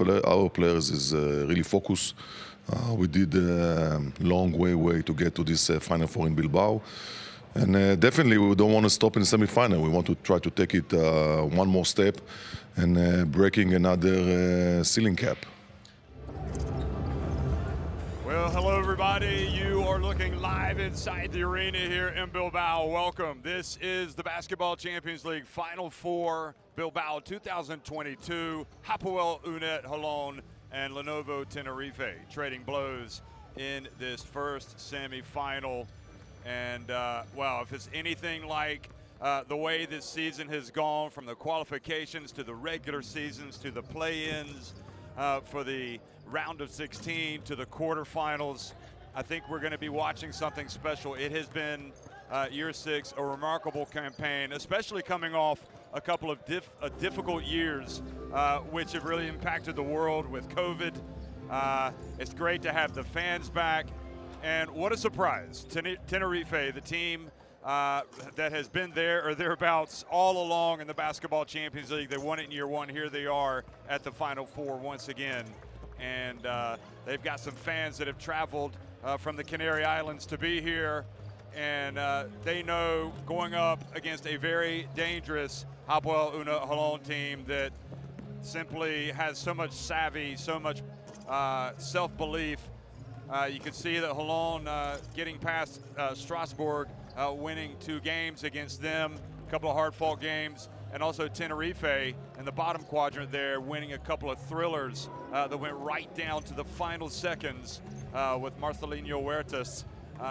our players is really focused. We did a long way to get to this Final Four in Bilbao. And definitely we don't want to stop in the semi-final. We want to try to take it one more step and breaking another ceiling cap. Well, hello everybody. You are looking live inside the arena here in Bilbao. Welcome. This is the Basketball Champions League Final Four, Bilbao 2022. Hapoel, Holon, and Lenovo Tenerife trading blows in this first semi-final. And, well, if it's anything like the way this season has gone, from the qualifications to the regular seasons to the play-ins, for the round of 16 to the quarterfinals, I think we're going to be watching something special. It has been year 6, a remarkable campaign, especially coming off a couple of difficult years, which have really impacted the world with COVID. It's great to have the fans back, and what a surprise. Tenerife, the team that has been there or thereabouts all along in the Basketball Champions League. They won it in year 1. Here they are at the Final Four once again. And they've got some fans that have traveled from the Canary Islands to be here. And they know going up against a very dangerous Hapoel Holon team that simply has so much savvy, so much self-belief. You can see that Holon getting past Strasbourg, winning 2 games against them, a couple of hard-fought games, and also Tenerife in the bottom quadrant there, winning a couple of thrillers that went right down to the final seconds with Marcelinho Huertas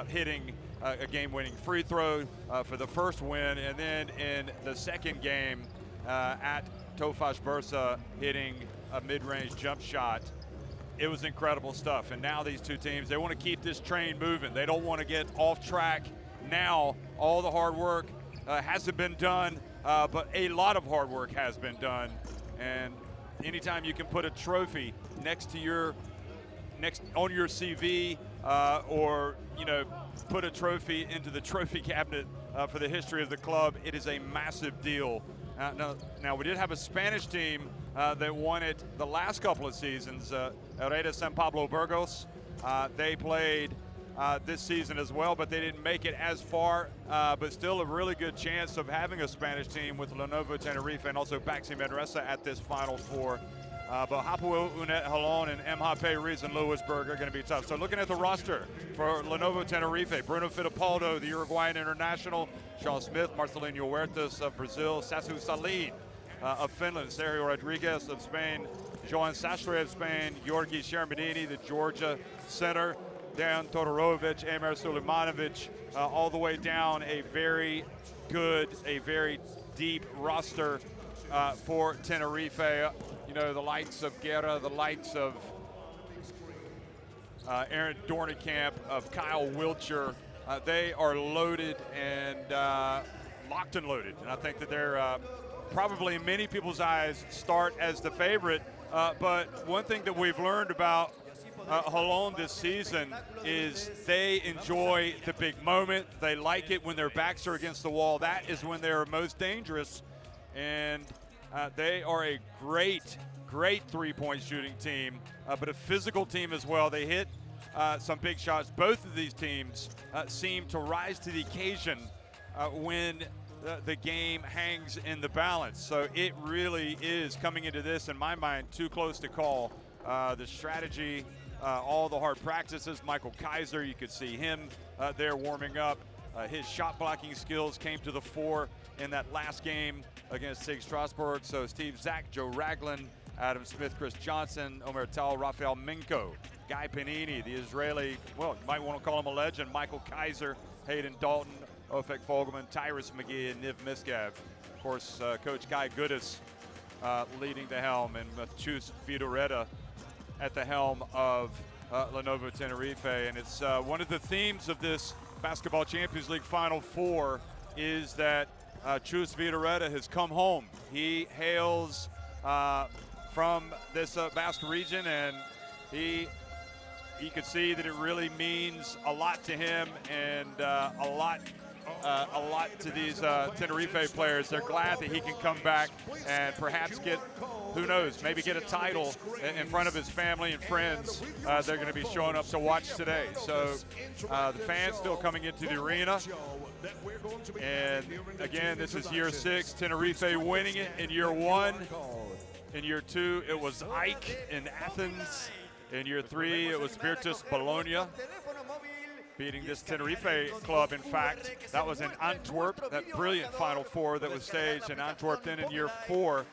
hitting a game-winning free throw for the first win, and then in the second game at Tofaş Bursa hitting a mid-range jump shot. It was incredible stuff. And now these two teams, they want to keep this train moving. They don't want to get off track. Now all the hard work hasn't been done, but a lot of hard work has been done. And anytime you can put a trophy next to your on your CV, or put a trophy into the trophy cabinet for the history of the club, it is a massive deal. Now we did have a Spanish team that won it the last couple of seasons, Hereda San Pablo Burgos. They played this season as well, but they didn't make it as far, but still a really good chance of having a Spanish team with Lenovo Tenerife and also Baxi Medresa at this Final Four. But Hapoel, Holon, and MHP Rees and Lewisburg are going to be tough. So looking at the roster for Lenovo Tenerife, Bruno Fittipaldo, the Uruguayan international, Sean Smith, Marcelinho Huertas of Brazil, Sasu Salin of Finland, Sergio Rodriguez of Spain, Joan Sastre of Spain, Georgi Shermadini, the Georgia center, Dan Todorovic, Emir Sulemanovic, all the way down. A very good, a very deep roster for Tenerife. The likes of Guerra, the likes of Aaron Dornekamp, of Kyle Wiltshire. They are loaded and locked and loaded. And I think that they're probably, in many people's eyes, start as the favorite. But one thing that we've learned about Holon this season is they enjoy the big moment. They like it when their backs are against the wall. That is when they're most dangerous. And they are a great three-point shooting team, but a physical team as well. They hit some big shots. Both of these teams seem to rise to the occasion when the game hangs in the balance. So it really is, coming into this, in my mind, too close to call. The strategy, all the hard practices. Michael Kaiser, you could see him there warming up. His shot blocking skills came to the fore in that last game against SIG Strasbourg. So Steve Zak, Joe Ragland, Adam Smith, Chris Johnson, Omer Tal, Rafael Minko, Guy Panini, the Israeli, well, you might want to call him a legend, Michael Kaiser, Hayden Dalton, Ofek Fogelman, Tyrus McGee, and Niv Miskav. Of course, Coach Guy Goodis leading the helm, and Chus Vidoreta at the helm of Lenovo Tenerife. And it's one of the themes of this Basketball Champions League Final Four is that Chus Vidoreta has come home. He hails from this Basque region, and he could see that it really means a lot to him, and a lot to these Tenerife players. They're glad that he can come back and perhaps get who knows, maybe get a title in front of his family and friends. They're going to be showing up to watch today. So the fans still coming into the arena. And again, this is year 6, Tenerife winning it in year 1. In year 2, it was Ike in Athens. In year 3, it was Virtus Bologna beating this Tenerife club. In fact, that was in Antwerp, that brilliant Final Four that was staged in Antwerp. Then in year 4,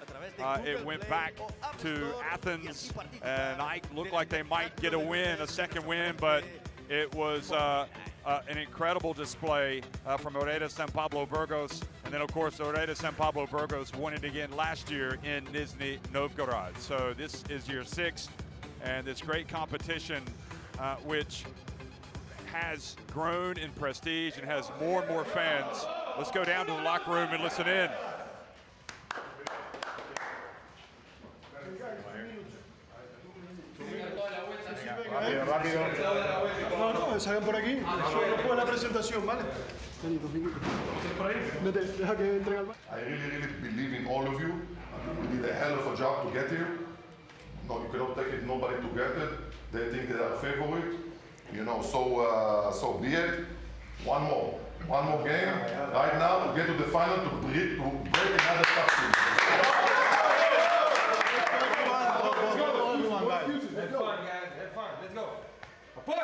it went back to Athens, and Ike looked like they might get a win, a second win, but it was an incredible display from Oreda San Pablo Burgos. And then, of course, Oreda San Pablo Burgos won it again last year in Nizhny Novgorod. So this is year 6, and this great competition, which has grown in prestige and has more and more fans. Let's go down to the locker room and listen in. No, salgan por aquí. Yo pongo la presentación, ¿vale? I really believe in all of you. We did a hell of a job to get here. No, you cannot take it, nobody to get it. They think they are favorite. You know, so be it. One more game. Right now, to get to the final, to break another tough team. Have fun, guys. Have fun. Let's go. Hapoel!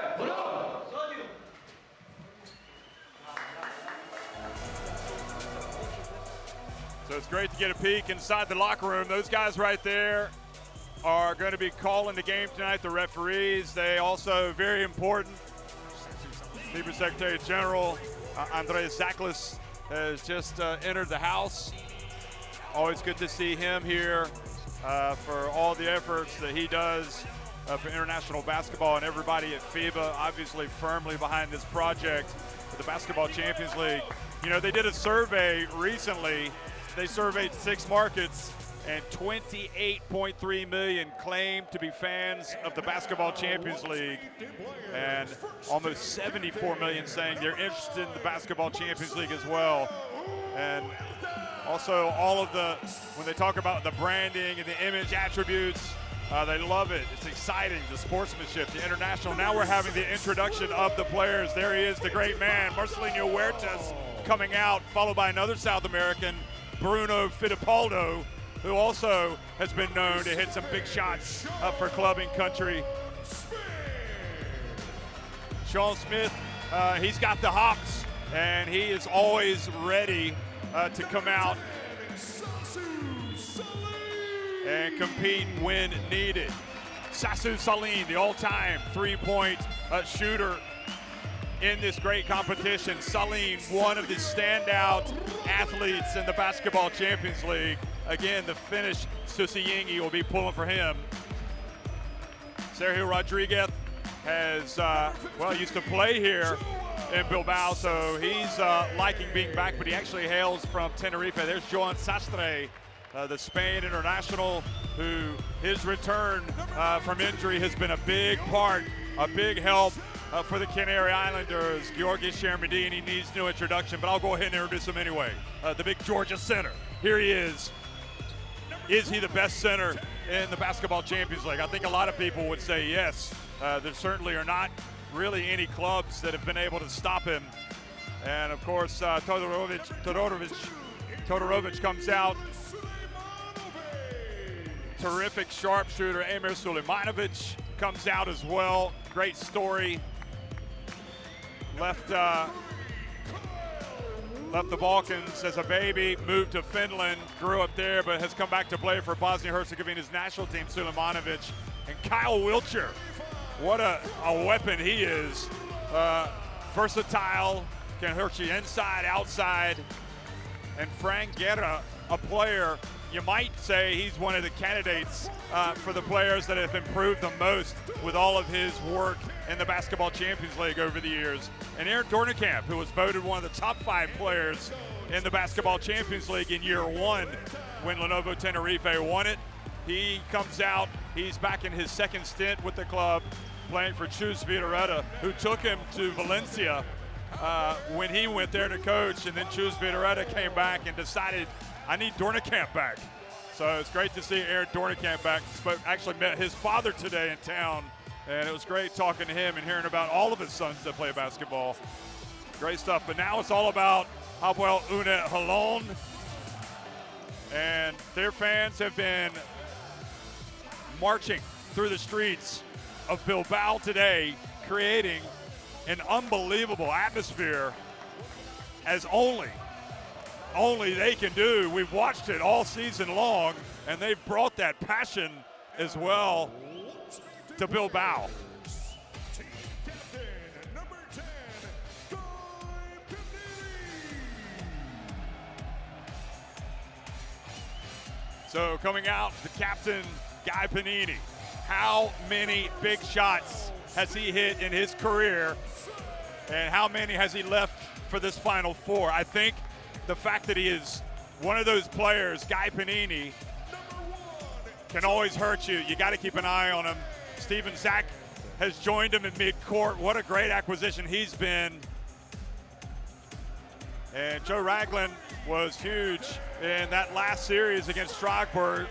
So it's great to get a peek inside the locker room. Those guys right there are going to be calling the game tonight, the referees. They also, very important, FIBA Secretary General Andres Zaklis has just entered the house. Always good to see him here for all the efforts that he does for international basketball, and everybody at FIBA obviously firmly behind this project for the Basketball Champions League. You know, they did a survey recently. They surveyed 6 markets, and 28.3 million claim to be fans of the Basketball Champions League, and almost 74 million saying they're interested in the Basketball Champions League as well. And also all of the, when they talk about the branding and the image attributes, they love it. It's exciting, the sportsmanship, the international. Now we're having the introduction of the players. There he is, the great man, Marcelinho Huertas, coming out, followed by another South American, Bruno Fittipaldo, who also has been known to hit some big shots for clubbing country. Sean Smith, he's got the hops, and he is always ready to come out and compete when needed. Sasu Salim, the all-time three-point shooter in this great competition. Salim, one of the standout athletes in the Basketball Champions League. Again, the Finnish Susi Yingi will be pulling for him. Sergio Rodriguez has, well, used to play here in Bilbao, so he's liking being back, but he actually hails from Tenerife. There's Joan Sastre, the Spain international, who his return from injury has been a big part, a big help for the Canary Islanders. Georgi Shermadini needs no introduction, but I'll go ahead and introduce him anyway. The big Georgia center. Here he is. Is he the best center in the Basketball Champions League? I think a lot of people would say yes. There certainly are not really any clubs that have been able to stop him. And of course, Todorovic comes out. Terrific sharpshooter. Emir Sulemanovic comes out as well. Great story. Left the Balkans as a baby, moved to Finland, grew up there, but has come back to play for Bosnia-Herzegovina's national team, Sulemanovic. And Kyle Wiltshire, what a weapon he is. Versatile, can hurt you inside, outside. And Frank Guerra, a player, you might say he's one of the candidates for the players that have improved the most with all of his work in the Basketball Champions League over the years. And Aaron Dornekamp, who was voted one of the top 5 players in the Basketball Champions League in year 1 when Lenovo Tenerife won it. He comes out, he's back in his second stint with the club, playing for Chus Vidareta, who took him to Valencia when he went there to coach, and then Chus Vidareta came back and decided, I need Dornekamp back. So it's great to see Aaron Dornicamp back. Actually met his father today in town, and it was great talking to him and hearing about all of his sons that play basketball. Great stuff. But now it's all about Hapoel Holon, and their fans have been marching through the streets of Bilbao today, creating an unbelievable atmosphere as only they can do. We've watched it all season long, and they've brought that passion as well to Bilbao. So coming out, the captain, Guy Panini. How many big shots has he hit in his career, and how many has he left for this Final Four? I think the fact that he is one of those players, Guy Panini, can always hurt you. You got to keep an eye on him. Steven Zach has joined him in midcourt. What a great acquisition he's been. And Joe Ragland was huge in that last series against Strasbourg,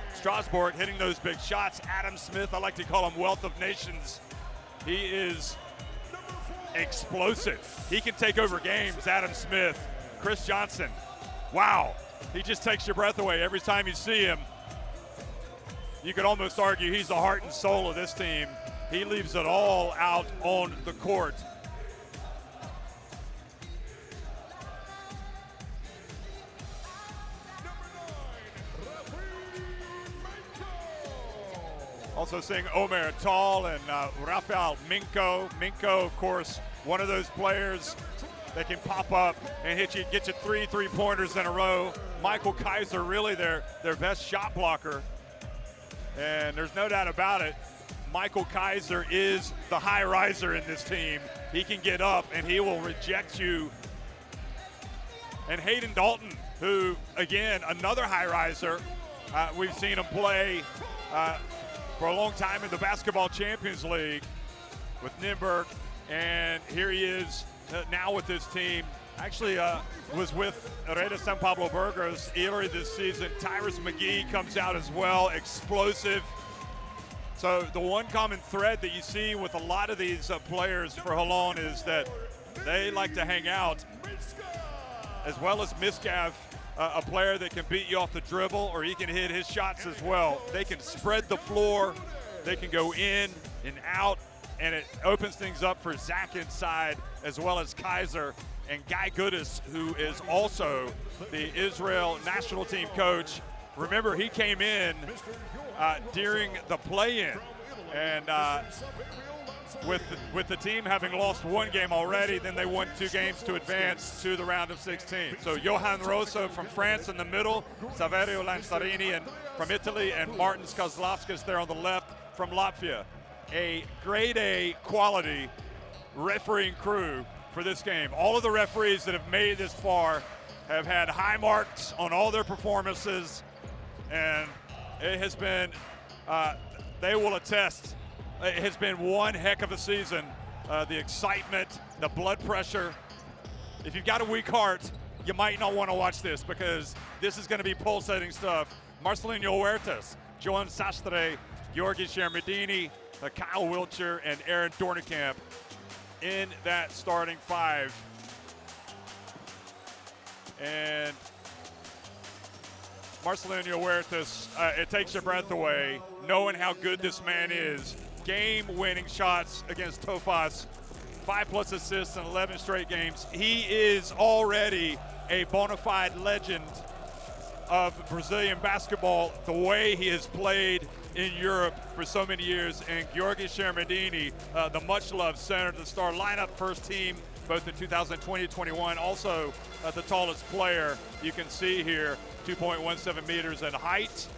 hitting those big shots. Adam Smith, I like to call him Wealth of Nations. He is explosive. He can take over games, Adam Smith. Chris Johnson, wow. He just takes your breath away every time you see him. You could almost argue he's the heart and soul of this team. He leaves it all out on the court. Also seeing Omer Tall and Rafael Minko. Minko, of course, one of those players that can pop up and get you three-pointers in a row. Michael Kaiser, really their best shot blocker. And there's no doubt about it, Michael Kaiser is the high riser in this team. He can get up and he will reject you. And Hayden Dalton, who, again, another high riser. We've seen him play for a long time in the Basketball Champions League with Nürnberg, and here he is now with this team. Actually was with Reda San Pablo Burgos earlier this season. Tyrus McGee comes out as well, explosive. So the one common thread that you see with a lot of these players for Holon is that they like to hang out, as well as Miskav, a player that can beat you off the dribble, or he can hit his shots as well. They can spread the floor, they can go in and out, and it opens things up for Zach inside, as well as Kaiser and Guy Goodis, who is also the Israel national team coach. Remember, he came in during the play-in, and with the team having lost one game already, then they won 2 games to advance to the round of 16. So Johan Rosso from France in the middle, Saverio Lanzarini and from Italy, and Martin Skazlavskis there on the left from Latvia. A grade A quality refereeing crew for this game. All of the referees that have made it this far have had high marks on all their performances, and it has been, they will attest, it has been one heck of a season. The excitement, the blood pressure. If you've got a weak heart, you might not want to watch this, because this is going to be pulsating stuff. Marcelinho Huertas, Joan Sastre, Georgi Shermedini, Kyle Wiltshire, and Aaron Dornicamp in that starting 5. And Marcelinho Huertas, it takes your breath away knowing how good this man is. Game-winning shots against Tofas, 5+ assists in 11 straight games. He is already a bona fide legend of Brazilian basketball, the way he has played in Europe for so many years. And Georgi Shermedini, the much-loved center to the star lineup, first team both in 2020-21, also the tallest player you can see here, 2.17 meters in height.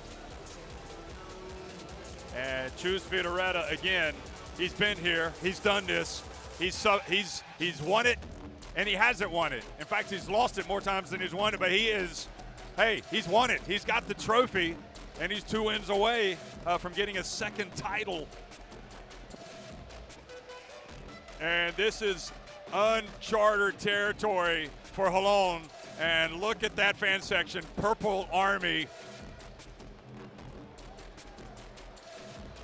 And Chus Vitoretta, again, he's been here, he's done this, he's won it, and he hasn't won it. In fact, he's lost it more times than he's won it, but he's won it. He's got the trophy, and he's 2 wins away from getting a second title. And this is uncharted territory for Holon. And look at that fan section, Purple Army.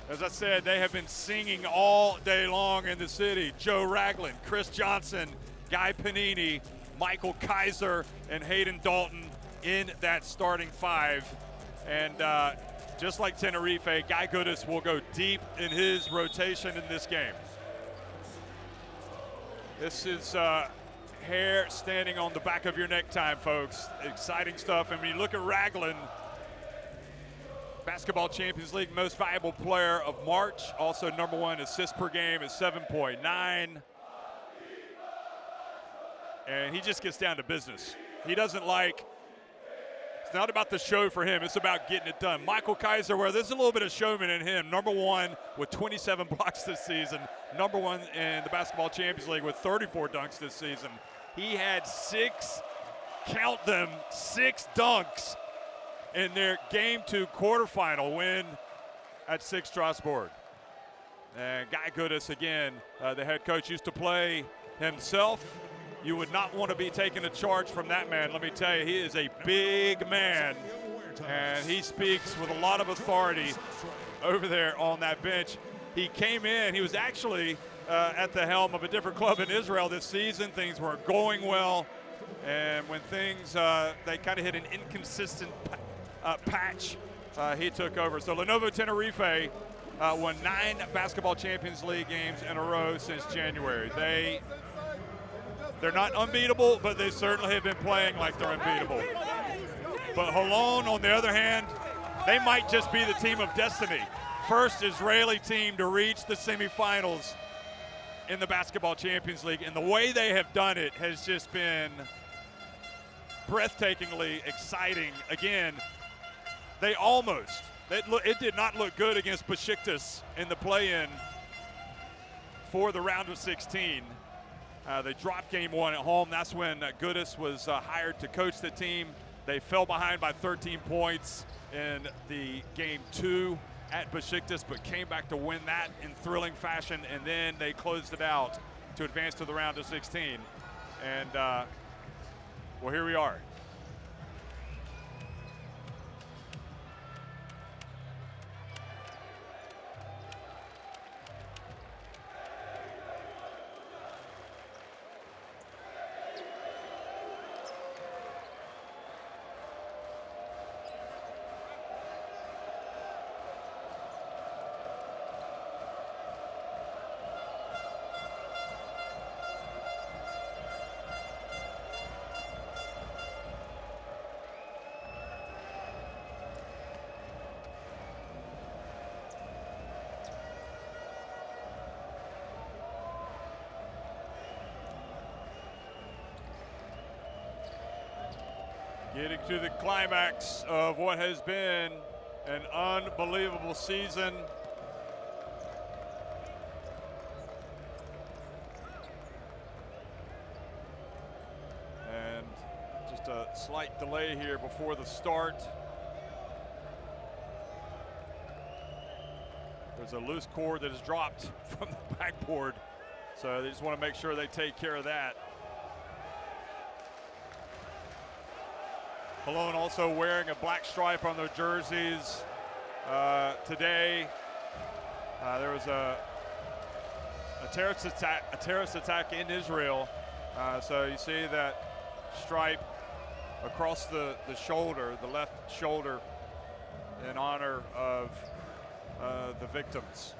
As I said, they have been singing all day long in the city. Joe Ragland, Chris Johnson, Guy Panini, Michael Kaiser, and Hayden Dalton in that starting five. And just like Tenerife, Guy Goodis will go deep in his rotation in this game. This is hair standing on the back of your neck time, folks. Exciting stuff. And when you look at Ragland, Basketball Champions League most valuable player of March, also #1 assists per game at 7.9. And he just gets down to business. He doesn't like, it's not about the show for him, it's about getting it done. Michael Kaiser, where there's a little bit of showman in him, #1 with 27 blocks this season, #1 in the Basketball Champions League with 34 dunks this season. He had 6, count them, 6 dunks in their Game 2 quarterfinal win at 6 Strasbourg. And Guy Goodis, again, the head coach, used to play himself. You would not want to be taking a charge from that man. Let me tell you, he is a big man, and he speaks with a lot of authority over there on that bench. He came in, he was actually at the helm of a different club in Israel this season. Things weren't going well, and when things, they kind of hit an inconsistent patch, he took over. So Lenovo Tenerife won 9 Basketball Champions League games in a row since January. They're not unbeatable, but they certainly have been playing like they're unbeatable. But Holon, on the other hand, they might just be the team of destiny. First Israeli team to reach the semifinals in the Basketball Champions League. And the way they have done it has just been breathtakingly exciting. Again, they almost, it did not look good against Besiktas in the play-in for the round of 16. They dropped game 1 at home. That's when Goodis was hired to coach the team. They fell behind by 13 points in the game 2 at Besiktas, but came back to win that in thrilling fashion, and then they closed it out to advance to the round of 16. And, well, here we are. Getting to the climax of what has been an unbelievable season. And just a slight delay here before the start. There's a loose cord that is dropped from the backboard, so they just want to make sure they take care of that. Holon also wearing a black stripe on their jerseys today. There was a terrorist attack in Israel. So you see that stripe across the shoulder, the left shoulder, in honor of the victims.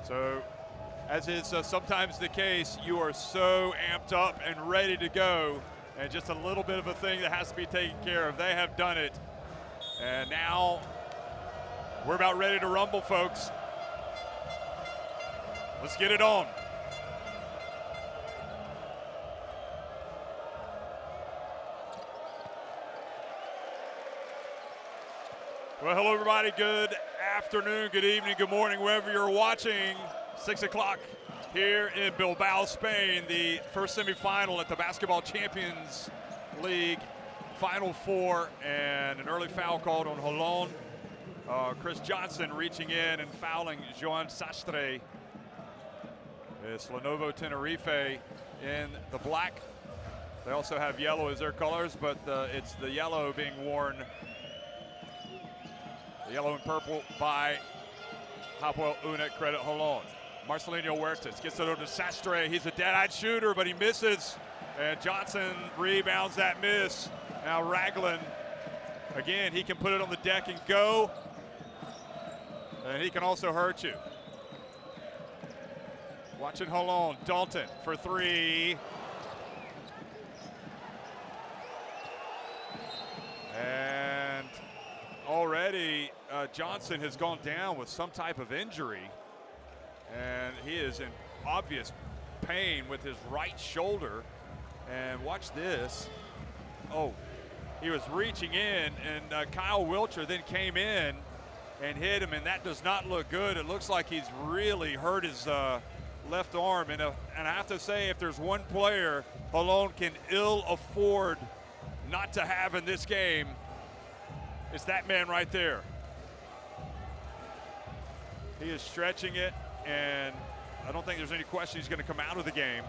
So, as is sometimes the case, you are so amped up and ready to go, and just a little bit of a thing that has to be taken care of. They have done it, and now we're about ready to rumble, folks. Let's get it on. Well, hello, everybody. Good afternoon, good evening, good morning, wherever you're watching. 6 o'clock here in Bilbao, Spain, the first semifinal at the Basketball Champions League Final Four, and an early foul called on Holon. Chris Johnson reaching in and fouling Joan Sastre. It's Lenovo Tenerife in the black They also have yellow as their colors, but it's the yellow being worn, the yellow and purple by Hapoel Unet, credit Holon. Marcelinho Huertas gets it over to Sastre. He's a dead-eyed shooter, but he misses. And Johnson rebounds that miss. Now Raglan, again, he can put it on the deck and go. And he can also hurt you. Watching Holon, Dalton for three. And already Johnson has gone down with some type of injury. And he is in obvious pain with his right shoulder. And watch this. Oh, he was reaching in, and Kyle Wilcher then came in and hit him, and that does not look good. It looks like he's really hurt his left arm. And I have to say, if there's one player Holon can ill afford not to have in this game, it's that man right there. He is stretching it, and I don't think there's any question he's going to come out of the game.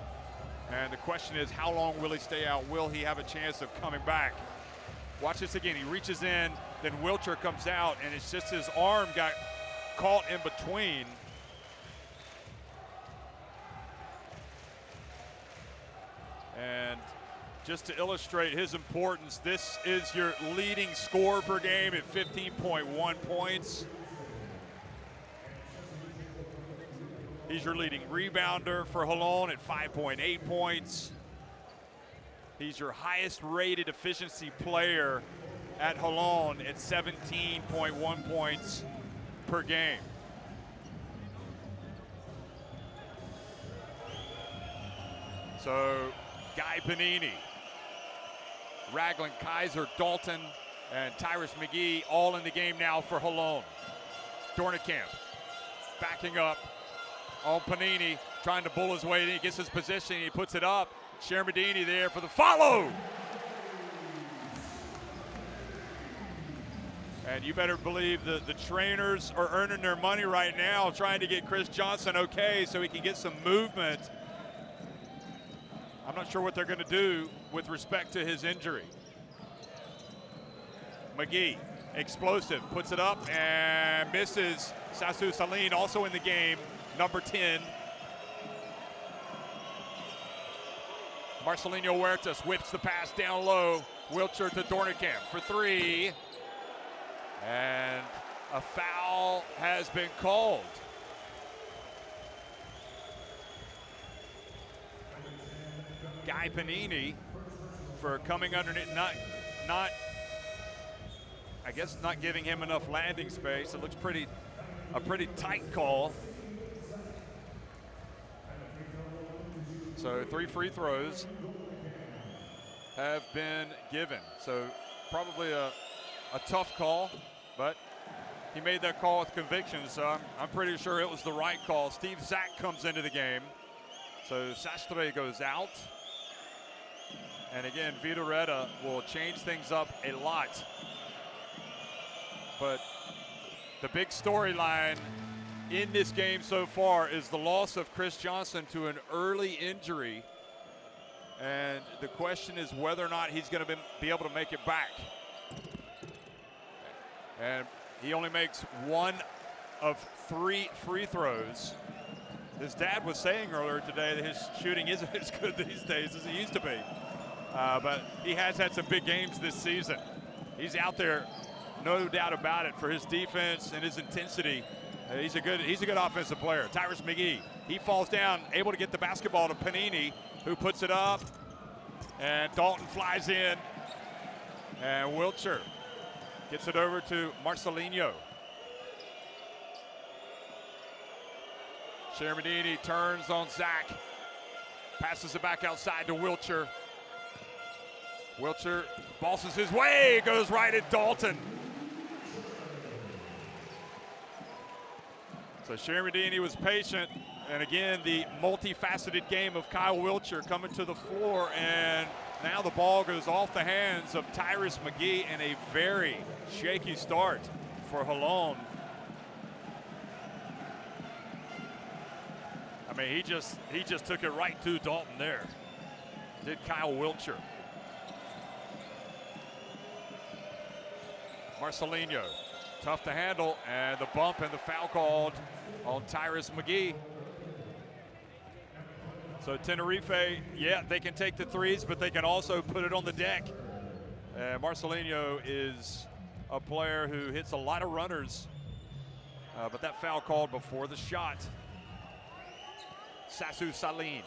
And the question is, how long will he stay out? Will he have a chance of coming back? Watch this again. He reaches in, then Wilcher comes out, and it's just his arm got caught in between. And just to illustrate his importance, this is your leading scorer per game at 15.1 points. He's your leading rebounder for Holon at 5.8 points. He's your highest rated efficiency player at Holon at 17.1 points per game. So Guy Panini, Raglan, Kaiser, Dalton, and Tyrus McGee all in the game now for Holon. Dornekamp backing up on Panini, trying to bull his way in. He gets his position, he puts it up. Shermadini there for the follow. And you better believe the trainers are earning their money right now, trying to get Chris Johnson okay so he can get some movement. I'm not sure what they're going to do with respect to his injury. McGee, explosive, puts it up and misses. Sasu Saline also in the game, number 10. Marcelinho Huertas whips the pass down low. Wilcher to Dornekamp for three. And a foul has been called. Guy Panini for coming underneath, not I guess not giving him enough landing space. It looks a pretty tight call. So 3 free throws have been given. So probably a tough call, but he made that call with conviction, so I'm pretty sure it was the right call. Steve Zach comes into the game. So Sastre goes out. And again, Vitoretta will change things up a lot. But the big storyline in this game so far is the loss of Chris Johnson to an early injury. And the question is whether or not he's going to be able to make it back. And he only makes 1 of 3 free throws. His dad was saying earlier today that his shooting isn't as good these days as it used to be. But he has had some big games this season. He's out there, no doubt about it, for his defense and his intensity. He's a good offensive player. Tyrus McGee, he falls down, able to get the basketball to Panini, who puts it up. And Dalton flies in. And Wilcher gets it over to Marcelinho. Shermadini turns on Zach. Passes it back outside to Wilcher. Wilcher bosses his way, goes right at Dalton. So Shermadini was patient, and again, the multifaceted game of Kyle Wilcher coming to the floor, and now the ball goes off the hands of Tyrus McGee in a very shaky start for Holon. I mean, he just took it right to Dalton there. did Kyle Wiltshire. Marcelinho, tough to handle, and the bump and the foul called on Tyrus McGee. So Tenerife, yeah, they can take the threes, but they can also put it on the deck. Marcelinho is a player who hits a lot of runners, but that foul called before the shot. Sasu Saline.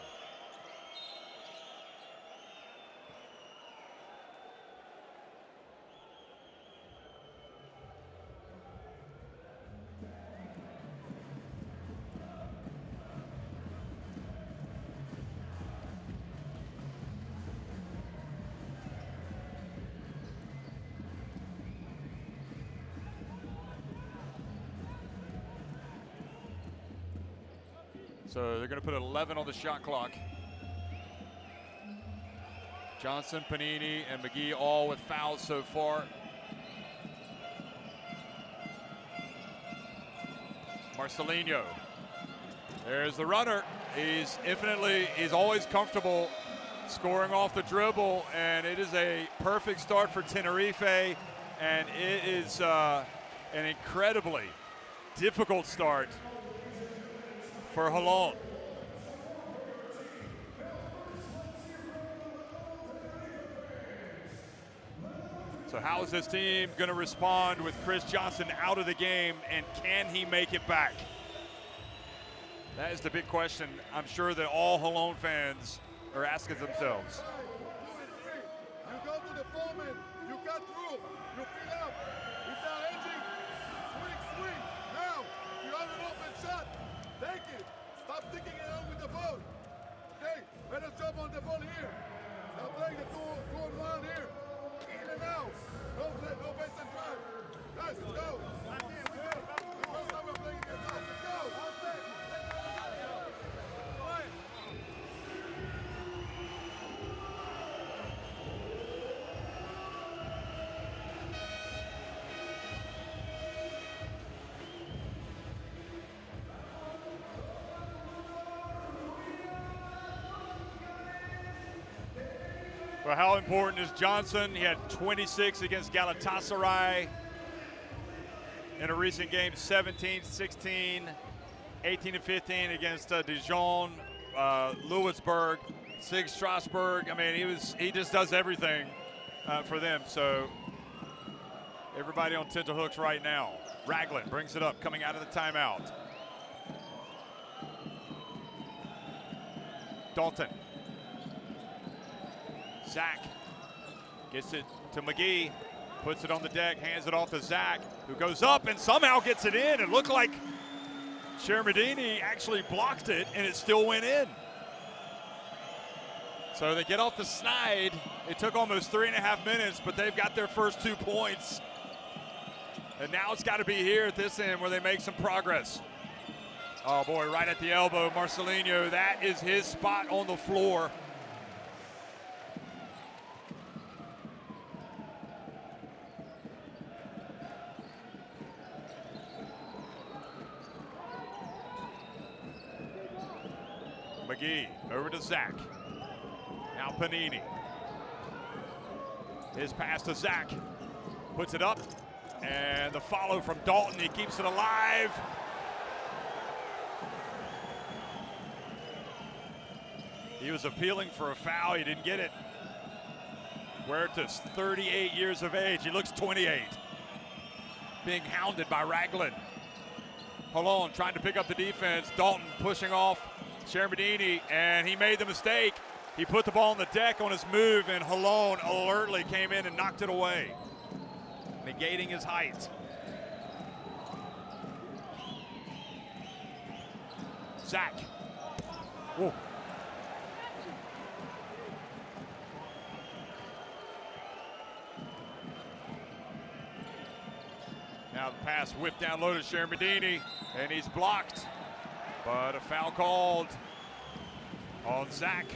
So they're going to put 11 on the shot clock. Johnson, Panini, and McGee all with fouls so far. Marcelinho. There's the runner. He's always comfortable scoring off the dribble, and it is a perfect start for Tenerife, and it is an incredibly difficult start for Holon. So how is this team going to respond with Chris Johnson out of the game, and can he make it back? That is the big question I'm sure that all Holon fans are asking themselves. You go to the foreman, you cut through, you fill up. If they're edging, swing. Now, you have an open shot. Take it. Stop sticking it out with the ball. Okay, better jump on the ball here. Stop playing the two on one here. In and out. No base and drive. Guys, let's go. The first time we're playing this out. Let's go. Well, how important is Johnson? He had 26 against Galatasaray in a recent game, 17, 16, 18 and 15 against Dijon, Lewisburg, Sig Strasbourg. I mean, he just does everything for them. So everybody on tenterhooks right now. Ragland brings it up coming out of the timeout. Dalton. Zach gets it to McGee, puts it on the deck, hands it off to Zach, who goes up and somehow gets it in. It looked like Shermadini actually blocked it, and it still went in. So they get off the snide. It took almost 3.5 minutes, but they've got their first 2 points. And now it's got to be here at this end where they make some progress. Oh, boy, right at the elbow, Marcelinho. That is his spot on the floor. McGee over to Zach. Now Panini. His pass to Zach. Puts it up. And the follow from Dalton. He keeps it alive. He was appealing for a foul. He didn't get it. Huertas, 38 years of age. He looks 28. Being hounded by Ragland. Holon trying to pick up the defense. Dalton pushing off Shermadini, and he made the mistake. He put the ball on the deck on his move, and Holon alertly came in and knocked it away, negating his height. Zach. Whoa. Now the pass whipped down low to Shermadini, and he's blocked. But a foul called on Zach.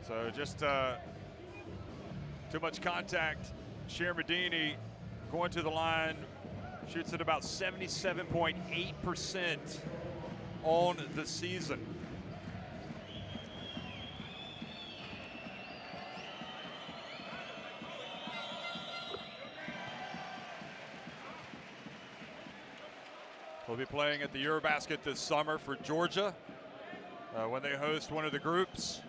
So just too much contact. Shermadini going to the line, Shoots at about 77.8% on the season. He'll be playing at the Eurobasket this summer for Georgia when they host one of the groups.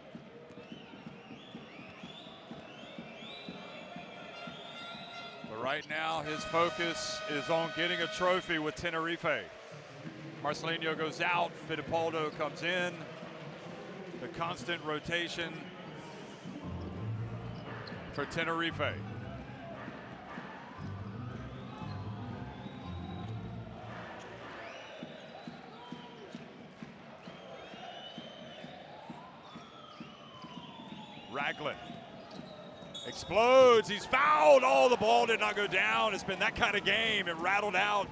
But right now, his focus is on getting a trophy with Tenerife. Marcelinho goes out, Fittipaldo comes in. The constant rotation for Tenerife. Ragland explodes, he's fouled. Oh, the ball did not go down. It's been that kind of game. It rattled out.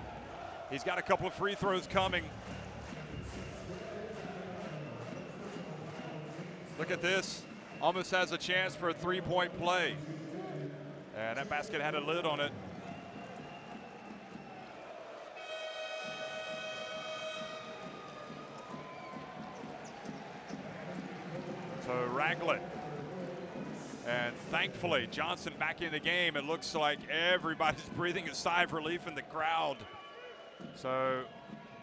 He's got a couple of free throws coming. Look at this. Almost has a chance for a three-point play. And that basket had a lid on it. So Ragland. And thankfully, Johnson back in the game. It looks like everybody's breathing a sigh of relief in the crowd. So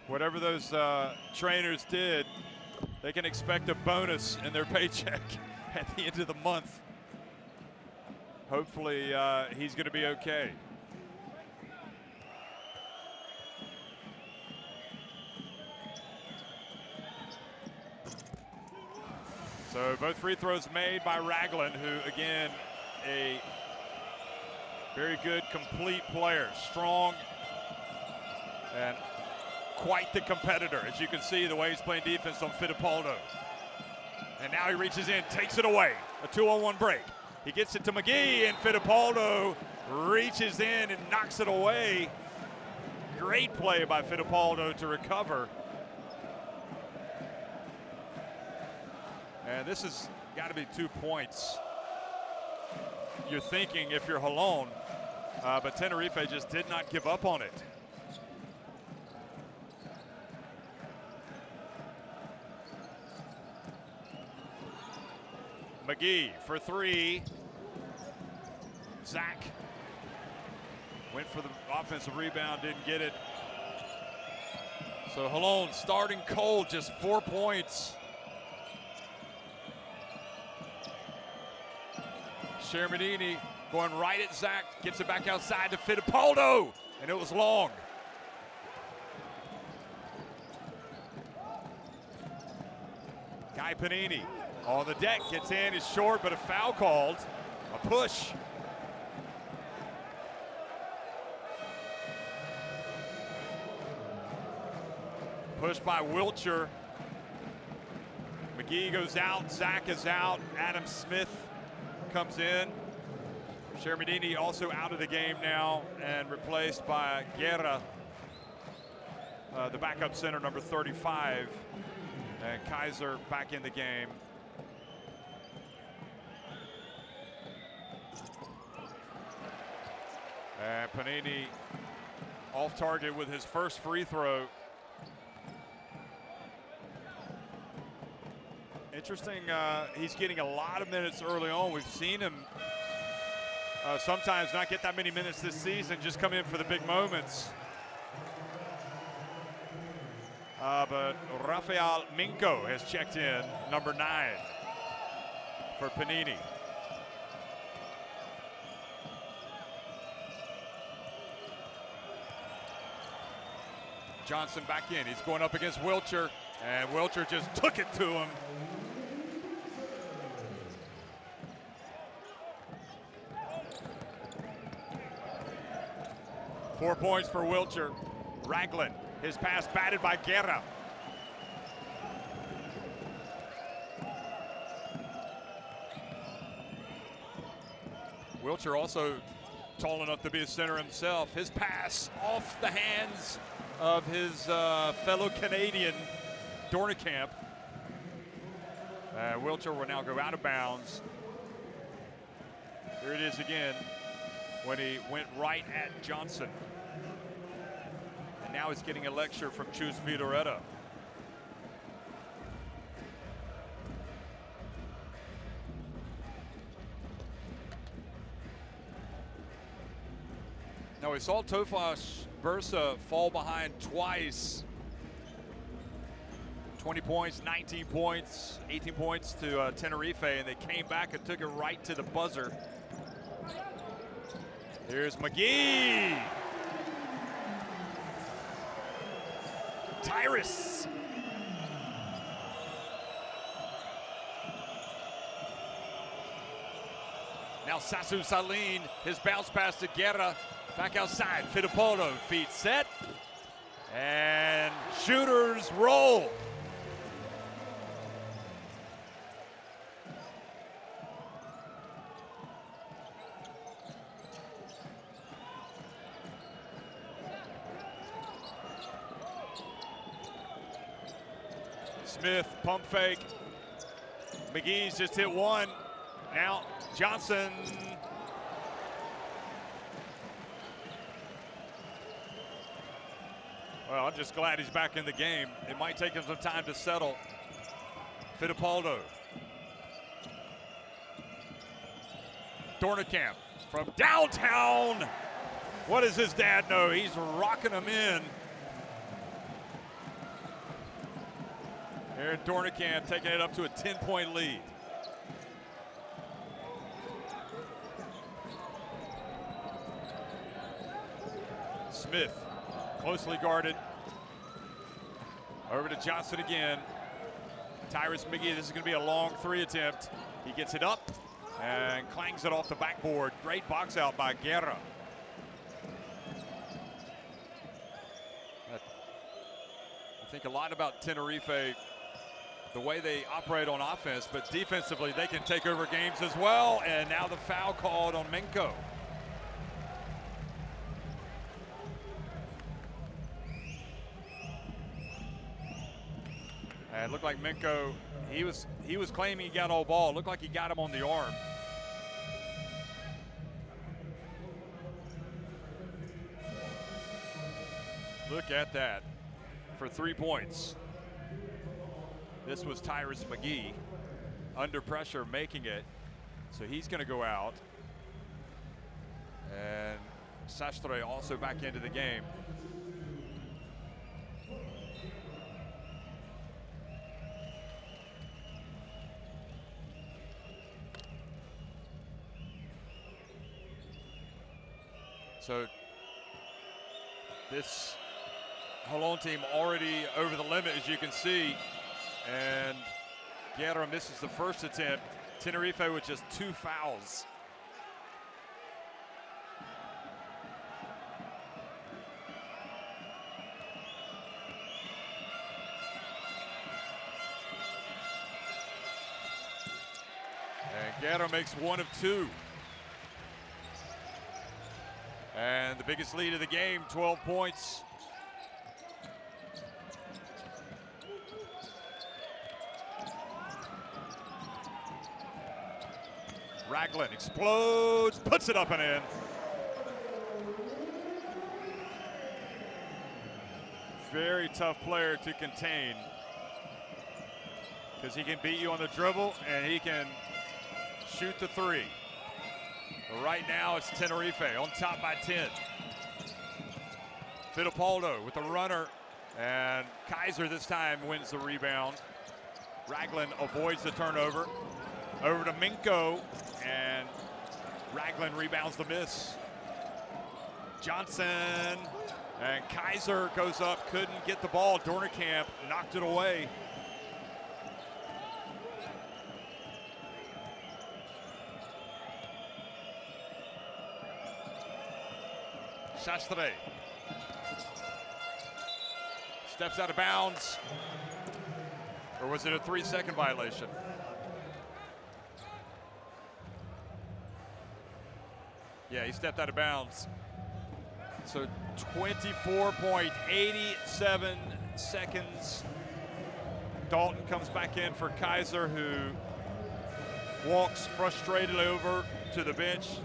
whatever those trainers did, they can expect a bonus in their paycheck at the end of the month. Hopefully he's going to be okay. So both free throws made by Ragland, who again, a very good, complete player, strong, and quite the competitor. As you can see, the way he's playing defense on Fittipaldo. And now he reaches in, takes it away. A 2-on-1 break. He gets it to McGee, and Fittipaldo reaches in and knocks it away. Great play by Fittipaldo to recover. And this has got to be 2 points. You're thinking if you're Holon, but Tenerife just did not give up on it. McGee for three. Zach went for the offensive rebound, didn't get it. So Holon starting cold, just 4 points. Shermadini going right at Zach, gets it back outside to Fittipaldo, and it was long. Guy Panini on the deck, gets in, is short, but a foul called. A push. Push by Wiltshire. McGee goes out, Zach is out, Adam Smith comes in. Shermadini also out of the game now and replaced by Guerra, the backup center, number 35. And Kaiser back in the game. And Panini off target with his first free throw. Interesting, he's getting a lot of minutes early on. We've seen him sometimes not get that many minutes this season, just come in for the big moments. But Rafael Minko has checked in, number 9 for Panini. Johnson back in, he's going up against Wiltshire, and Wiltshire just took it to him. Four points for Wiltshire. Ragland, his pass batted by Guerra. Wiltshire also tall enough to be a center himself. His pass off the hands of his fellow Canadian, Dornekamp. Wiltshire will now go out of bounds. Here it is again when he went right at Johnson. now he's getting a lecture from Chus Vidoretta. Now we saw Tofaş Bursa fall behind twice. 20 points, 19 points, 18 points to Tenerife, and they came back and took it right to the buzzer. Here's McGee. Tyrus. Now Sasu Salin, his bounce pass to Guerra. Back outside, Fittipaldo, feet set. And shooters roll. Smith, pump fake. McGee's just hit one. Now Johnson. Well, I'm just glad he's back in the game. It might take him some time to settle. Fittipaldo. Dornekamp from downtown. What does his dad know? He's rocking him in. Here, Dornekamp taking it up to a 10-point lead. Smith, closely guarded. Over to Johnson again. Tyrus McGee, this is going to be a long three attempt. He gets it up and clangs it off the backboard. Great box out by Guerra. I think a lot about Tenerife, the way they operate on offense, but defensively they can take over games as well. And now the foul called on Minko. And it looked like Minko, he was claiming he got all ball. It looked like he got him on the arm. Look at that for 3 points. This was Tyrus McGee under pressure making it. So he's going to go out. And Sastre also back into the game. So this Holon team already over the limit, as you can see, and Guerra misses the first attempt. Tenerife with just 2 fouls. And Guerra makes 1 of 2. And the biggest lead of the game, 12 points. Ragland explodes, puts it up and in. Very tough player to contain because he can beat you on the dribble and he can shoot the 3. But right now it's Tenerife on top by 10. Fittipaldo with the runner, and Kaiser this time wins the rebound. Ragland avoids the turnover. Over to Minko, and Ragland rebounds the miss. Johnson, and Kaiser goes up, couldn't get the ball. Dornekamp knocked it away. Sastre steps out of bounds. Or was it a 3-second violation? Yeah, he stepped out of bounds. So 24.87 seconds. Dalton comes back in for Kaiser, who walks frustrated over to the bench.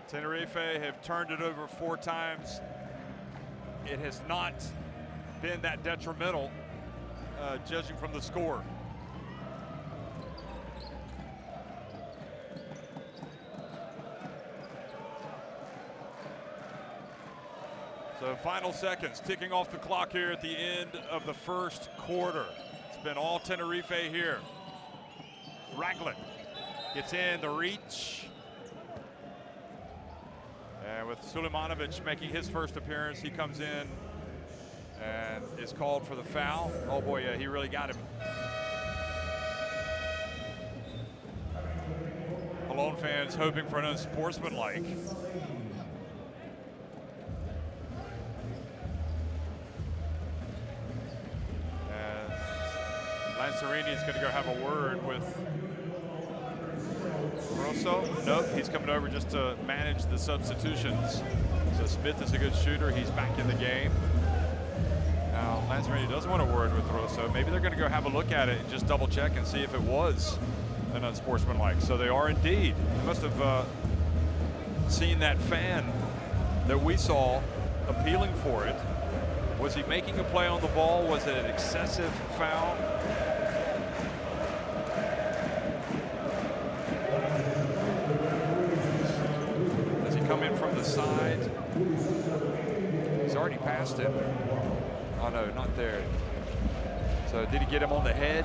Tenerife have turned it over 4 times. It has not been that detrimental, judging from the score. So final seconds, ticking off the clock here at the end of the first quarter. It's been all Tenerife here. Ragland gets in the reach. And with Sulemanovic making his first appearance, he comes in and is called for the foul. Oh boy, yeah, he really got him. Holon fans hoping for an unsportsmanlike. And Lanzarini is going to go have a word with Rosso. Nope, he's coming over just to manage the substitutions. So Smith is a good shooter. He's back in the game. Now, Lanzarini doesn't want a word with Rosso. Maybe they're going to go have a look at it and just double check and see if it was an unsportsmanlike. So they are indeed. They must have seen that fan that we saw appealing for it. Was he making a play on the ball? Was it an excessive foul? Does he come in from the side? He's already passed it. Oh no, not there. So did he get him on the head?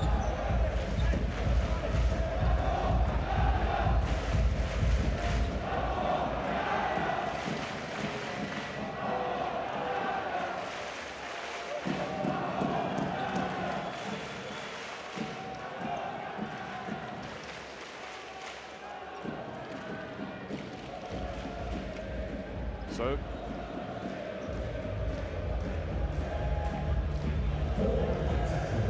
So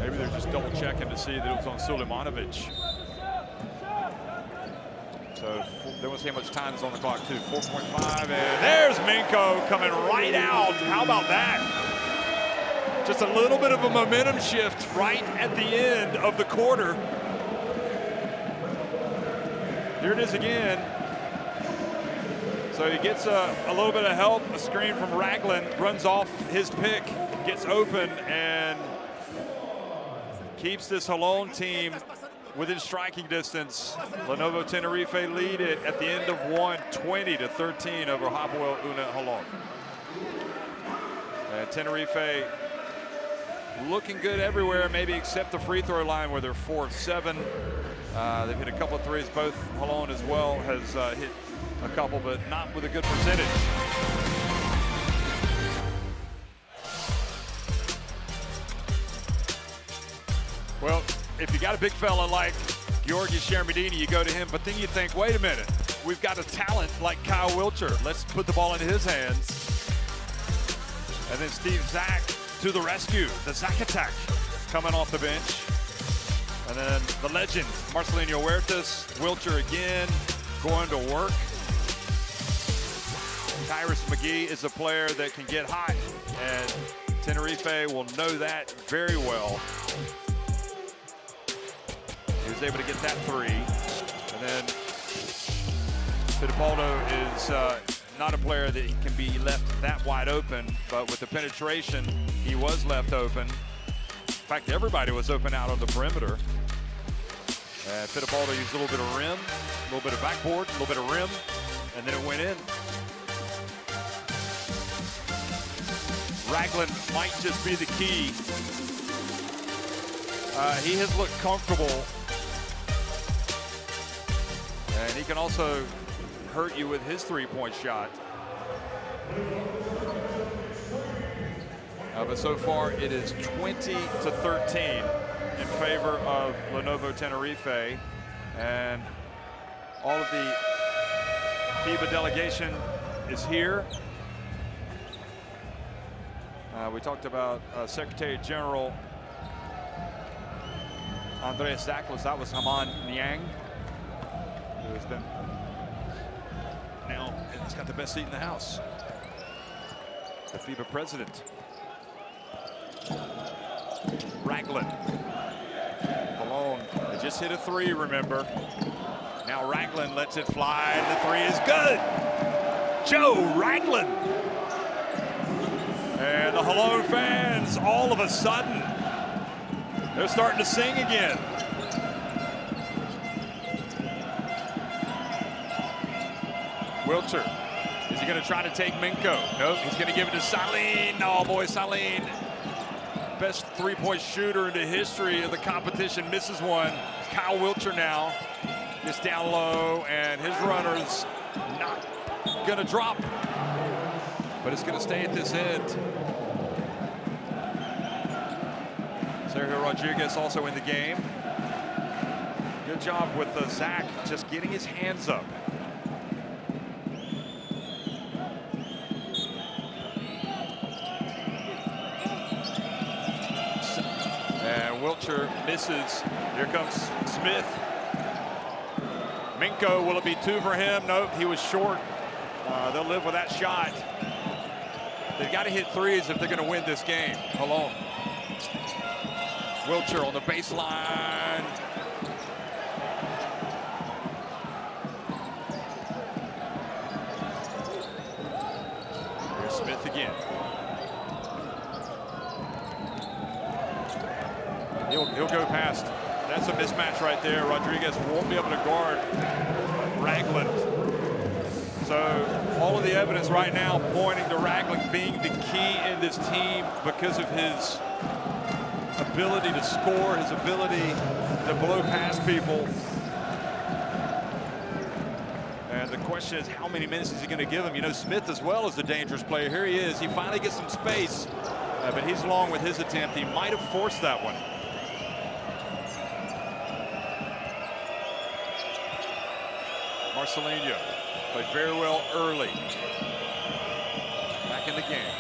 maybe they're just double checking to see that it was on Sulemanovic. So they want to see how much time is on the clock too. 4.5, and there's Minko coming right out. How about that? Just a little bit of a momentum shift right at the end of the quarter. Here it is again. So he gets a little bit of help, a screen from Ragland, runs off his pick, gets open, and keeps this Holon team within striking distance. Lenovo Tenerife lead it at the end of one, 20-13 over Hapoel Holon. And Tenerife looking good everywhere, maybe except the free throw line where they're 4 of 7. They've hit a couple of threes. Both Holon as well has hit a couple, but not with a good percentage. Well, if you got a big fella like Georgi Shermadini, you go to him, but then you think, wait a minute, we've got a talent like Kyle Wilcher. Let's put the ball into his hands. And then Steve Zach to the rescue. The Zach attack coming off the bench. And then the legend, Marcelinho Huertas, Wilcher again, going to work. Tyrus McGee is a player that can get hot, and Tenerife will know that very well. He was able to get that 3. And then Fittipaldo is not a player that he can be left that wide open, but with the penetration, he was left open. In fact, everybody was open out on the perimeter. And Fittipaldo used a little bit of rim, a little bit of backboard, a little bit of rim, and then it went in. Ragland might just be the key. He has looked comfortable. And he can also hurt you with his three-point shot. But so far it is 20-13 in favor of Lenovo Tenerife. And all of the FIBA delegation is here. We talked about Secretary General Andres Zaklos. That was Haman Niang, who has been now, and he's got the best seat in the House. The FIBA president. Ragland. Holon. They just hit a 3, remember. Now Ragland lets it fly, and the 3 is good. Joe Ragland. And the Holon fans, all of a sudden, they're starting to sing again. Wilcher. Is he going to try to take Minko? Nope. He's going to give it to Saline. Oh, boy, Saline. Best three-point shooter in the history of the competition. Misses one. Kyle Wilcher now gets down low, and his runner's not going to drop. But it's going to stay at this end. Sergio Rodriguez also in the game. Good job with Zach just getting his hands up. And Wilcher misses. Here comes Smith. Minko, will it be 2 for him? Nope, he was short. They'll live with that shot. They've got to hit threes if they're going to win this game. Holon. Wilcher on the baseline. Here's Smith again. He'll go past. That's a mismatch right there. Rodriguez won't be able to guard Ragland. So all of the evidence right now pointing to Ragland being the key in this team because of his ability to score, his ability to blow past people. And the question is, how many minutes is he going to give him? You know, Smith as well is a dangerous player. Here he is. He finally gets some space, but he's long with his attempt. He might have forced that one. Marcelinho played very well early. Back in the game.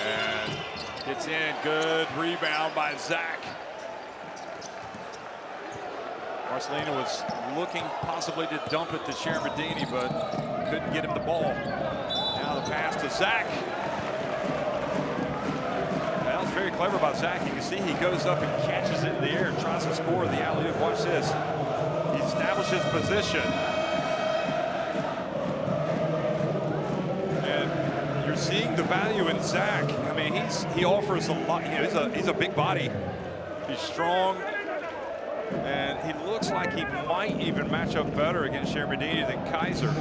And gets in. Good rebound by Zach. Marcelinho was looking possibly to dump it to Shermadini, but couldn't get him the ball. Now the pass to Zach. That was very clever by Zach. You can see he goes up and catches it in the air and tries to score the alley-oop. Watch this. He establishes position. And you're seeing the value in Zach. I mean, he offers a lot. You know, he's a big body. He's strong. And he looks like he might even match up better against Shermadini than Kaiser.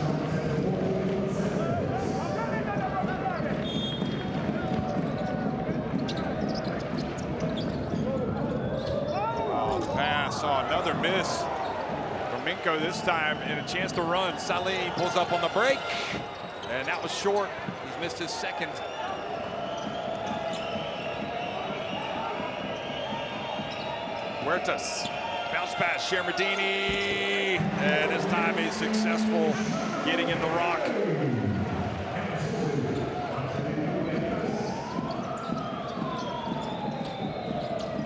Oh, the pass. Oh, another miss. Minko this time, and a chance to run. Saline pulls up on the break, and that was short. He's missed his second. Huertas, bounce pass, Shermadini, and this time he's successful getting in the rock.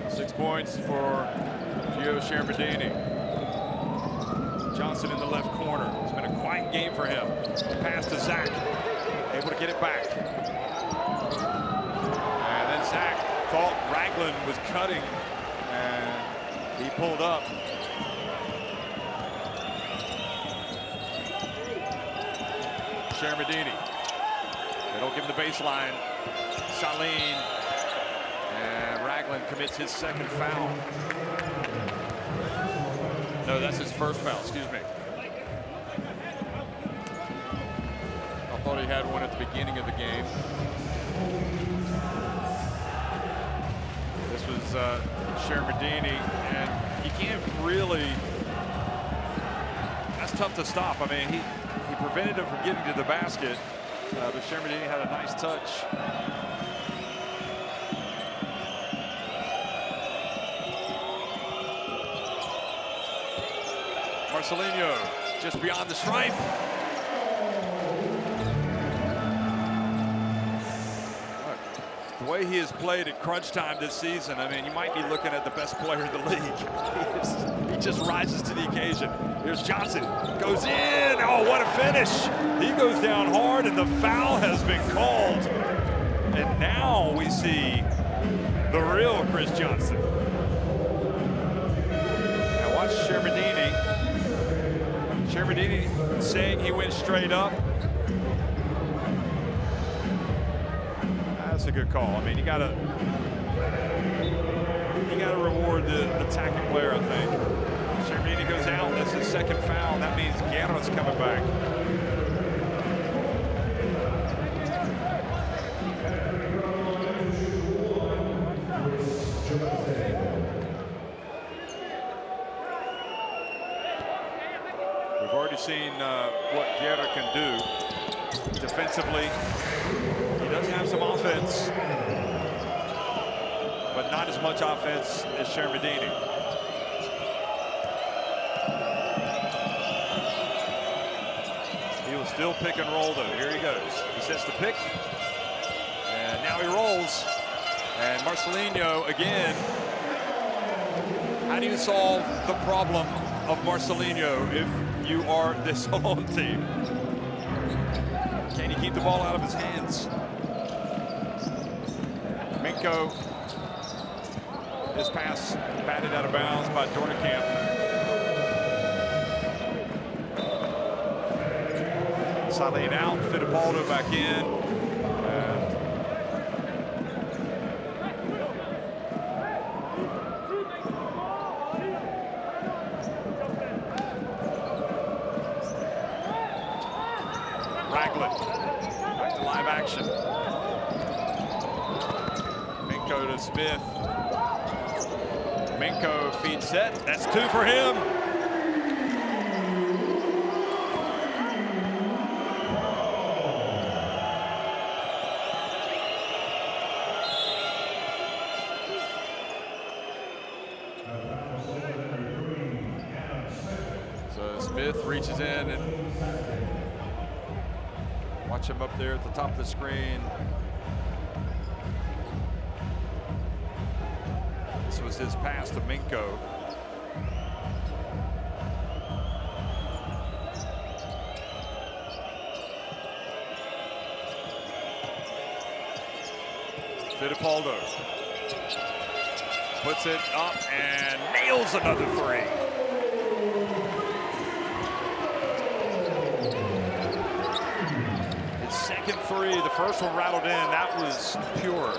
Six points for Gio Shermadini. Johnson in the left corner. It's been a quiet game for him. Pass to Zach. Able to get it back. And then Zach thought Ragland was cutting, and he pulled up. Shermadini. They don't give him the baseline. Saline. And Ragland commits his second foul. No, that's his first foul, excuse me. I thought he had one at the beginning of the game. This was Shermadini, and you can't really, that's tough to stop. I mean, he prevented him from getting to the basket, but Shermadini had a nice touch. Marcelinho just beyond the stripe. The way he has played at crunch time this season, I mean, you might be looking at the best player in the league. He just rises to the occasion. Here's Johnson, goes in. Oh, what a finish. He goes down hard, and the foul has been called. And now we see the real Chris Johnson. Now watch Shermadini Shermadini saying he went straight up. That's a good call. I mean, you gotta reward the attacking player, I think. Shermadini goes out. That's his second foul. That means Guerra's coming back. We've already seen what Guerra can do defensively. He does have some offense, but not as much offense as Shermadini. He will still pick and roll, though. Here he goes. He sets the pick, and now he rolls. And Marcelinho again. How do you solve the problem of Marcelinho if you are this Holon team? Can you keep the ball out of his hands? Minko, his pass batted out of bounds by Dornekamp. Saline out, Fittipaldo back in. Ragland, back to live action. Minko to Smith. Minko feed set. That's two for him. So Smith reaches in and watch him up there at the top of the screen. This was his pass to Minko. Fittipaldo puts it up and nails another three. Second three, the first one rattled in. That was pure.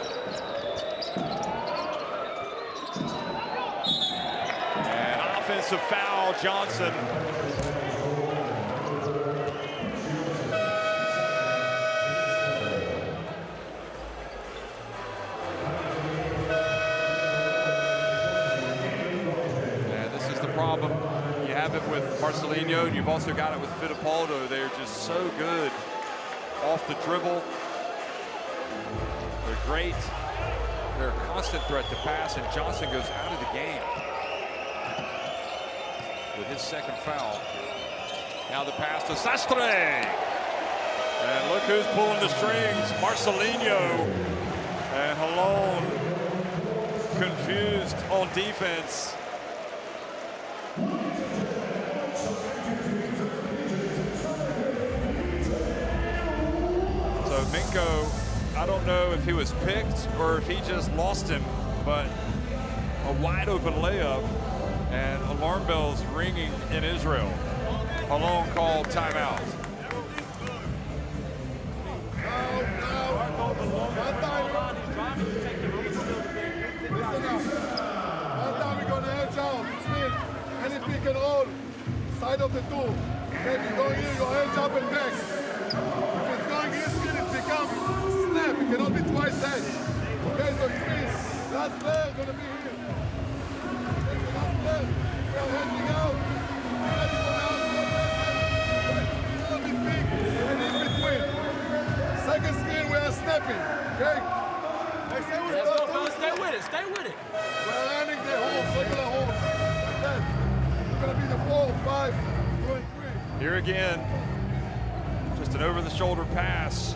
And offensive foul, Johnson. And this is the problem. You have it with Marcelinho, and you've also got it with Fittipaldo. They're just so good off the dribble. They're great. They're a constant threat to pass, and Johnson goes out of the game with his second foul. Now the pass to Sastre. And look who's pulling the strings. Marcelinho. And Holon confused on defense. So Minko, I don't know if he was picked or if he just lost him, but a wide open layup and alarm bells ringing in Israel. Holon called timeout. Any pick and roll, side of the two. Okay, if you go here, your hands up and back. If it's going here, skin, it becomes snap. It cannot be twice head. Okay, so it means last player gonna be here. Take the last player. We are heading out. Ready for now, a little bit big and in between. Second skin, we are snapping. Okay? Hey, stay with it. Let's go, fellas. Stay with it. Stay with it. We're landing the holes, regular holes. Like that. We're gonna be the 4, 5, 2, and 3. Here again, just an over-the-shoulder pass,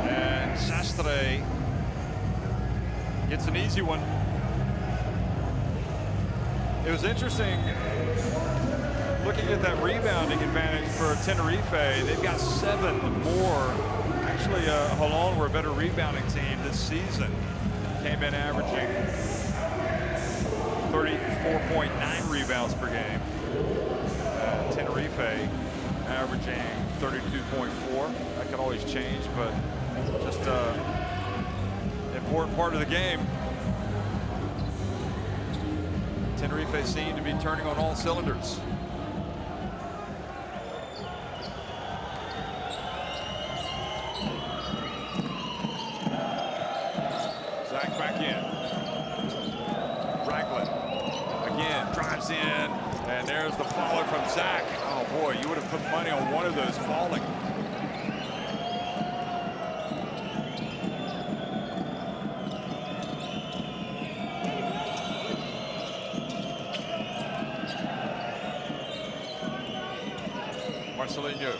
and Sastre gets an easy one. It was interesting looking at that rebounding advantage for Tenerife. They've got 7 more. Actually, Holon were a better rebounding team this season. Came in averaging 34.9 rebounds per game. Tenerife averaging 32.4. That could always change, but just an important part of the game. Tenerife seem to be turning on all cylinders. Zach back in. Ragland again drives in, and there's the follow from Zach. Oh boy, you would have put money on one of those falling. Marcelinho,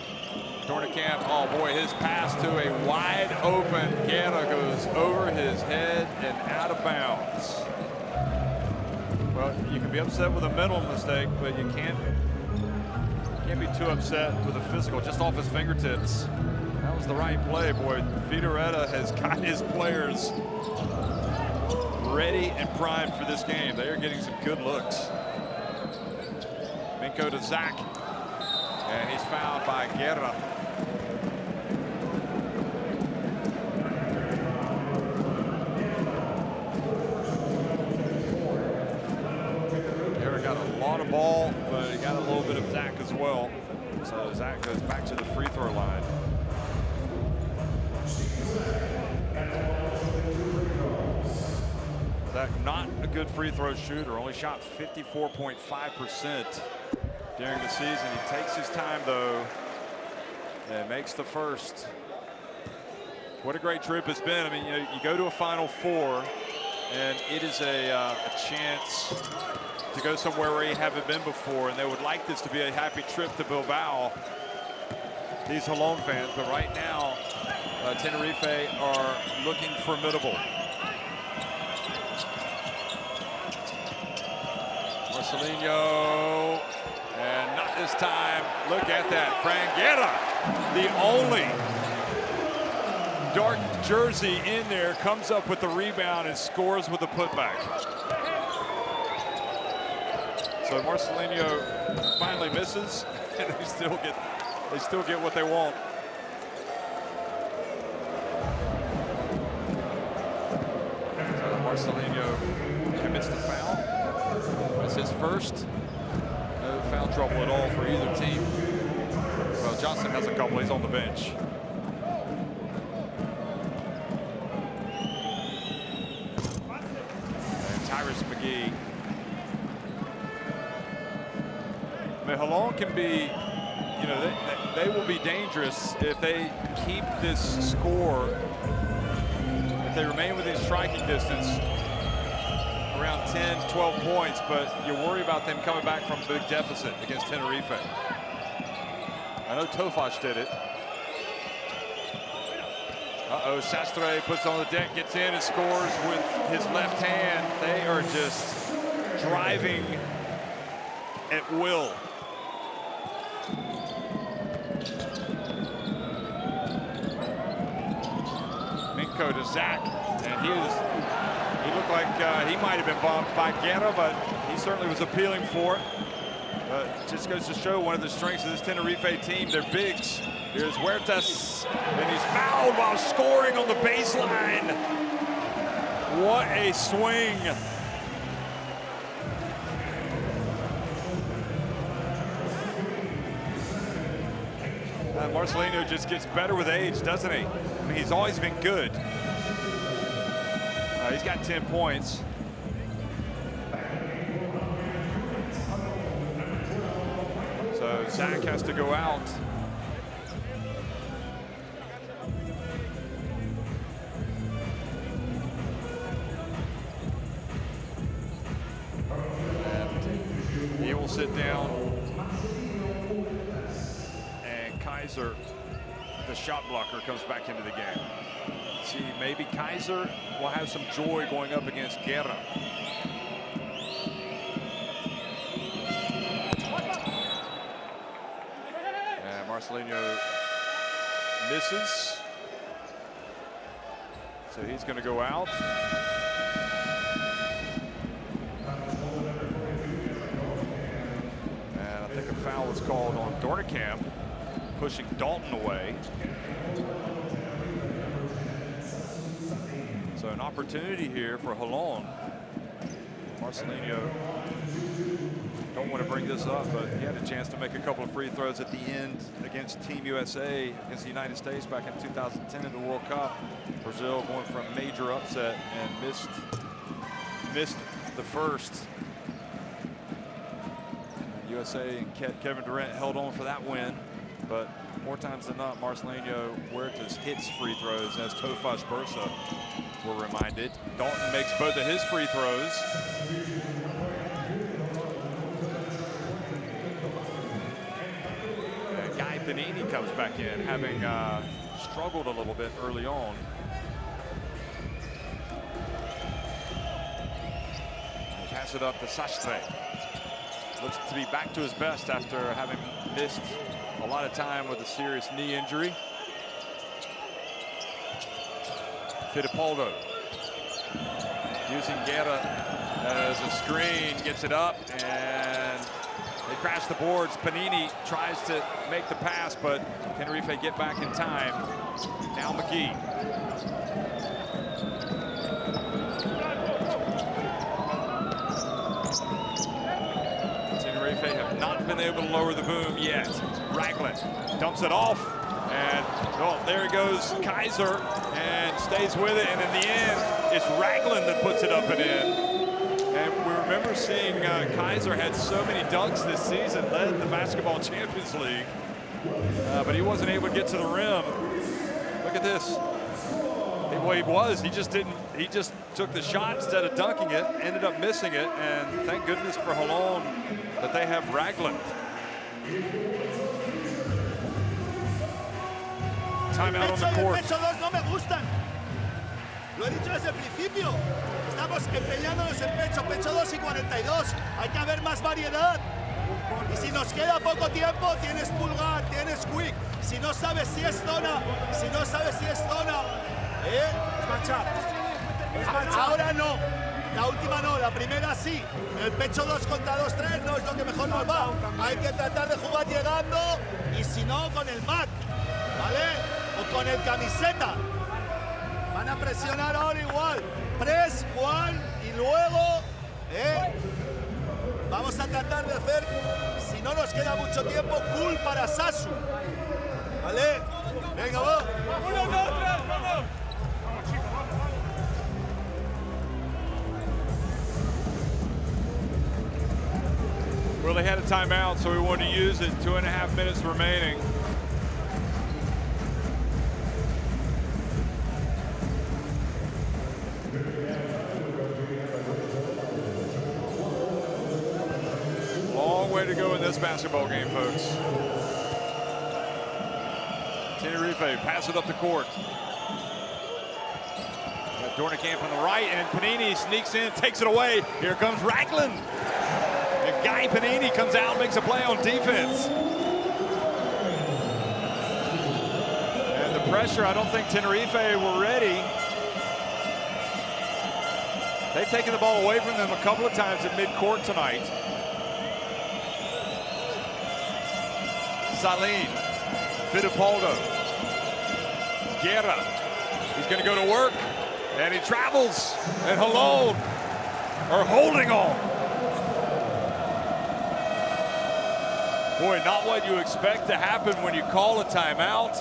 Dornicamp, oh boy, his pass to a wide open Guerra goes over his head and out of bounds. Well, you can be upset with a mental mistake, but you can't be too upset with a physical, just off his fingertips. That was the right play, boy. Figueroa has got his players ready and primed for this game. They are getting some good looks. Minko to Zach. And he's fouled by Guerra. Guerra got a lot of ball, but he got a little bit of Zach as well. So Zach goes back to the free throw line. Zach, not a good free throw shooter, only shot 54.5%. during the season. He takes his time though and makes the first. What a great trip it's been. I mean, you go to a Final Four and it is a chance to go somewhere where you haven't been before, and they would like this to be a happy trip to Bilbao, these Holon fans, but right now Tenerife are looking formidable. Marcelinho. And not this time. Look at that. Franguera, the only dark jersey in there, comes up with the rebound and scores with the putback. So Marcelinho finally misses, and they still get what they want. So Marcelinho commits the foul. That's his first. No foul trouble at all for either team. Well, Johnson has a couple. He's on the bench. And Tyrus McGee. I mean, Holon can be, you know, they will be dangerous if they keep this score, if they remain within striking distance, around 10, 12 points, but you worry about them coming back from a big deficit against Tenerife. I know Tofaş did it. Uh-oh, Sastre puts on the deck, gets in and scores with his left hand. They are just driving at will. Minko to Zach, and he looked like he might have been bumped by Guerra, but he certainly was appealing for it. Just goes to show one of the strengths of this Tenerife team, their bigs. Here's Huertas, and he's fouled while scoring on the baseline. What a swing. Marcelino just gets better with age, doesn't he? I mean, he's always been good. He's got 10 points. So Zach has to go out. And he will sit down. And Kaiser, the shot blocker, comes back into the game. See, maybe Kaiser will have some joy going up against Guerra. And Marcelinho misses. So he's going to go out. And I think a foul was called on Dornicamp. pushing Dalton away. So an opportunity here for Holon. Marcelinho, don't want to bring this up, but he had a chance to make a couple of free throws at the end against Team USA, against the United States back in 2010 in the World Cup. Brazil going for a major upset and missed the first. USA and Kevin Durant held on for that win, but more times than not, Marcelinho Huertas hits free throws, as Tofaş Bursa were reminded. Dalton makes both of his free throws. And Guy Panini comes back in, having struggled a little bit early on. Pass it up to Sastre. Looks to be back to his best after having missed a lot of time with a serious knee injury. Fittipaldo using Guerra as a screen, gets it up, and they crash the boards. Panini tries to make the pass, but Tenerife get back in time. Now McGee. Have not been able to lower the boom yet. Ragland dumps it off, and oh, there he goes, Kaiser, and stays with it, and in the end, it's Ragland that puts it up and in. And we remember seeing Kaiser had so many dunks this season, led the Basketball Champions League, but he wasn't able to get to the rim. Look at this. Well, he just didn't. He just took the shot instead of dunking it, ended up missing it, and thank goodness for Holon that they have Ragland. Timeout on the court. Pecho dos no me gustan. Lo he dicho desde el principio. Estamos empeñándonos en pecho 2 y 42. Hay que haber más variedad. Y si nos queda poco tiempo, tienes pulgar, tienes quick. Si no sabes si es zona, ahora no, la última no, la primera sí. El pecho 2 contra 2-3 no es lo que mejor nos va. Hay que tratar de jugar llegando y si no con el Mac, ¿vale? O con el camiseta. Van a presionar ahora igual. Press, one y luego, vamos a tratar de hacer, si no nos queda mucho tiempo, cool para Sasu. ¿Vale? Venga, va. 1, 2, 3, vamos. Well, they had a timeout, so we wanted to use it. 2.5 minutes remaining. Long way to go in this basketball game, folks. Tenerife pass it up the court. Got Dornekamp on the right, and Panini sneaks in, takes it away. Here comes Ragland. And Guy Panini comes out, makes a play on defense. And the pressure, I don't think Tenerife were ready. They've taken the ball away from them a couple of times at midcourt tonight. Saline, Fittipaldo, Guerra. He's going to go to work, and he travels, and Holon are holding on. Boy, not what you expect to happen when you call a timeout.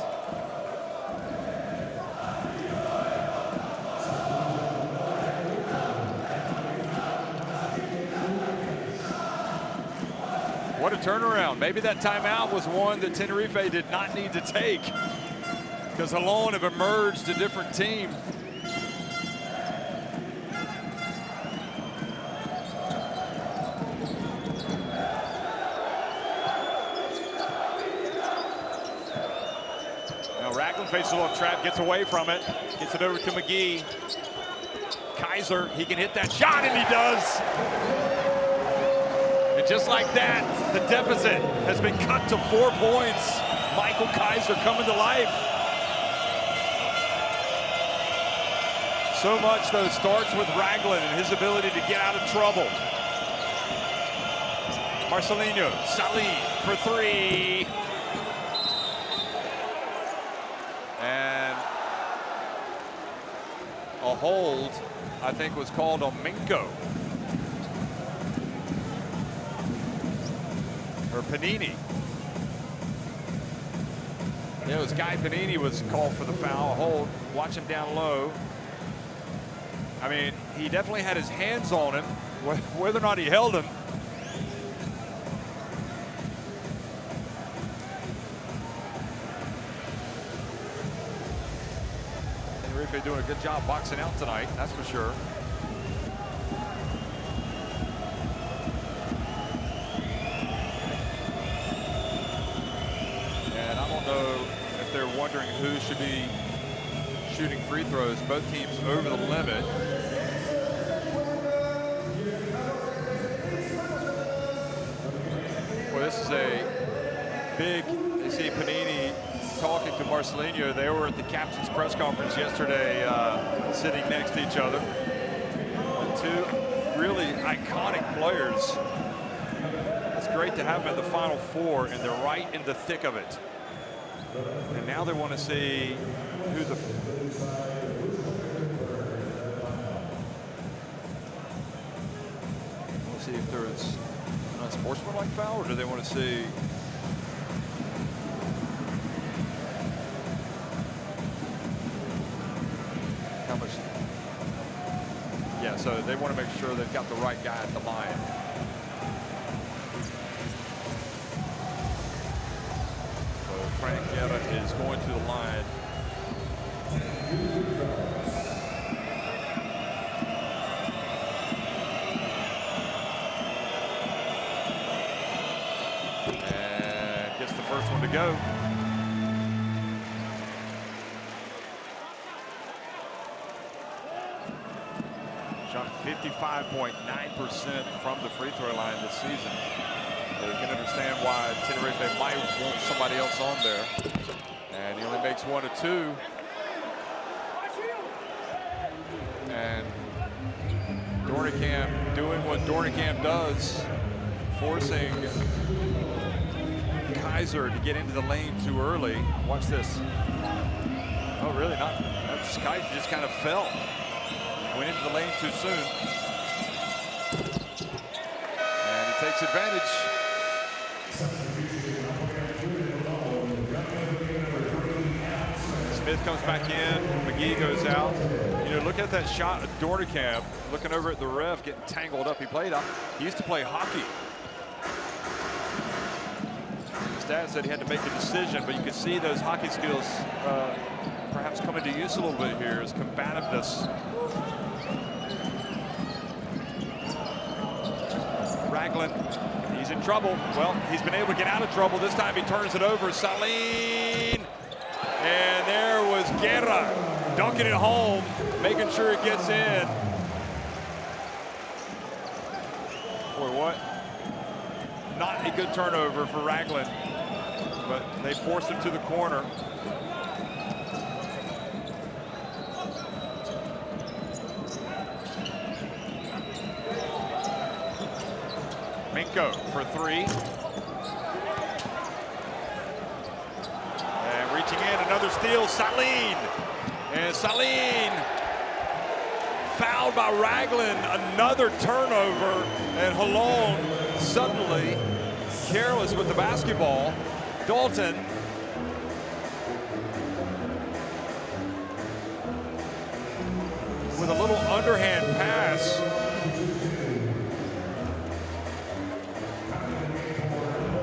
What a turnaround. Maybe that timeout was one that Tenerife did not need to take, because Holon have emerged a different team. Now Ragland faces a little trap, gets away from it, gets it over to McGee. Kaiser, he can hit that shot, and he does. And just like that, the deficit has been cut to 4 points. Michael Kaiser coming to life. So much, though, starts with Ragland and his ability to get out of trouble. Marcelinho, Saline for 3. And a hold, I think, was called on Minko. Or Panini. Yeah, it was Guy Panini was called for the foul. A hold. Watch him down low. I mean, he definitely had his hands on him. Whether or not he held him. Tenerife doing a good job boxing out tonight, that's for sure. And I don't know if they're wondering who should be shooting free throws. Both teams over the limit. Well, this is a big, you see Panini talking to Marcelinho. They were at the captain's press conference yesterday, sitting next to each other. The two really iconic players. It's great to have them in the Final Four, and they're right in the thick of it. And now they want to see who the... We'll see if there's a sportsmanlike foul, or do they want to see... how much... Yeah, so they want to make sure they've got the right guy at the line. So Frank Guerra is going to the line. And gets the first one to go. Shot 55.9% from the free throw line this season. So you can understand why Tenerife might want somebody else on there. And he only makes 1 of 2. And Dornicamp doing what Dornicamp does, forcing Kaiser to get into the lane too early. Watch this. Oh, really? Not. That's Kaiser just kind of fell. Went into the lane too soon. And he takes advantage. Smith comes back in. McGee goes out. You know, look at that shot of Dornicamp, looking over at the ref, getting tangled up. He used to play hockey. His dad said he had to make a decision, but you could see those hockey skills perhaps coming to use a little bit here, his combativeness. Ragland, he's in trouble. Well, he's been able to get out of trouble. This time he turns it over. Saline. And there was Guerra dunking it home, making sure it gets in. Boy, what? Not a good turnover for Ragland, but they forced him to the corner. Minko for 3. And reaching in, another steal, Saline. And Saline fouled by Ragland, another turnover, and Holon suddenly careless with the basketball. Dalton with a little underhand pass.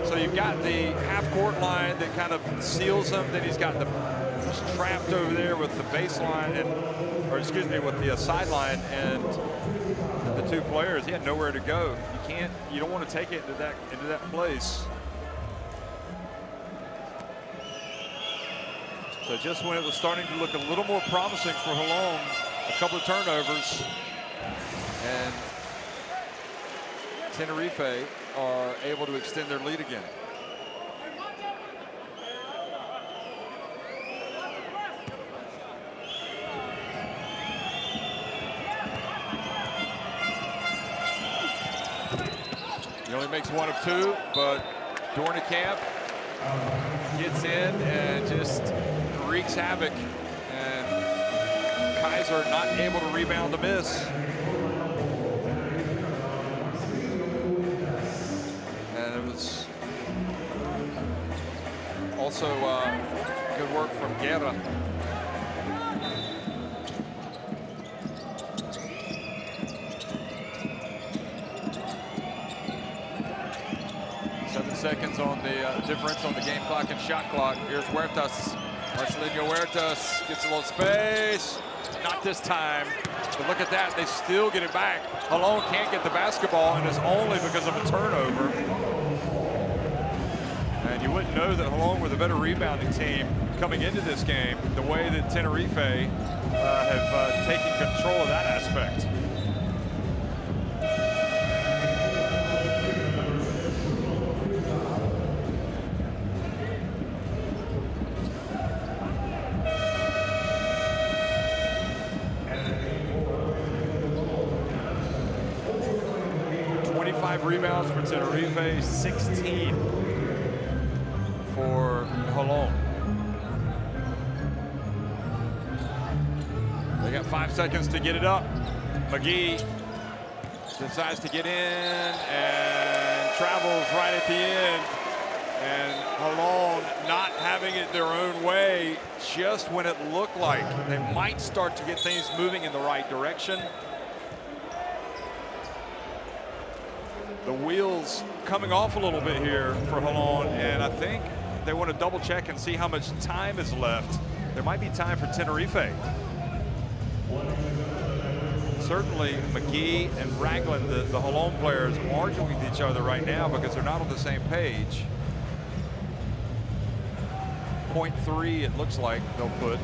So you've got the half-court line that kind of seals him. Then he's got he's trapped over there with the baseline, or excuse me, with the sideline and the 2 players. He had nowhere to go. You don't want to take it into that place. So just when it was starting to look a little more promising for Holon, a couple of turnovers, and Tenerife are able to extend their lead again. He only makes 1 of 2, but Dornicamp gets in and just wreaks havoc, and Kaiser not able to rebound the miss. And it was also good work from Guerra. Seconds on the differential on the game clock and shot clock. Here's Huertas. Marcelinho Huertas gets a little space. Not this time. But look at that. They still get it back. Holon can't get the basketball, and it's only because of a turnover. And you wouldn't know that Holon were the better rebounding team coming into this game, the way that Tenerife have taken control of that aspect. Rebounds for Tenerife, 16 for Holon. They got 5 seconds to get it up. McGee decides to get in and travels right at the end. And Holon not having it their own way just when it looked like they might start to get things moving in the right direction. The wheels coming off a little bit here for Holon, and I think they want to double check and see how much time is left. There might be time for Tenerife. Certainly McGee and Ragland, the Holon players, arguing with each other right now because they're not on the same page. 0.3 it looks like they'll put.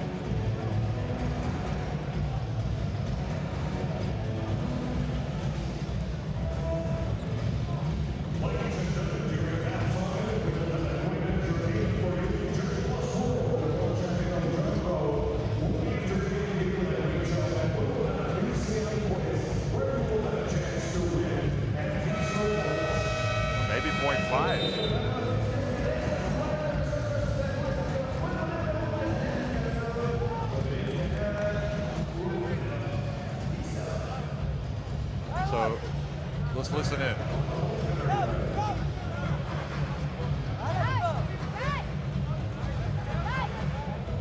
So let's listen in.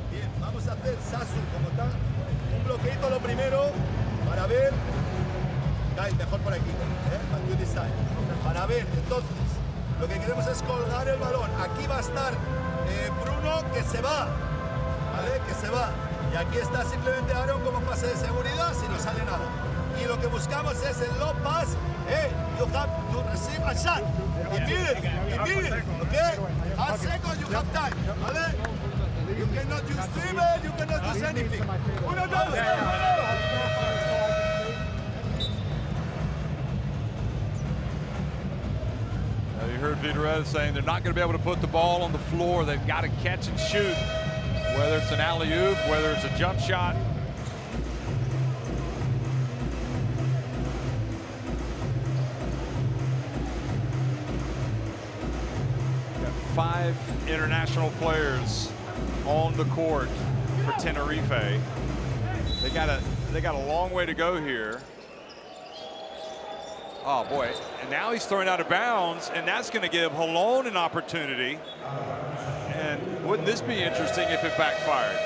Bien, vamos a hacer Sasu como tal. Un bloqueito lo primero para ver. Kyle, mejor por aquí. Para ver, entonces, lo que queremos es colgar el balón. Aquí va a estar Bruno, que se va. ¿Vale? Que se va. Y aquí está simplemente Aaron como pase de seguridad si no sale nada. Y lo que buscamos es el low pass. You have to receive a shot. Immediately, okay? Half second, you have time, ¿vale? You cannot use dribble, you cannot use anything. Uno, dos, You heard Vitorez saying they're not going to be able to put the ball on the floor. They've got to catch and shoot, whether it's an alley-oop, whether it's a jump shot. Got 5 international players on the court for Tenerife. They got a long way to go here. Oh boy, and now he's throwing out of bounds, and that's going to give Holon an opportunity. And wouldn't this be interesting if it backfired?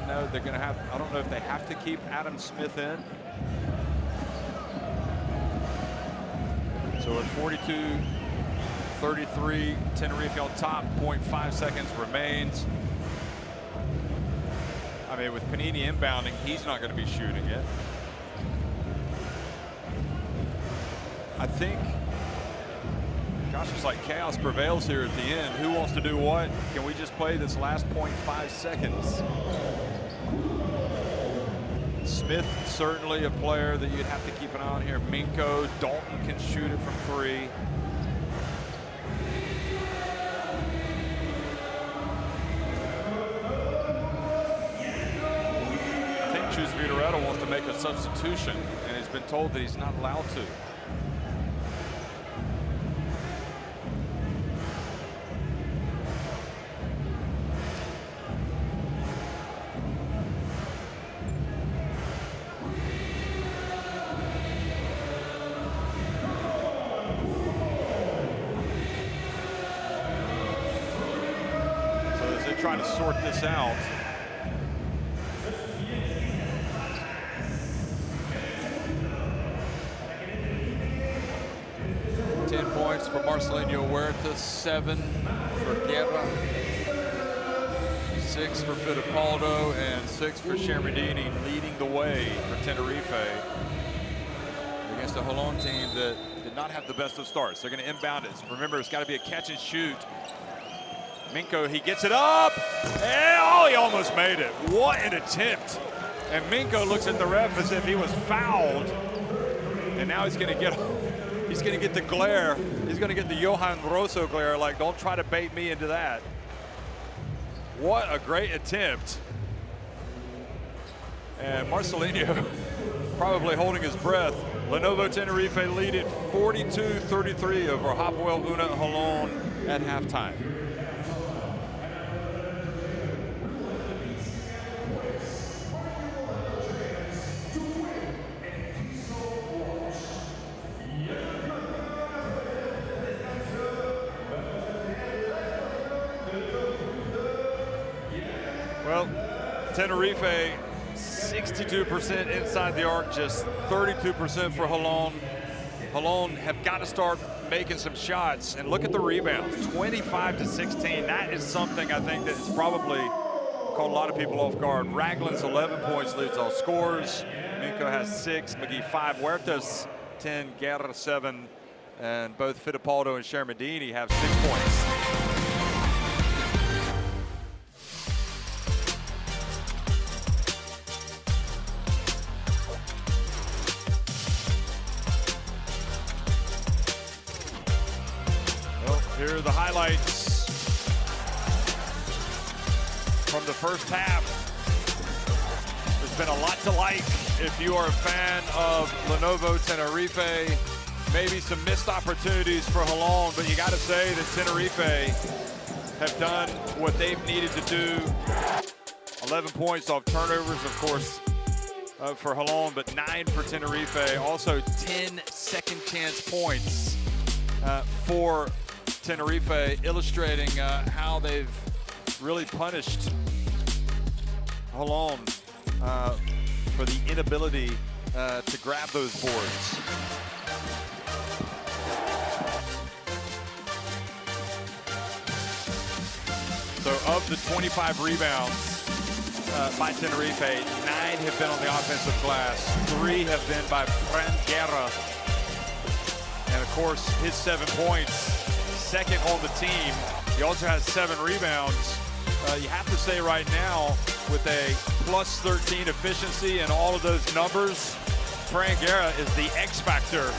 know they're going to have, I don't know if they have to keep Adam Smith in. So at 42-33, Tenerife on top, 0.5 seconds remains. I mean, with Panini inbounding, he's not going to be shooting it. I think, gosh, it's like chaos prevails here at the end. Who wants to do what? Can we just play this last 0.5 seconds? Smith, certainly a player that you'd have to keep an eye on here. Minko, Dalton can shoot it from 3. I think Chus Vitoretta wants to make a substitution, and he's been told that he's not allowed to. Trying to sort this out. Points for Marcelinho Huerta, 7 for Guerra, 6 for Fittipaldo, and 6 for Shermadini, leading the way for Tenerife against a Holon team that did not have the best of starts. They're going to inbound it. Remember, it's got to be a catch and shoot. Minko, he gets it up, and oh, he almost made it. What an attempt. And Minko looks at the ref as if he was fouled. And now he's gonna get the glare. He's gonna get the Johan Rosso glare, like, don't try to bait me into that. What a great attempt. And Marcelinho probably holding his breath. Lenovo Tenerife lead it 42-33 over Hapoel Una Holon at halftime. Well, Tenerife, 62% inside the arc, just 32% for Holon. Holon have got to start making some shots, and look at the rebounds, 25-16. That is something I think that's probably caught a lot of people off guard. Ragland's 11 points, leads all scores. Minko has 6, McGee 5, Huertas 10, Guerra 7, and both Fittipaldo and Shermadini have 6 points. Here are the highlights from the first half. There's been a lot to like if you are a fan of Lenovo Tenerife. Maybe some missed opportunities for Holon, but you got to say that Tenerife have done what they've needed to do. 11 points off turnovers, of course, for Holon, but 9 for Tenerife. Also 10 second chance points for Tenerife, illustrating how they've really punished Holon for the inability to grab those boards. So of the 25 rebounds by Tenerife, 9 have been on the offensive glass, 3 have been by Fran Guerra, and of course his 7 points. Second on the team. He also has 7 rebounds. You have to say right now, with a +13 efficiency and all of those numbers, Fran Guerra is the X factor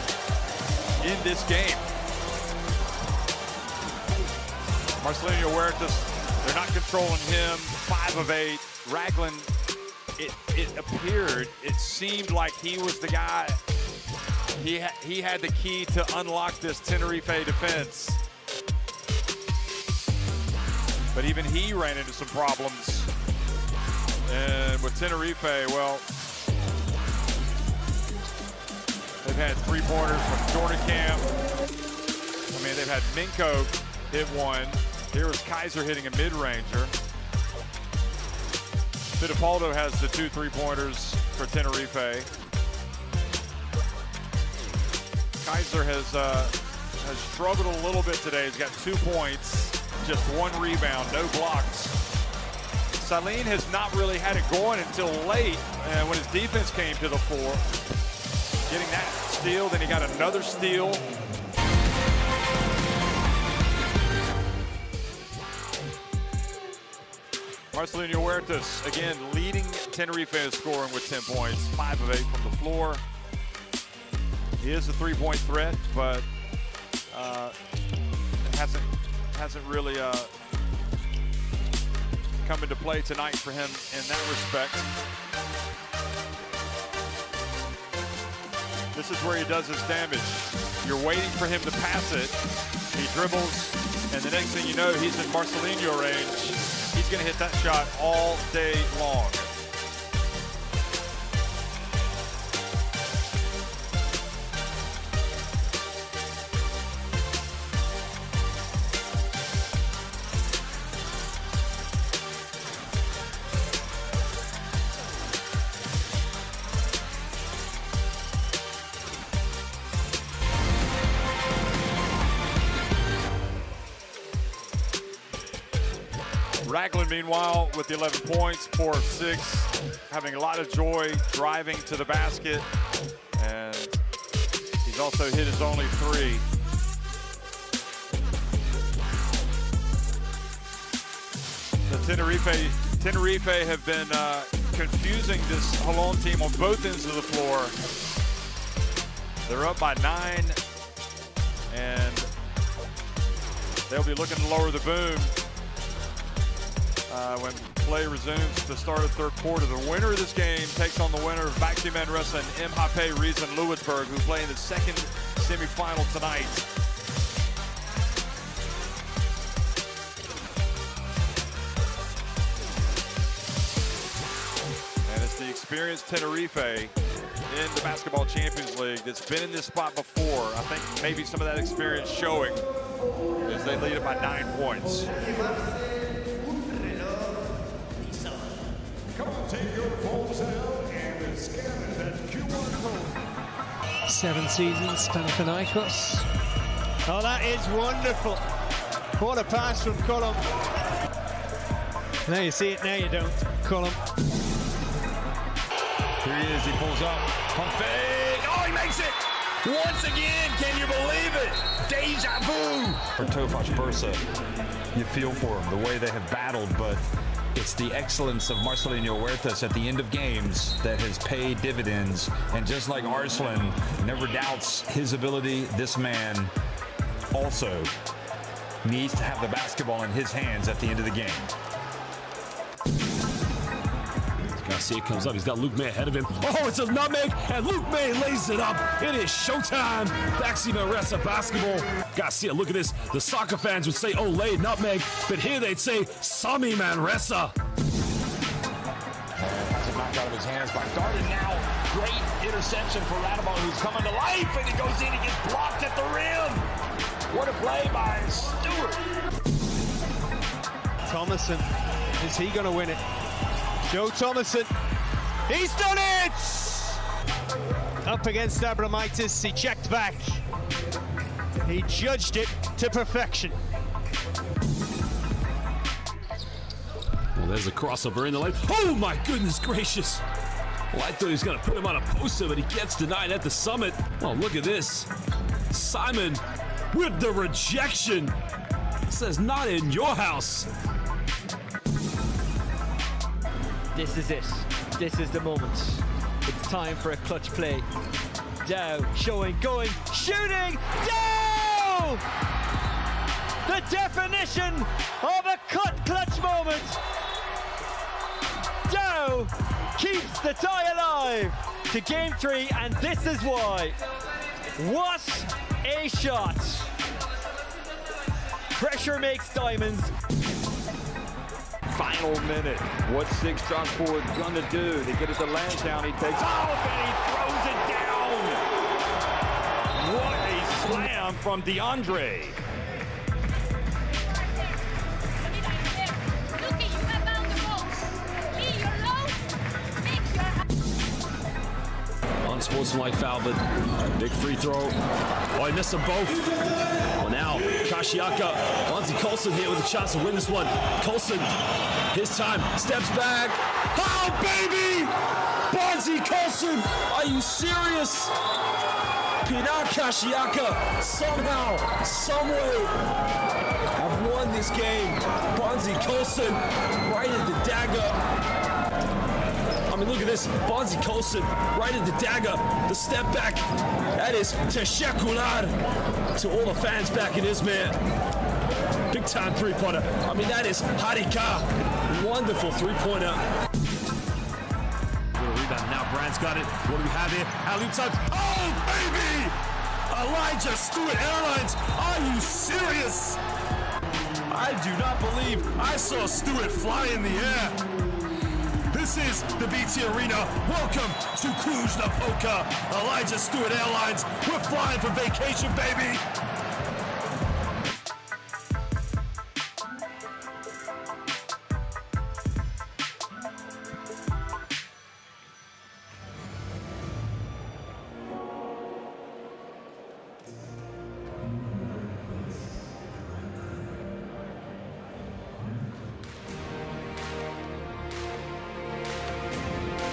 in this game. Marcelinho Huertas, they're not controlling him. 5 of 8. Ragland, it appeared, it seemed like he was the guy. He had the key to unlock this Tenerife defense. But even he ran into some problems. And with Tenerife, well, they've had 3-pointers from Dornicamp. I mean, they've had Minko hit one. Here was Kaiser hitting a mid-ranger. Fittipaldo has the 2 3-pointers for Tenerife. Kaiser has struggled a little bit today. He's got 2 points, just 1 rebound, no blocks. Saline has not really had it going until late when his defense came to the floor. Getting that steal, then he got another steal. Marcelinho Huertas, again, leading Tenerife in scoring with 10 points, 5 of 8 from the floor. He is a 3-point threat, but hasn't really come into play tonight for him in that respect. This is where he does his damage. You're waiting for him to pass it. He dribbles, and the next thing you know, he's in Marcelinho range. He's going to hit that shot all day long. Ragland, meanwhile, with the 11 points, 4 of 6, having a lot of joy driving to the basket, and he's also hit his only 3. The Tenerife have been confusing this Holon team on both ends of the floor. They're up by 9, and they'll be looking to lower the boom when play resumes to start the 3rd quarter. The winner of this game takes on the winner of Baxi Manresa and Hapoel Reason Lewisburg, who play in the 2nd semifinal tonight. And it's the experienced Tenerife in the Basketball Champions League that's been in this spot before. I think maybe some of that experience showing as they lead it by 9 points. Come on, take your phones out and scan that QR code. 7 seasons, Panathinaikos. Oh, that is wonderful. What a pass from Holon. Now you see it, now you don't. Holon. Here he is, he pulls up. Pump fake. Oh, he makes it! Once again, can you believe it? Deja vu! For Tofaş Bursa, you feel for them, the way they have battled, but it's the excellence of Marcelinho Huertas at the end of games that has paid dividends. And just like Arslan never doubts his ability, this man also needs to have the basketball in his hands at the end of the game. Garcia comes up. He's got Luke May ahead of him. Oh, it's a nutmeg, and Luke May lays it up. It is showtime. Baxi Manresa basketball. Garcia, look at this. The soccer fans would say Olay nutmeg, but here they'd say Sami Manresa. Has it knocked out of his hands by Darden now. Great interception for Radamon, who's coming to life, and he goes in and gets blocked at the rim. What a play by Stewart. Thomason, is he going to win it? Joe Thomason, he's done it! Up against Abramitis, he checked back. He judged it to perfection. Well, there's a crossover in the lane. Oh my goodness gracious! Well, I thought he was going to put him on a poster, but he gets denied at the summit. Oh, look at this. Simon with the rejection. Says not in your house. This is it. This is the moment. It's time for a clutch play. Dow showing, going, shooting. Dow! The definition of a clutch moment. Dow keeps the tie alive to game 3, and this is why. What a shot. Pressure makes diamonds. Final minute. What's 6 drop forward gonna do? They get it to Lansdowne. He takes off and he throws it down. What a slam from DeAndre. unsportsmanlike foul, but big free throw. Oh, he missed them both. Well, now, Kashiaka, Bonzi Colson here with a chance to win this one. Colson, his time, steps back. Oh, baby! Bonzi Colson, are you serious? Pinar Kashiaka, somehow, someway, have won this game. Bonzi Colson, right at the dagger. I mean, look at this. Bonzi Colson, right at the dagger. The step back. That is teshekular to all the fans back in Izmir. Big time three-pointer. I mean, that is harika. Wonderful three-pointer. Little rebound. Now Brand's got it. What do we have here? Alley time. Oh, baby! Elijah Stewart Airlines. Are you serious? I do not believe I saw Stewart fly in the air. This is the BT Arena. Welcome to Cluj-Napoca. Elijah Stewart Airlines. We're flying for vacation, baby.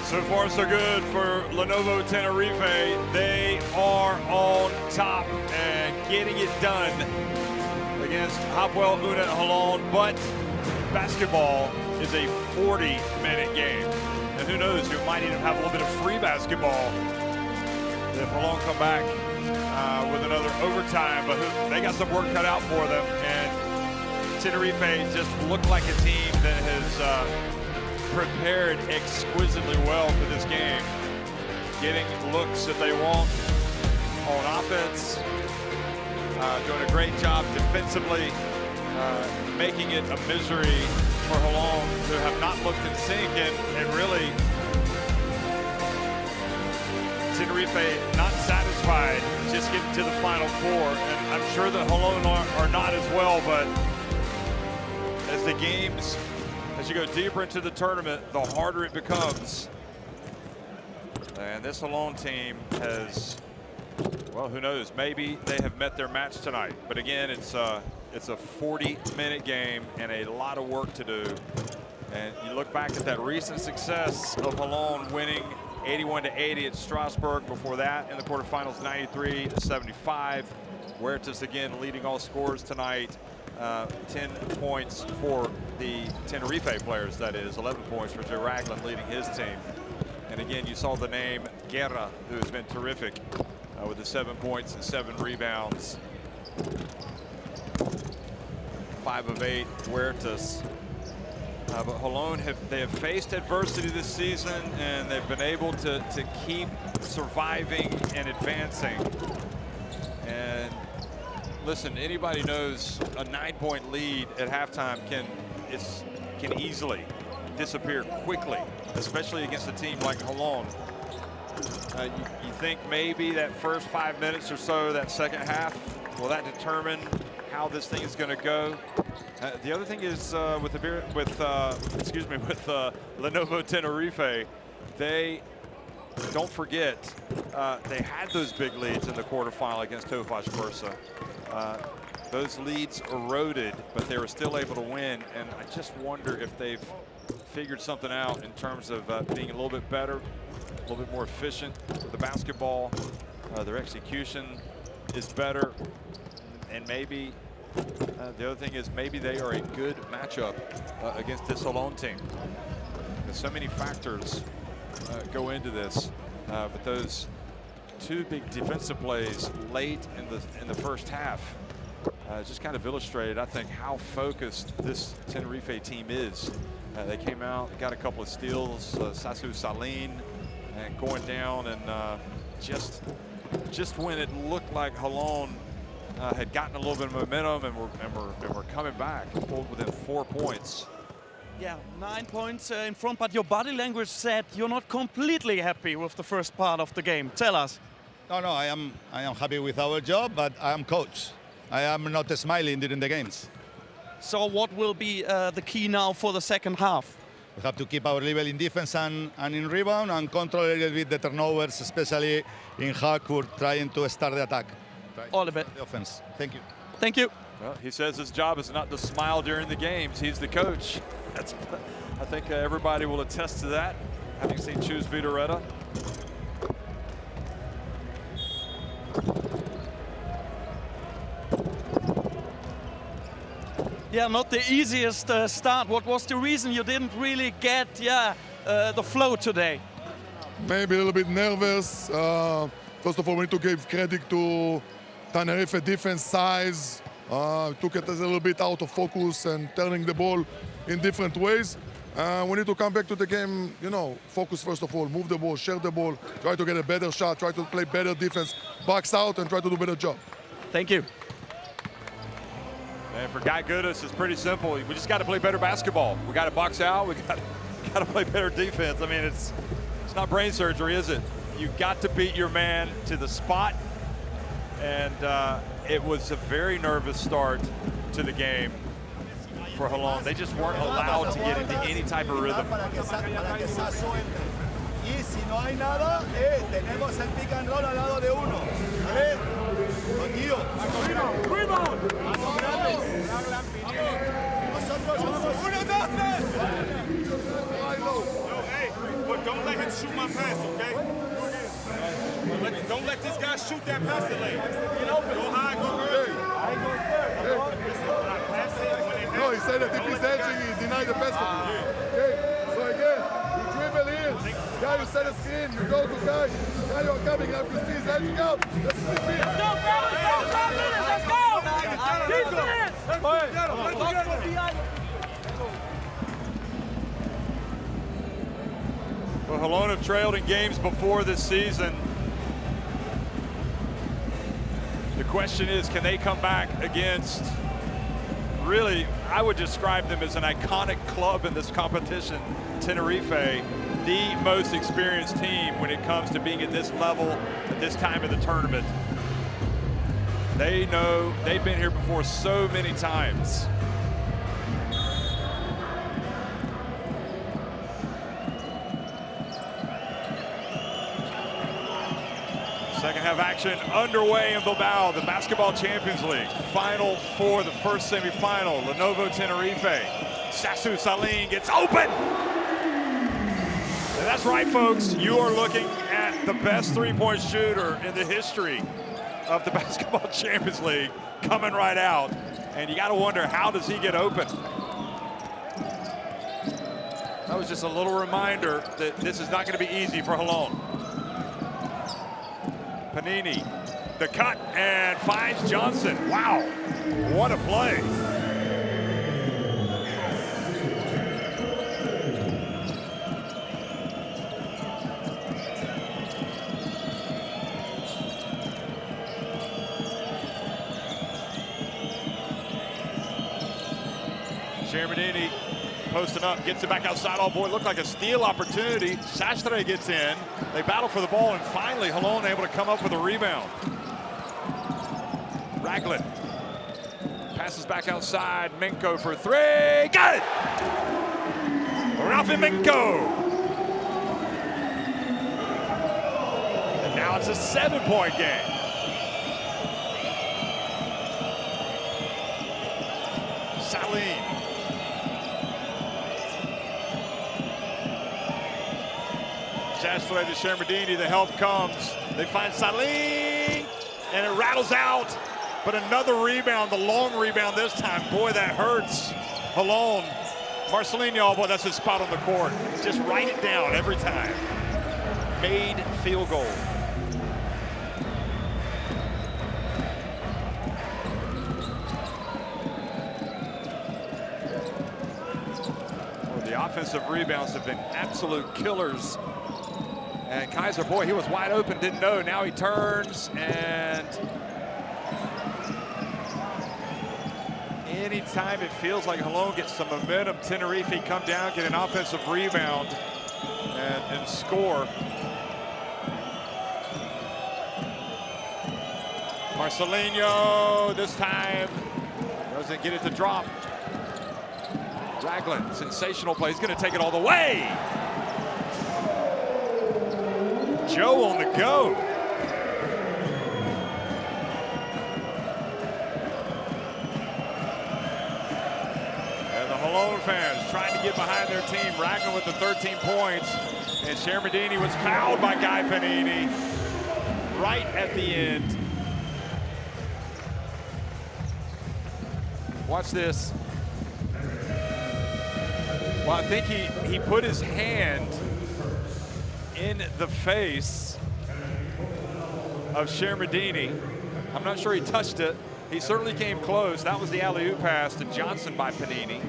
So far, so good for Lenovo Tenerife. They are on top and getting it done against Hapoel Holon. But basketball is a 40-minute game. And who knows, you might even have a little bit of free basketball if Holon come back with another overtime. But they got some work cut out for them. And Tenerife just looked like a team that has prepared exquisitely well for this game, getting looks that they want on offense, doing a great job defensively, making it a misery for Holon, who have not looked in sync, and really Tenerife not satisfied just getting to the Final Four, and I'm sure that Holon are not as well, but as the games, as you go deeper into the tournament, the harder it becomes. And this Holon team has, well, who knows, maybe they have met their match tonight. But again, it's a 40-minute game and a lot of work to do. And you look back at that recent success of Holon winning 81-80 at Strasbourg. Before that, in the quarterfinals, 93-75. Huertas again leading all scorers tonight. 10 points for the Tenerife players, that is. 11 points for Joe Ragland leading his team. And again, you saw the name Guerra, who has been terrific with the 7 points and 7 rebounds. 5 of 8, Huertas. But Holon have faced adversity this season, and they've been able to keep surviving and advancing. And listen, anybody knows a 9-point lead at halftime can easily disappear quickly, especially against a team like Holon. You think maybe that first 5 minutes or so, that second half, will that determine how this thing is going to go? The other thing is with Lenovo Tenerife, they don't forget they had those big leads in the quarterfinal against Tofaş Bursa. Those leads eroded, but they were still able to win. And I just wonder if they've figured something out in terms of being a little bit better, a little bit more efficient with the basketball. Their execution is better. And maybe the other thing is maybe they are a good matchup against this Holon team. There's so many factors go into this, but those 2 big defensive plays late in the first half just kind of illustrated, I think, how focused this Tenerife team is. They came out, got a couple of steals, Sasu Salin, and going down, and just when it looked like Holon had gotten a little bit of momentum and were coming back, pulled within 4 points. Yeah, 9 points in front, but your body language said you're not completely happy with the first part of the game. Tell us. No, I am happy with our job, but I am coach. I am not smiling during the games. So what will be the key now for the second half? We have to keep our level in defense and in rebound and control a little bit the turnovers, especially in hardcourt, trying to start the attack. All the best. The offense. Thank you. Thank you. Well, he says his job is not to smile during the games. He's the coach. I think everybody will attest to that, having seen Chus Vidoretta. Yeah, not the easiest start. What was the reason you didn't really get the flow today? Maybe a little bit nervous. First of all, we need to give credit to Tenerife defense size. Took it a little bit out of focus and turning the ball in different ways. We need to come back to the game, you know, focus first of all, move the ball, share the ball, try to get a better shot, try to play better defense, box out, and try to do a better job. Thank you. And for Guy Goodis, it's pretty simple. We just got to play better basketball. We got to box out. We got to play better defense. I mean, it's not brain surgery, is it? You got to beat your man to the spot. And it was a very nervous start to the game for Holon. They just weren't allowed to get into any type of rhythm. Y si no hay nada, tenemos el pick and roll al lado de uno. ¿Vale? Tío. Rebound. Nosotros vamos. Hey, but don't let him shoot my pass, okay? Don't let this guy shoot that pass lane. Go high, go early. No, he said that if he's edging, he denied the pass. Okay, so again, you dribble in. Guy, you set a screen, you go to guy. Guy, you're coming, you see he's edging out. Let's flip it. Let's go, let's go! Well, Holon have trailed in games before this season. The question is, can they come back against, really, I would describe them as an iconic club in this competition, Tenerife, the most experienced team when it comes to being at this level at this time of the tournament. They know, they've been here before so many times. Second half action underway in Bilbao, the Basketball Champions League. Final for the first semifinal, Lenovo Tenerife. Sasu Salim gets open. And that's right, folks. You are looking at the best three-point shooter in the history of the Basketball Champions League coming right out. And you got to wonder, how does he get open? That was just a little reminder that this is not going to be easy for Holon. Panini, the cut, and finds Johnson. Wow, what a play. Shermadini posting up, gets it back outside. Oh boy, looked like a steal opportunity. Sastre gets in. They battle for the ball, and finally Holon able to come up with a rebound. Raglan passes back outside. Minko for three. Got it! Rafi Minko. And now it's a 7-point game. Salim. Sastre to Shermadini, the help comes. They find Salim, and it rattles out. But another rebound, the long rebound this time. Boy, that hurts. Holon, Marcelinho, boy, that's his spot on the court. Just write it down every time. Made field goal. Well, the offensive rebounds have been absolute killers. And Kaiser, boy, he was wide open, didn't know. Now he turns, and anytime it feels like Holon gets some momentum, Tenerife come down, get an offensive rebound, and score. Marcelinho this time doesn't get it to drop. Ragland, sensational play. He's going to take it all the way. Joe on the go. And the Holon fans trying to get behind their team. Ragland with the 13 points. And Shermadini was fouled by Guy Panini right at the end. Watch this. Well, I think he put his hand in the face of Shermadini. I'm not sure he touched it. He certainly came close. That was the alley-oop pass to Johnson by Panini.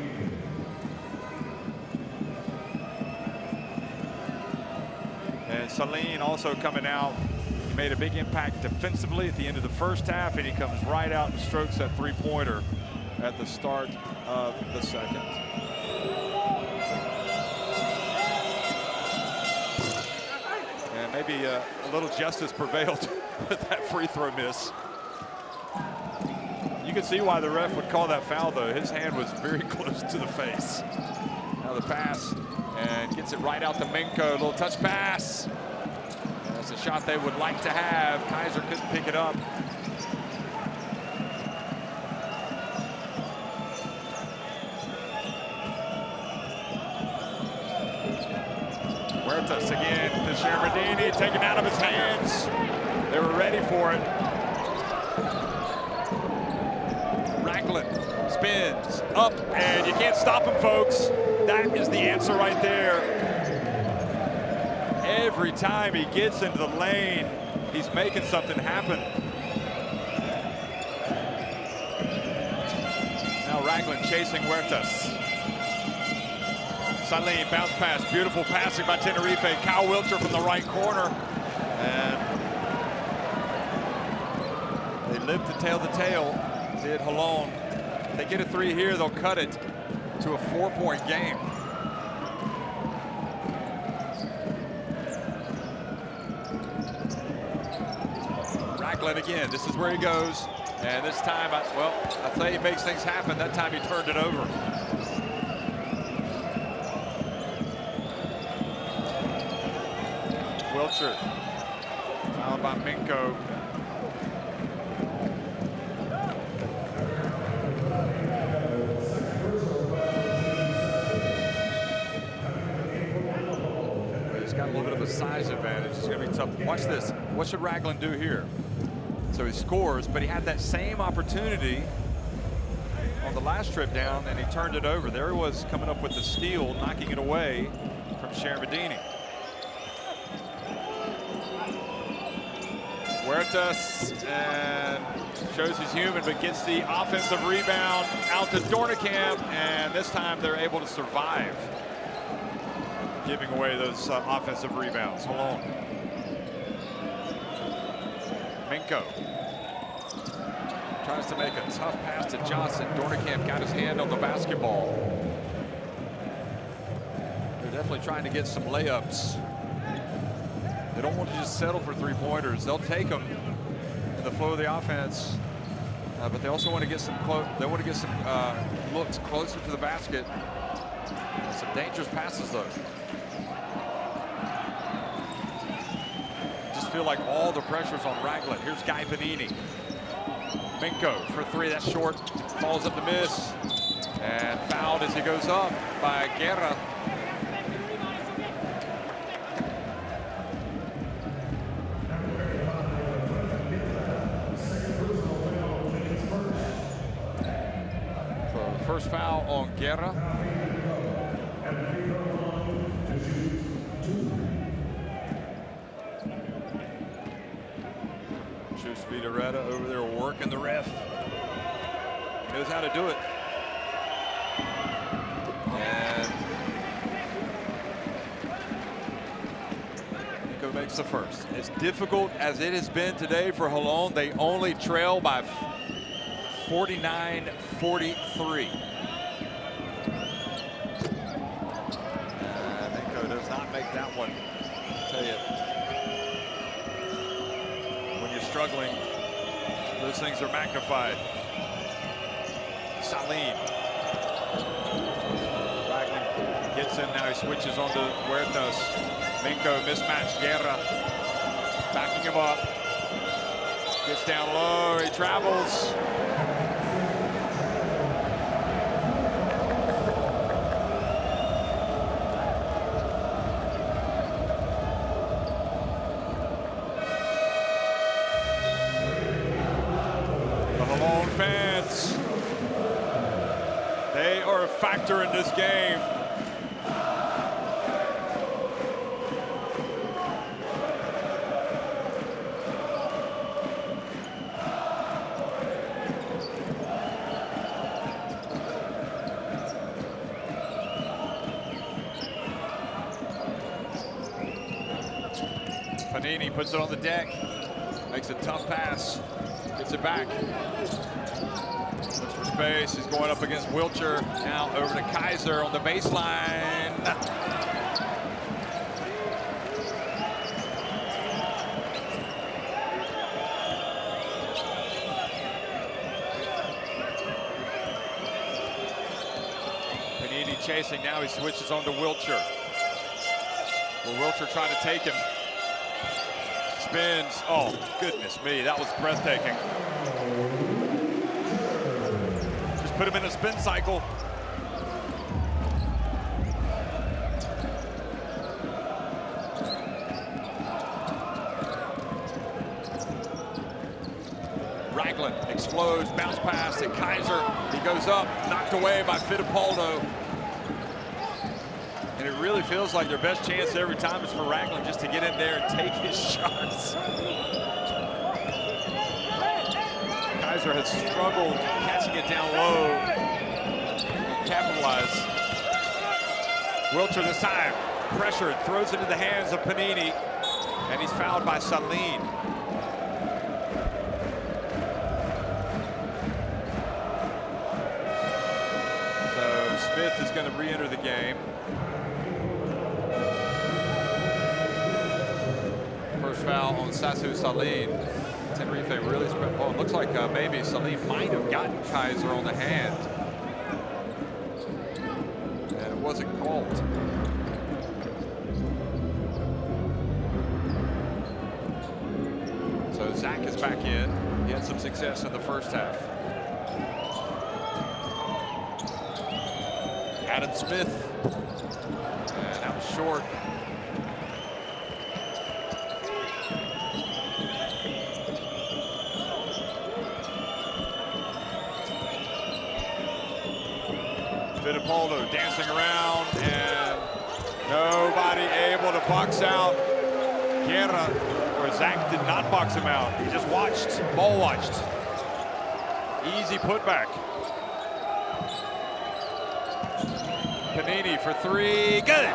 And Saline also coming out. He made a big impact defensively at the end of the first half, and he comes right out and strokes that three-pointer at the start of the second. And maybe a little justice prevailed with that free throw miss. You can see why the ref would call that foul, though. His hand was very close to the face. Now the pass, and gets it right out to Minko. A little touch pass. And that's a shot they would like to have. Kaiser couldn't pick it up. Huertas again to Shermadini, taken out of his hands. They were ready for it. Ragland spins up, and you can't stop him, folks. That is the answer right there. Every time he gets into the lane, he's making something happen. Now Ragland chasing Huertas. Saline, bounce pass, beautiful passing by Tenerife. Kyle Wilcher from the right corner. And they live to tell the tale, did Holon. If they get a three here, they'll cut it to a 4-point game. Ragland again, this is where he goes. And this time, I tell you, he makes things happen. That time he turned it over. Wilcher, fouled by Minko. He's got a little bit of a size advantage. It's going to be tough. Watch this. What should Ragland do here? So he scores, but he had that same opportunity on the last trip down, and he turned it over. There he was coming up with the steal, knocking it away from Shermadini. Huertas, and shows he's human, but gets the offensive rebound out to Dornekamp, and this time they're able to survive giving away those offensive rebounds. Holon. Minko tries to make a tough pass to Johnson. Dornekamp got his hand on the basketball. They're definitely trying to get some layups. They don't want to just settle for three-pointers. They'll take them in the flow of the offense, but they also want to get some looks closer to the basket. Some dangerous passes, though. Just feel like all the pressure's on Ragland. Here's Guy Panini. Minko for three. That's short. Falls up to miss, and fouled as he goes up by Guerra. First foul on Guerra. Chus Vidaretta over there working the ref. He knows how to do it. And Nico makes the first. As difficult as it has been today for Holon, they only trail by 49-43. Minko does not make that one. I'll tell you, when you're struggling, those things are magnified. Saline. Ragland gets in now. He switches on to Huertas. Minko mismatch. Guerra backing him up. Gets down low. He travels. The Holon fans, they are a factor in this game. Panini puts it on the deck, makes a tough pass, gets it back. Looks for space, he's going up against Wilcher. Now over to Kaiser on the baseline. Panini chasing, now he switches on to Wilcher. Will Wilcher trying to take him? Spins. Oh, goodness me, that was breathtaking. Just put him in a spin cycle. Ragland explodes, bounce pass to Kaiser. He goes up, knocked away by Fittipaldo. And it really feels like their best chance every time is for Ragland just to get in there and take his shots. Kaiser has struggled catching it down low and capitalize. Wilcher this time, pressured, throws it into the hands of Panini, and he's fouled by Saline. So Smith is going to re-enter the game. First foul on Sasu Saline. Tenerife really spread. Oh, it looks like maybe Saline might have gotten Kaiser on the hand. And it wasn't called. So Zach is back in. He had some success in the first half. Adam Smith. And that was short. Fittipaldo dancing around and nobody able to box out Guerra, or Zach did not box him out. He just watched, ball watched. Easy putback. Panini for three, good.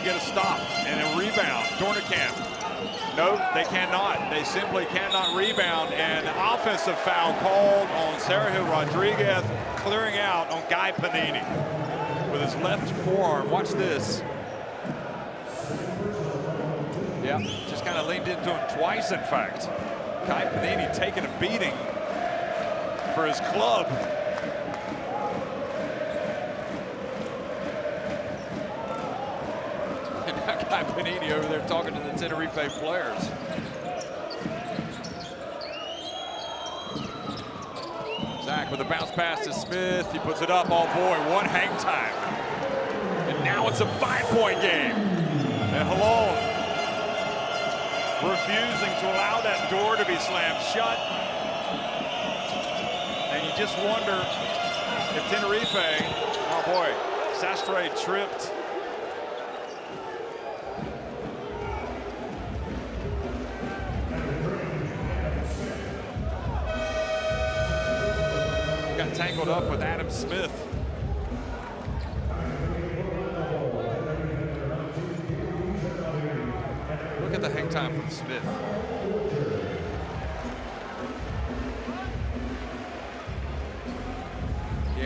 Get a stop and a rebound. Dornekamp. Nope, they cannot. They simply cannot rebound. And an offensive foul called on Sergio Rodriguez, clearing out on Guy Panini with his left forearm. Watch this. Yeah, just kind of leaned into him twice, in fact. Guy Panini taking a beating for his club. Panini over there talking to the Tenerife players. Zach with a bounce pass to Smith. He puts it up. Oh boy, what hang time. And now it's a 5-point game. And Holon refusing to allow that door to be slammed shut. And you just wonder if Tenerife, oh boy, Sastre tripped. Tangled up with Adam Smith. Look at the hang time from Smith.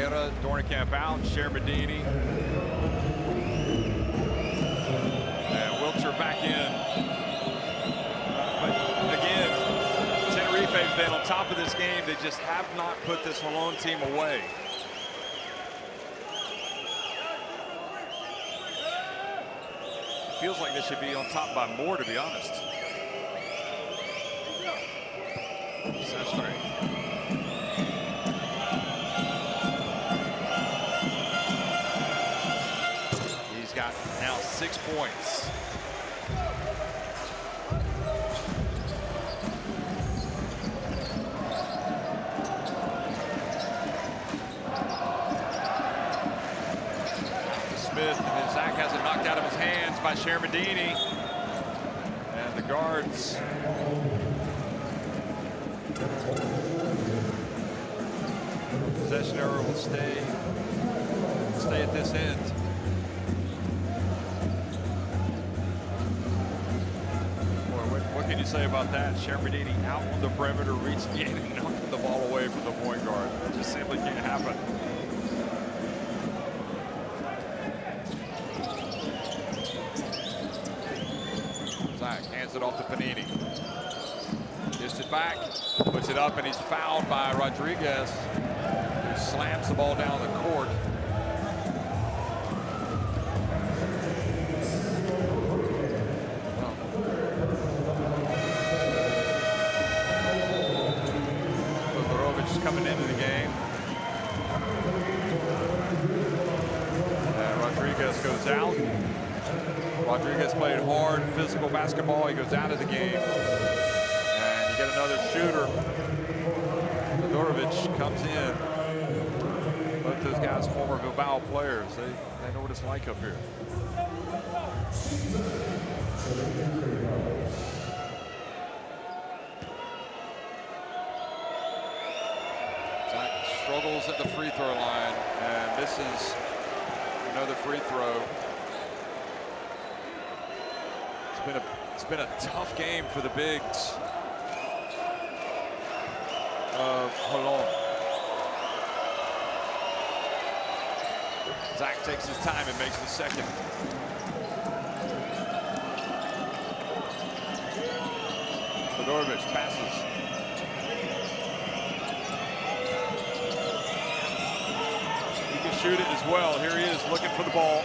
Vieira, Dornicamp out, Shermadini. And Wiltshire back in. But again, Tenerife have been on top of this game. They just have not put this Holon team away. Feels like they should be on top by more, to be honest. Sastre. He's got now 6 points. Smith, and Zach has it knocked out of his hands by Shermadini. And the guards. Possession error will stay at this end. Boy, what can you say about that? Shermadini out on the perimeter, reaching in and knocking the ball away from the point guard. That just simply can't happen. Hands it off to Panini. Gets it back, puts it up, and he's fouled by Rodriguez, who slams the ball down the court. Todorovic coming into the game. And Rodriguez goes out. Rodriguez played hard, physical basketball. He goes out of the game. And you get another shooter. Todorovic comes in. Both those guys former Bilbao players. They know what it's like up here. Zach struggles at the free throw line. And this is another free throw. It's been a tough game for the bigs of Holon. Zach takes his time and makes the second. Todorovic passes. He can shoot it as well. Here he is looking for the ball.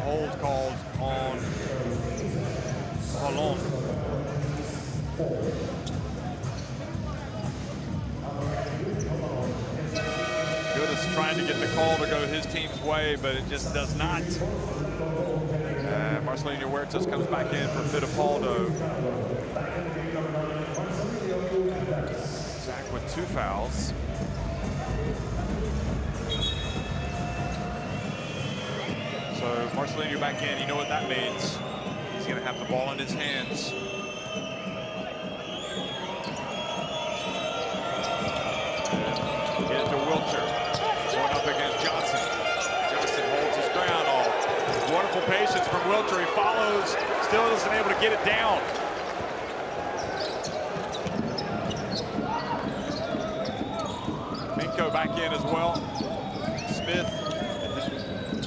Hold called on Holon. Good is trying to get the call to go his team's way, but it just does not. Marcelino Huertas comes back in for Fittipaldo. Zach with 2 fouls. So Marcelino back in, you know what that means. He's going to have the ball in his hands. Get it to Wiltshire. Going up against Johnson. Johnson holds his ground. Oh, wonderful patience from Wiltshire. He follows, still isn't able to get it down. Minko back in as well. Smith,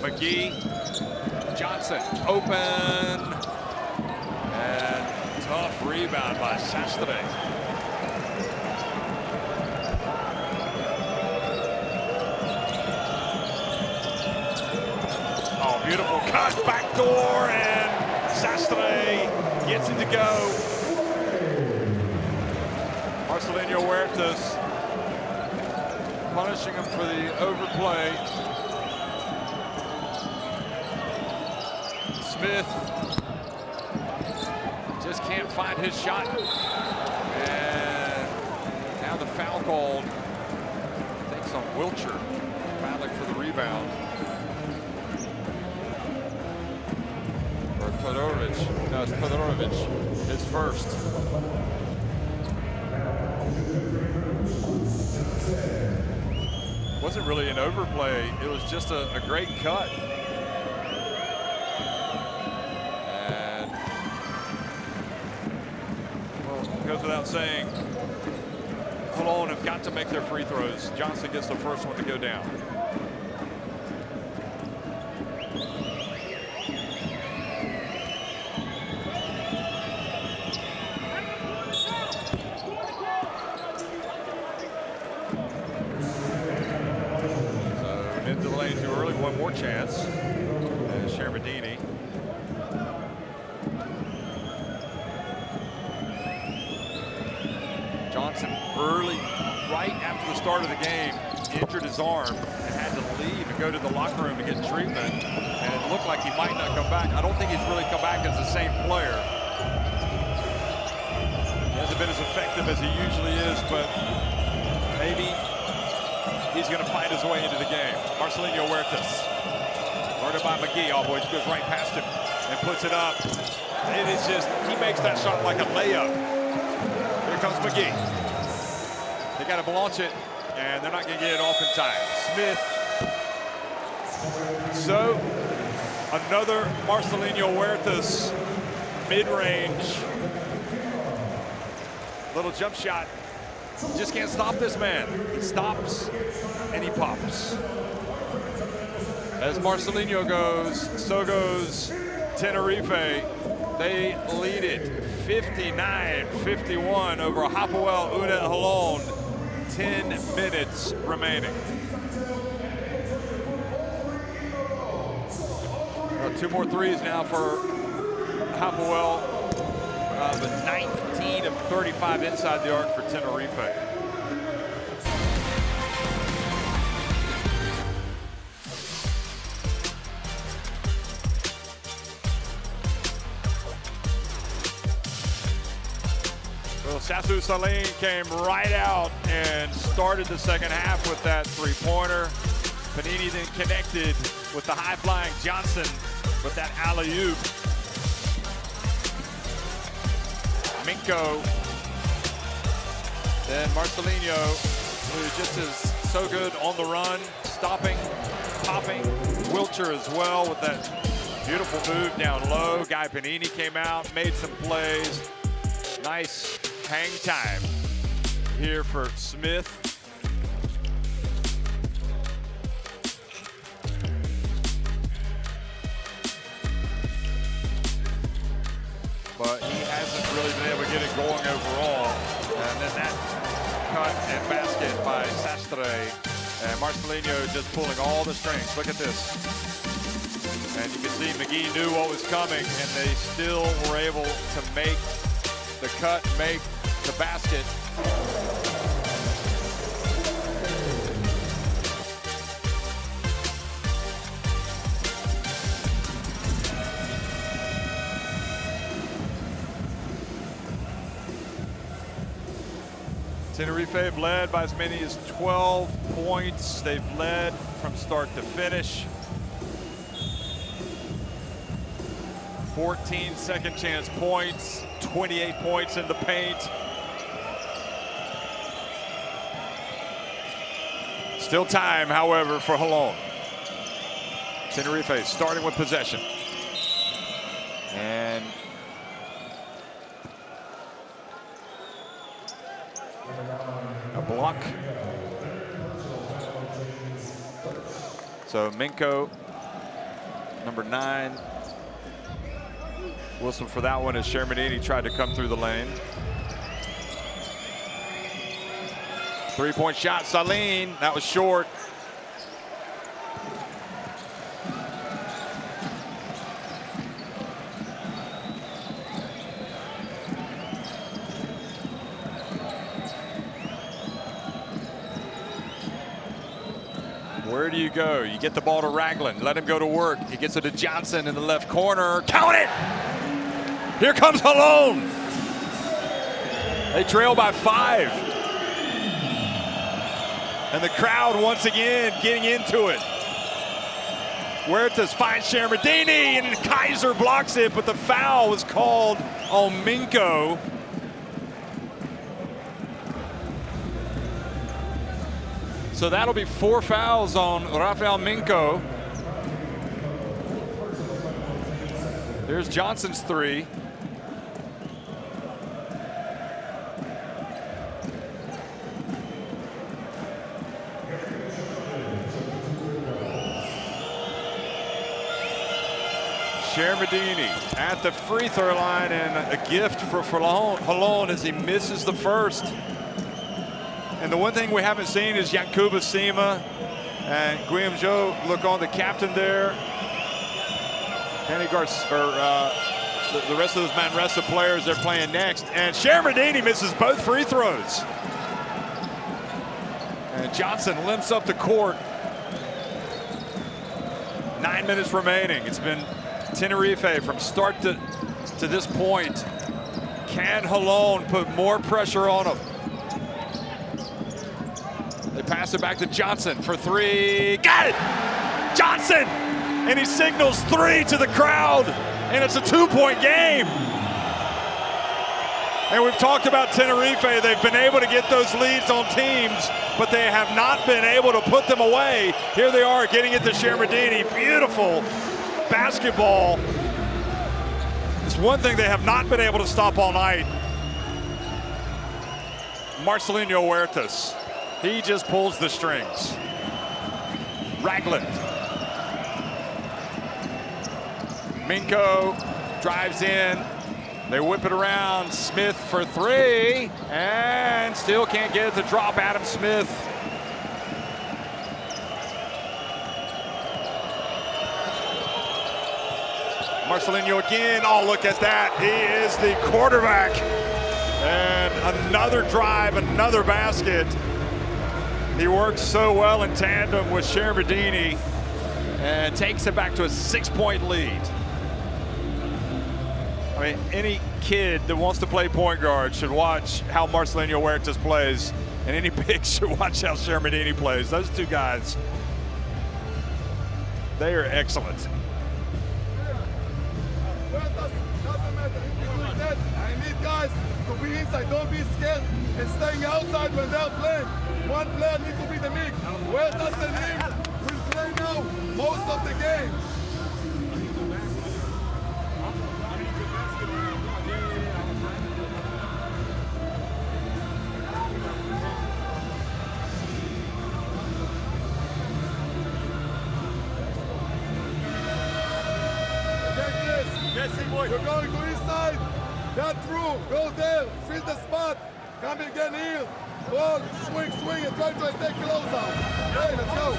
McGee. Johnson open, and tough rebound by Sastre. Oh, beautiful cut, back door, and Sastre gets it to go. Marcelino Huertas punishing him for the overplay. Smith just can't find his shot. And now the foul called, I think, on Wiltshire, battling for the rebound. Or Todorovic. No, it's Todorovic, his first. Wasn't really an overplay. It was just a great cut. without saying Holon have got to make their free throws. Johnson gets the first one to go down. So into the lane too early, one more chance. As Shermadini. Johnson early, right after the start of the game, injured his arm and had to leave and go to the locker room to get treatment. And it looked like he might not come back. I don't think he's really come back as the same player. He hasn't been as effective as he usually is, but maybe he's going to fight his way into the game. Marcelinho Huertas, guarded by McGee. Oh boy, he goes right past him and puts it up. It is just, he makes that shot like a layup. Here comes McGee. They got to launch it, and they're not going to get it off in time. Smith. So, another Marcelinho Huertas mid-range. Little jump shot. Just can't stop this man. He stops, and he pops. As Marcelinho goes, so goes Tenerife. They lead it 59-51 over Hapoel Una Holon. 10 minutes remaining. Two more threes now for Hapoel. But 19 of 35 inside the arc for Tenerife. Sasu Saline came right out and started the second half with that three-pointer. Panini then connected with the high-flying Johnson with that alley-oop. Minko. Then Marcelinho, who just is so good on the run, stopping, popping. Wilcher as well with that beautiful move down low. Guy Panini came out, made some plays. Nice hang time here for Smith. But he hasn't really been able to get it going overall. And then that cut and basket by Sastre. And Marcelinho just pulling all the strings. Look at this. And you can see McGee knew what was coming, and they still were able to make the cut, make the basket. Tenerife have led by as many as 12 points. They've led from start to finish. 14 second chance points, 28 points in the paint. Still time, however, for Holon. Tenerife starting with possession. And a block. So Minko, number 9. Wilson for that one as Shermadini tried to come through the lane. Three-point shot, Saline, that was short. Where do you go? You get the ball to Ragland, let him go to work. He gets it to Johnson in the left corner. Count it! Here comes Holon. They trail by 5. And the crowd once again getting into it. Huertas finds Shermadini, and Kaiser blocks it, but the foul was called on Minko. So that'll be 4 fouls on Rafael Minko. There's Johnson's 3. Shermadini at the free throw line, and a gift for Holon as he misses the first. And the one thing we haven't seen is Yankuba Sima and Guillaume Joe look on, the captain there. Danny the rest of those Manresa players they're playing next. And Shermadini misses both free throws. And Johnson limps up the court. 9 minutes remaining. It's been Tenerife from start to this point. Can Holon put more pressure on them? They pass it back to Johnson for three. Got it! Johnson! And he signals three to the crowd. And it's a 2-point game. And we've talked about Tenerife. They've been able to get those leads on teams, but they have not been able to put them away. Here they are getting it to Shermadini. Beautiful basketball. It's one thing they have not been able to stop all night. Marcelinho Huertas. He just pulls the strings. Ragland. Minko drives in. They whip it around. Smith for three. And still can't get it to drop. Adam Smith. Marcelinho again. Oh, look at that. He is the quarterback. And another drive, another basket. He works so well in tandem with Shermadini and takes it back to a 6-point lead. I mean, any kid that wants to play point guard should watch how Marcelinho Huertas plays, and any big should watch how Shermadini plays. Those two guys, they are excellent. Doesn't matter if you do that. I need guys to be inside. Don't be scared and staying outside when they're playing. One player needs to be the mix. Huertas and him will play now most of the game. You're going to inside. Get through. Go there. Fill the spot. Come again here. Ball. Swing, swing, and try to take close out. Hey, let's go.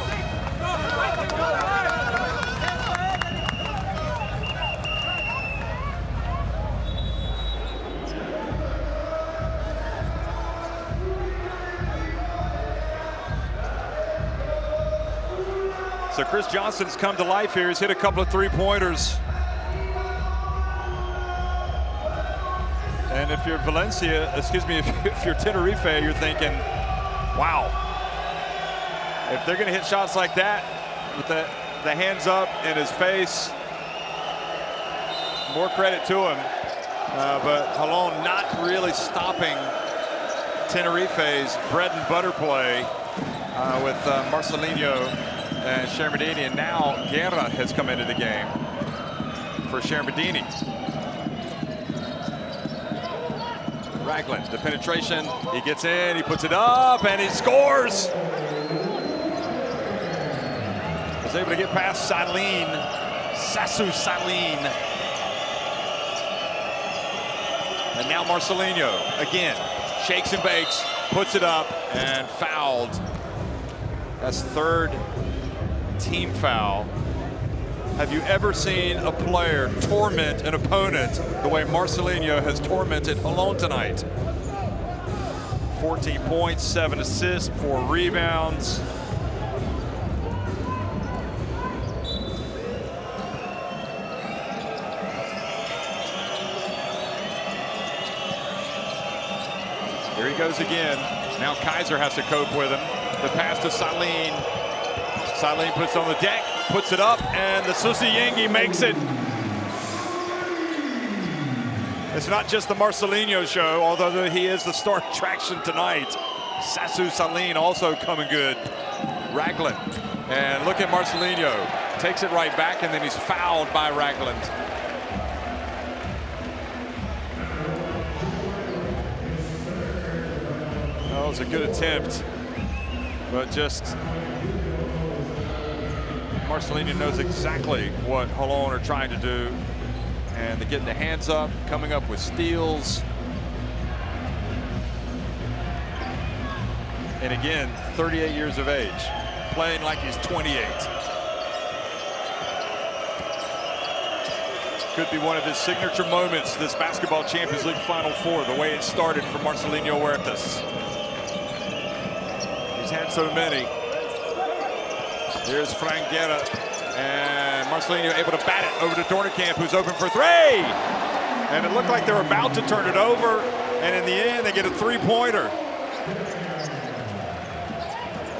So Chris Johnson's come to life here. He's hit a couple of three-pointers. And if you're Valencia, excuse me, if you're Tenerife, you're thinking, wow. If they're going to hit shots like that, with the hands up in his face, more credit to him. But Holon not really stopping Tenerife's bread and butter play with Marcelinho and Shermadini. And now Guerra has come into the game for Shermadini. Ragland, the penetration, he gets in, he puts it up, and he scores. Was able to get past Sasu Saline. And now Marcelinho, again, shakes and bakes, puts it up, and fouled. That's third team foul. Have you ever seen a player torment an opponent the way Marcelinho has tormented Holon tonight? 14 points, 7 assists, 4 rebounds. Here he goes again. Now Kaiser has to cope with him. The pass to Saline. Saline puts on the deck, puts it up, and the Susi Yengi makes it. It's not just the Marcelinho show, although he is the star attraction tonight. Sasu Saline also coming good. Ragland, and look at Marcelinho. Takes it right back, and then he's fouled by Ragland. That was a good attempt, but just Marcelinho knows exactly what Holon are trying to do. and they're getting the hands up, coming up with steals. And again, 38 years of age, playing like he's 28. Could be one of his signature moments, this Basketball Champions League Final Four, the way it started for Marcelinho Huertas. He's had so many. Here's Frank Guerra, and Marcelinho able to bat it over to Dornekamp, who's open for three. And it looked like they were about to turn it over, and in the end, they get a three-pointer.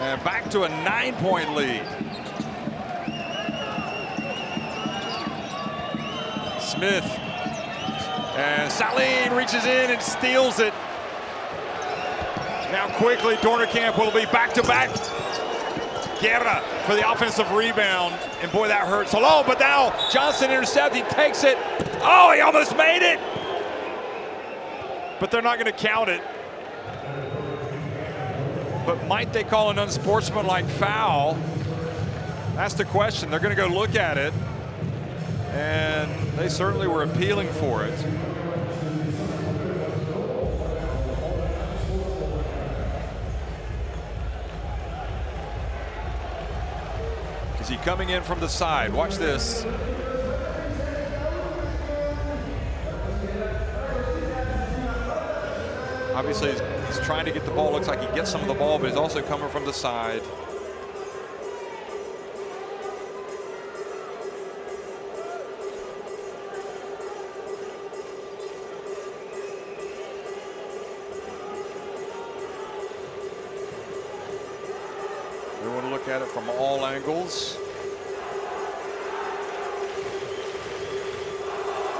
And back to a 9-point lead. Smith, and Saline reaches in and steals it. Now quickly, Dornekamp will be back-to-back. Guerra for the offensive rebound, and boy, that hurts. Holon, but now Johnson intercepts, he takes it. Oh, he almost made it! But they're not gonna count it. But might they call an unsportsmanlike foul? That's the question. They're gonna go look at it. And they certainly were appealing for it. Is he coming in from the side? Watch this. Obviously, he's trying to get the ball. Looks like he gets some of the ball, but he's also coming from the side. We want to look at it from all angles.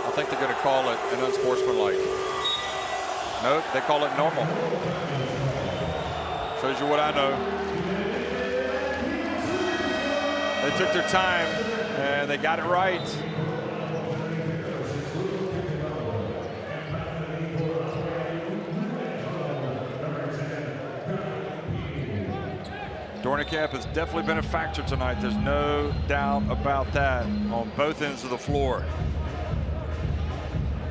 I think they're going to call it an unsportsmanlike. Nope, they call it normal. Shows you what I know. They took their time and they got it right. Dornekamp has definitely been a factor tonight. There's no doubt about that on both ends of the floor.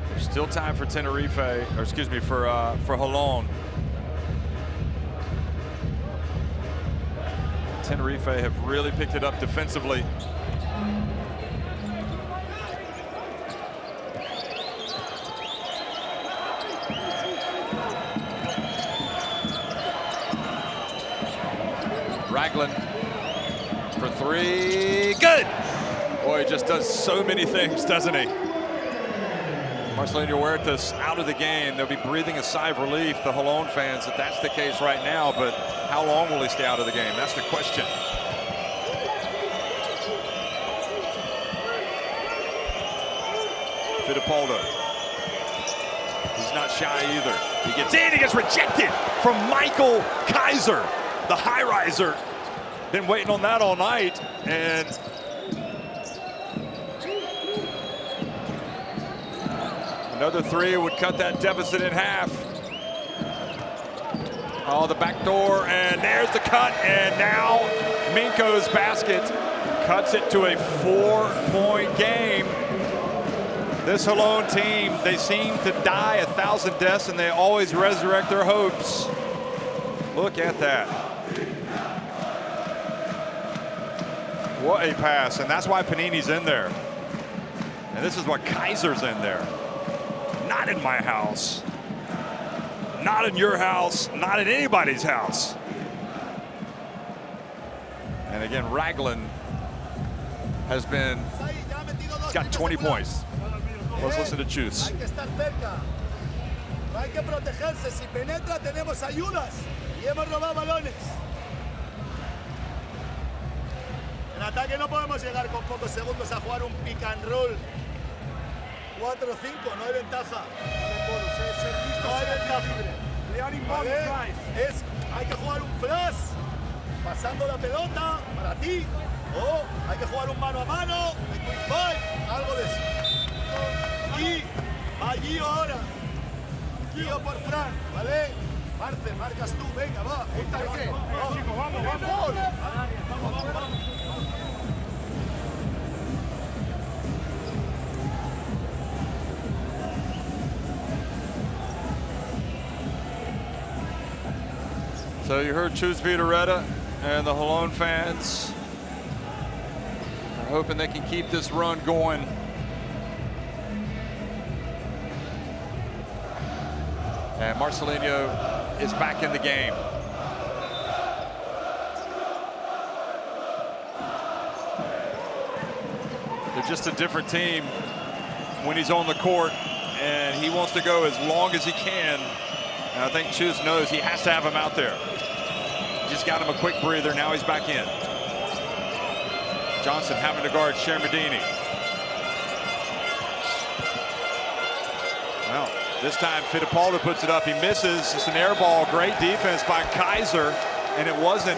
There's still time for Tenerife, or excuse me, for Holon. Tenerife have really picked it up defensively. Ragland for three, good! Boy, he just does so many things, doesn't he? Marcelinho Huertas out of the game. They'll be breathing a sigh of relief, the Holon fans, that that's the case right now, but how long will he stay out of the game? That's the question. Fittipaldo. He's not shy either. He gets in, he gets rejected from Michael Kaiser, the high riser. Been waiting on that all night, and another three would cut that deficit in half. Oh, the back door, and there's the cut, and now Minko's basket cuts it to a 4-point game. This Holon team, they seem to die 1,000 deaths, and they always resurrect their hopes. Look at that. What a pass, and that's why Panini's in there. And this is why Kaiser's in there. Not in my house. Not in your house, not in anybody's house. And again, Ragland has been, he's got 20 points. Let's listen to Chus. Hay que estar cerca. Hay que protegerse. Si penetra, tenemos ayudas. Y hemos robado balones. En ataque no podemos llegar con pocos segundos a jugar un pick and roll. 4-5, no hay ventaja. No hay ventaja. ¿Vale? Hay que jugar un flash, pasando la pelota para ti. O hay que jugar un mano a mano, un quick five, algo de eso. Y va Gio ahora. Gio por Fran, ¿vale? Marcel, marcas tú, venga, va. Chicos, vamos, vamos. So you heard Chus Vidareta and the Holon fans are hoping they can keep this run going. And Marcelinho is back in the game. They're just a different team when he's on the court, and he wants to go as long as he can. And I think Chus knows he has to have him out there. Just got him a quick breather. Now he's back in. Johnson having to guard Shermadini. Well, this time Fittipaldi puts it up. He misses. It's an air ball. Great defense by Kaiser, and it wasn't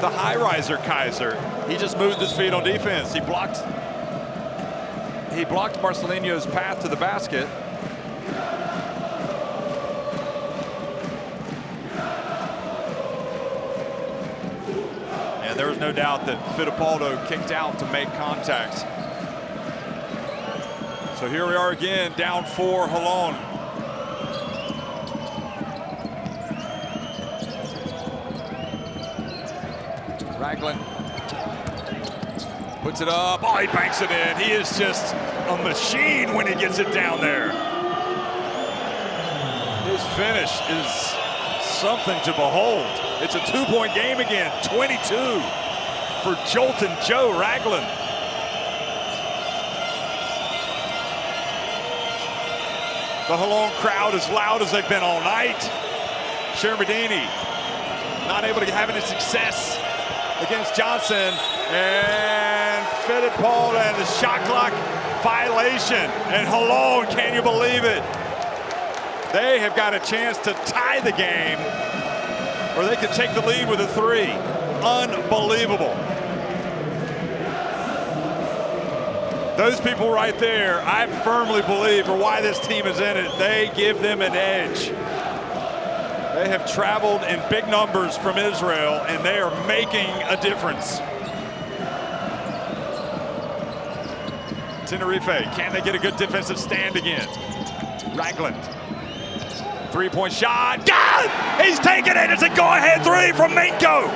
the high riser Kaiser. He just moved his feet on defense. He blocked Marcelinho's path to the basket. And there was no doubt that Fittipaldi kicked out to make contact. So here we are again, down 4, Holon. Ragland puts it up. Oh, he banks it in. He is just a machine when he gets it down there. His finish is something to behold. It's a 2-point game again, 22 for Jolton Joe Ragland. The Holon crowd as loud as they've been all night. Shermadini not able to have any success against Johnson, and Fittipaldi and the shot clock violation. And Holon, can you believe it? They have got a chance to tie the game, or they could take the lead with a 3. Unbelievable. Those people right there, I firmly believe, are why this team is in it. They give them an edge. They have traveled in big numbers from Israel, and they are making a difference. Tenerife, can they get a good defensive stand again? Ragland, 3-point shot. God! He's taking it. It's a go-ahead 3 from Minko.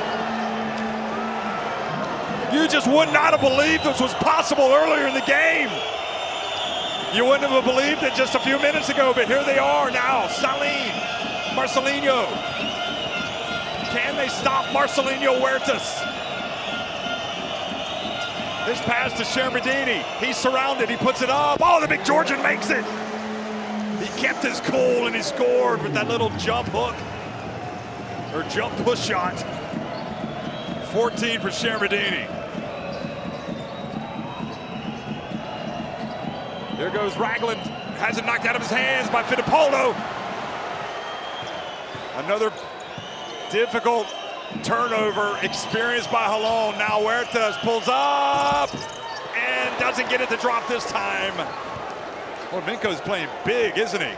You just would not have believed this was possible earlier in the game. You wouldn't have believed it just a few minutes ago, but here they are now. Salim, Marcelinho. Can they stop Marcelinho Huertas? This pass to Shermadini. He's surrounded. He puts it up. Oh, the big Georgian makes it. He kept his cool and he scored with that little jump hook or jump push shot. 14 for Shermadini. There goes Ragland. Has it knocked out of his hands by Fittipaldi. Another difficult turnover experienced by Holon. Now Huertas pulls up and doesn't get it to drop this time. Well, Minko's playing big, isn't he?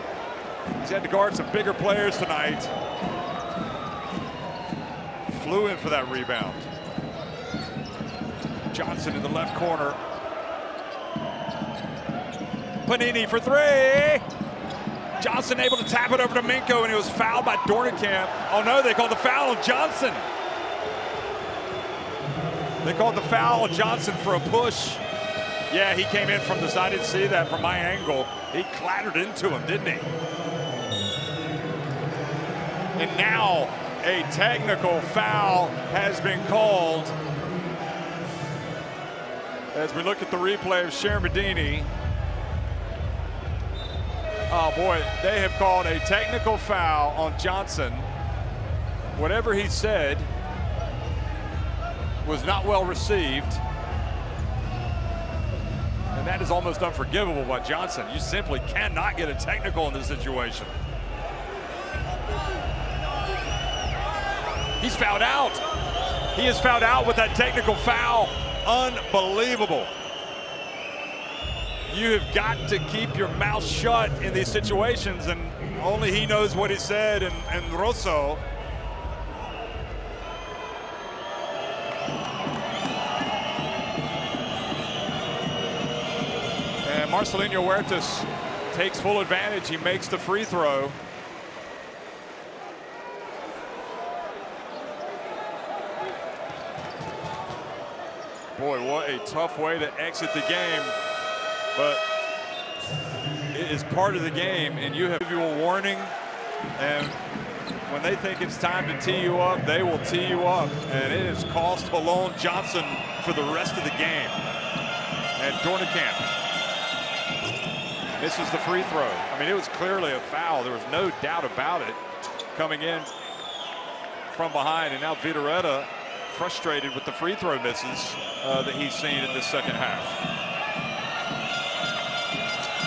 He's had to guard some bigger players tonight. Flew in for that rebound. Johnson in the left corner. Panini for 3. Johnson able to tap it over to Minko, and he was fouled by Dornenkamp. Oh no, they called the foul on Johnson. They called the foul on Johnson for a push. Yeah, he came in from the side. I didn't see that from my angle. He clattered into him, didn't he? And now a technical foul has been called. As we look at the replay of Shermadini. Oh boy, they have called a technical foul on Johnson. Whatever he said was not well received. And that is almost unforgivable by Johnson. You simply cannot get a technical in this situation. He's fouled out. He is fouled out with that technical foul. Unbelievable. You have got to keep your mouth shut in these situations, and only he knows what he said, and Rosso. And Marcelinho Huertas takes full advantage. He makes the free throw. Boy, what a tough way to exit the game. But it is part of the game, and you have your warning. And when they think it's time to tee you up, they will tee you up. And it has cost Holon Johnson for the rest of the game. And Dornekamp misses the free throw. I mean, it was clearly a foul. There was no doubt about it. Coming in from behind, and now Vitoretta frustrated with the free throw misses that he's seen in this second half.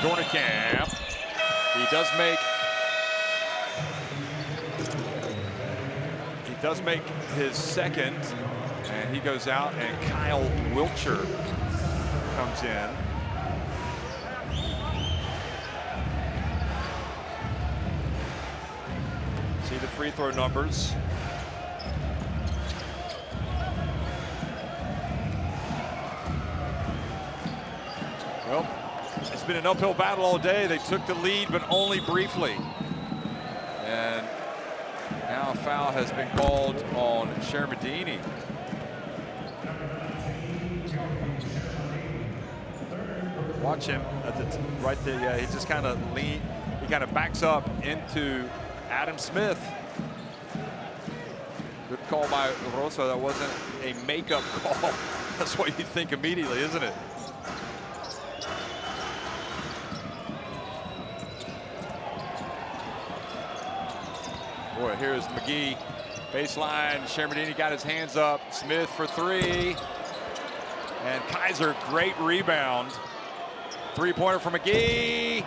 Dornekamp, he does make his second, and he goes out, and Kyle Wiltshire comes in. See the free throw numbers. Well, it's been an uphill battle all day. They took the lead, but only briefly. And now a foul has been called on Shermadini. Watch him at the right there. Yeah, he just kind of he kind of backs up into Adam Smith. Good call by Rosa. That wasn't a makeup call. That's what you think immediately, isn't it? Boy, here's McGee. Baseline. Shermadini got his hands up. Smith for three. And Kaiser, great rebound. Three-pointer for McGee.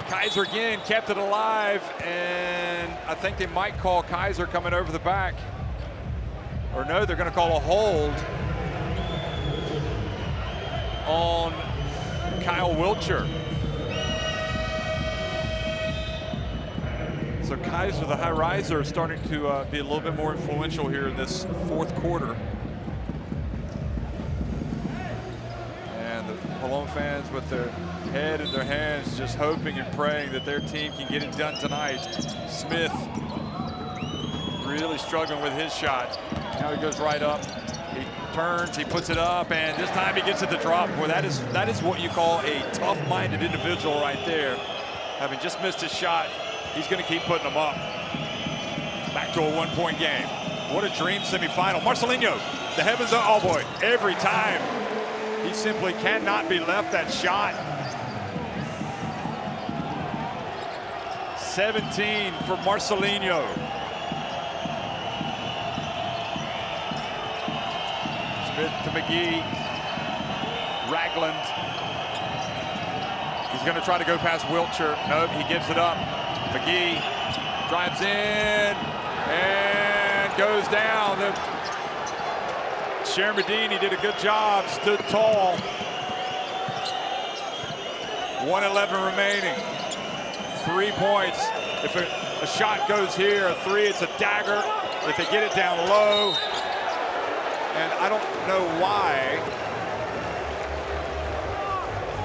Kaiser again kept it alive, and I think they might call Kaiser coming over the back. Or no, they're going to call a hold on Kyle Wiltshire. So Kaiser, the high riser, is starting to be a little bit more influential here in this fourth quarter. And the Holon fans with their head in their hands, just hoping and praying that their team can get it done tonight. Smith really struggling with his shot. Now he goes right up. He turns, he puts it up, and this time he gets it to drop. Boy, that is what you call a tough-minded individual right there. Having just missed his shot, he's going to keep putting them up. Back to a one-point game. What a dream semifinal. Marcelinho, the heavens are, oh boy, every time. He simply cannot be left that shot. 17 for Marcelinho. Smith to McGee. Ragland. He's going to try to go past Wiltshire. Nope, he gives it up. McGee drives in and goes down. Shermadini did a good job, stood tall. 1:11 remaining. 3 points. If a shot goes here, a three, it's a dagger. If they get it down low, and I don't know why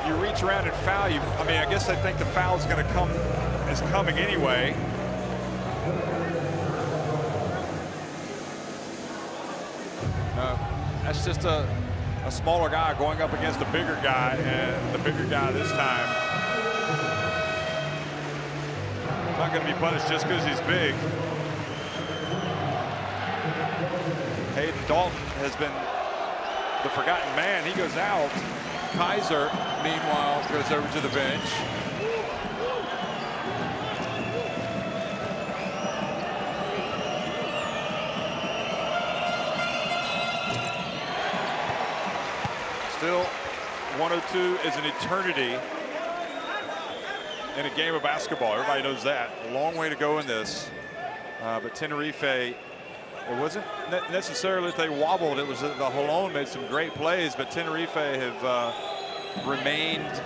you reach around and foul. I mean, I guess I think the foul is going to come, is coming anyway. That's just a smaller guy going up against a bigger guy, and the bigger guy this time not going to be punished just because he's big. Hayden Dalton has been the forgotten man. He goes out. Kaiser, meanwhile, goes over to the bench. Still, 102 is an eternity in a game of basketball. Everybody knows that. A long way to go in this. But Tenerife, it wasn't necessarily that they wobbled. It was that the Holon made some great plays, but Tenerife have remained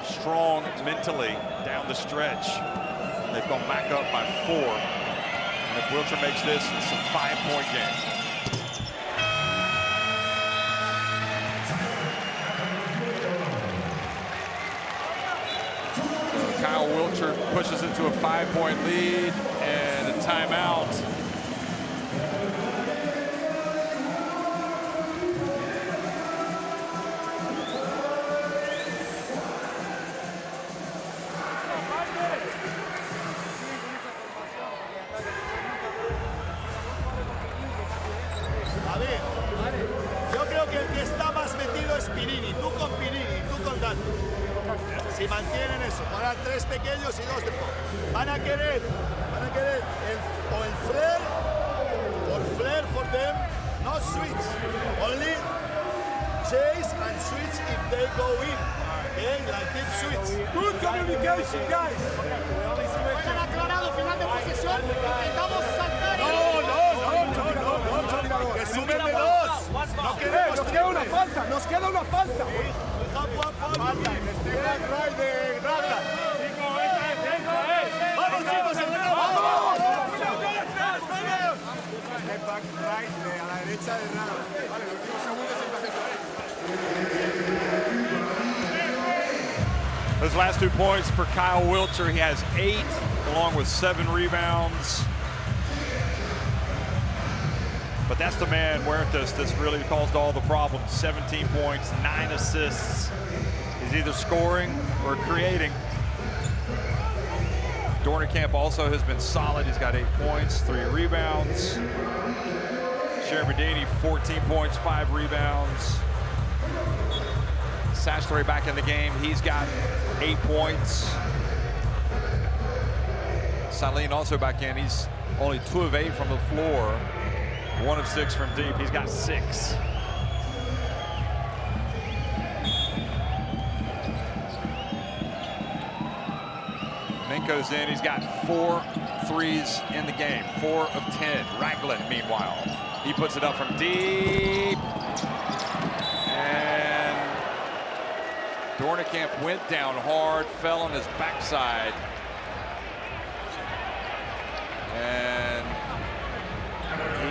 strong mentally down the stretch. And they've gone back up by 4. And if Wiltshire makes this, it's a 5-point game. Kyle Wiltshire pushes it to a 5-point lead and a timeout. A ver, yo creo que el que está más metido es Pirini. Tú con Pirini, tú con Dante. Si mantienen eso, van 3 pequeños y 2 de poco. Van a querer el flare, or flare for them, no switch. Only chase and switch if they go in. Okay, like this switch. Good communication, guys. Juegan aclarado, final de posesión. Intentamos saltar. No. Que sumen de 2. No queremos. Nos queda una falta, nos queda una falta. Falta, right de Ragnar. Vamos chicos, vamos. Step back right a la derecha de Ragnar. Vale, los últimos segundos Those last 2 points for Kyle Wiltshire. He has 8, along with 7 rebounds. But that's the man, Huertas, that's really caused all the problems. 17 points, 9 assists. He's either scoring or creating. Dornekamp also has been solid. He's got 8 points, 3 rebounds. Shermadini, 14 points, 5 rebounds. Sastre back in the game. He's got 8 points. Saline also back in. He's only 2 of 8 from the floor. 1 of 6 from deep. He's got 6. Minko's in. He's got 4 threes in the game. 4 of 10. Ragland, meanwhile, he puts it up from deep. And Dornekamp went down hard, fell on his backside. And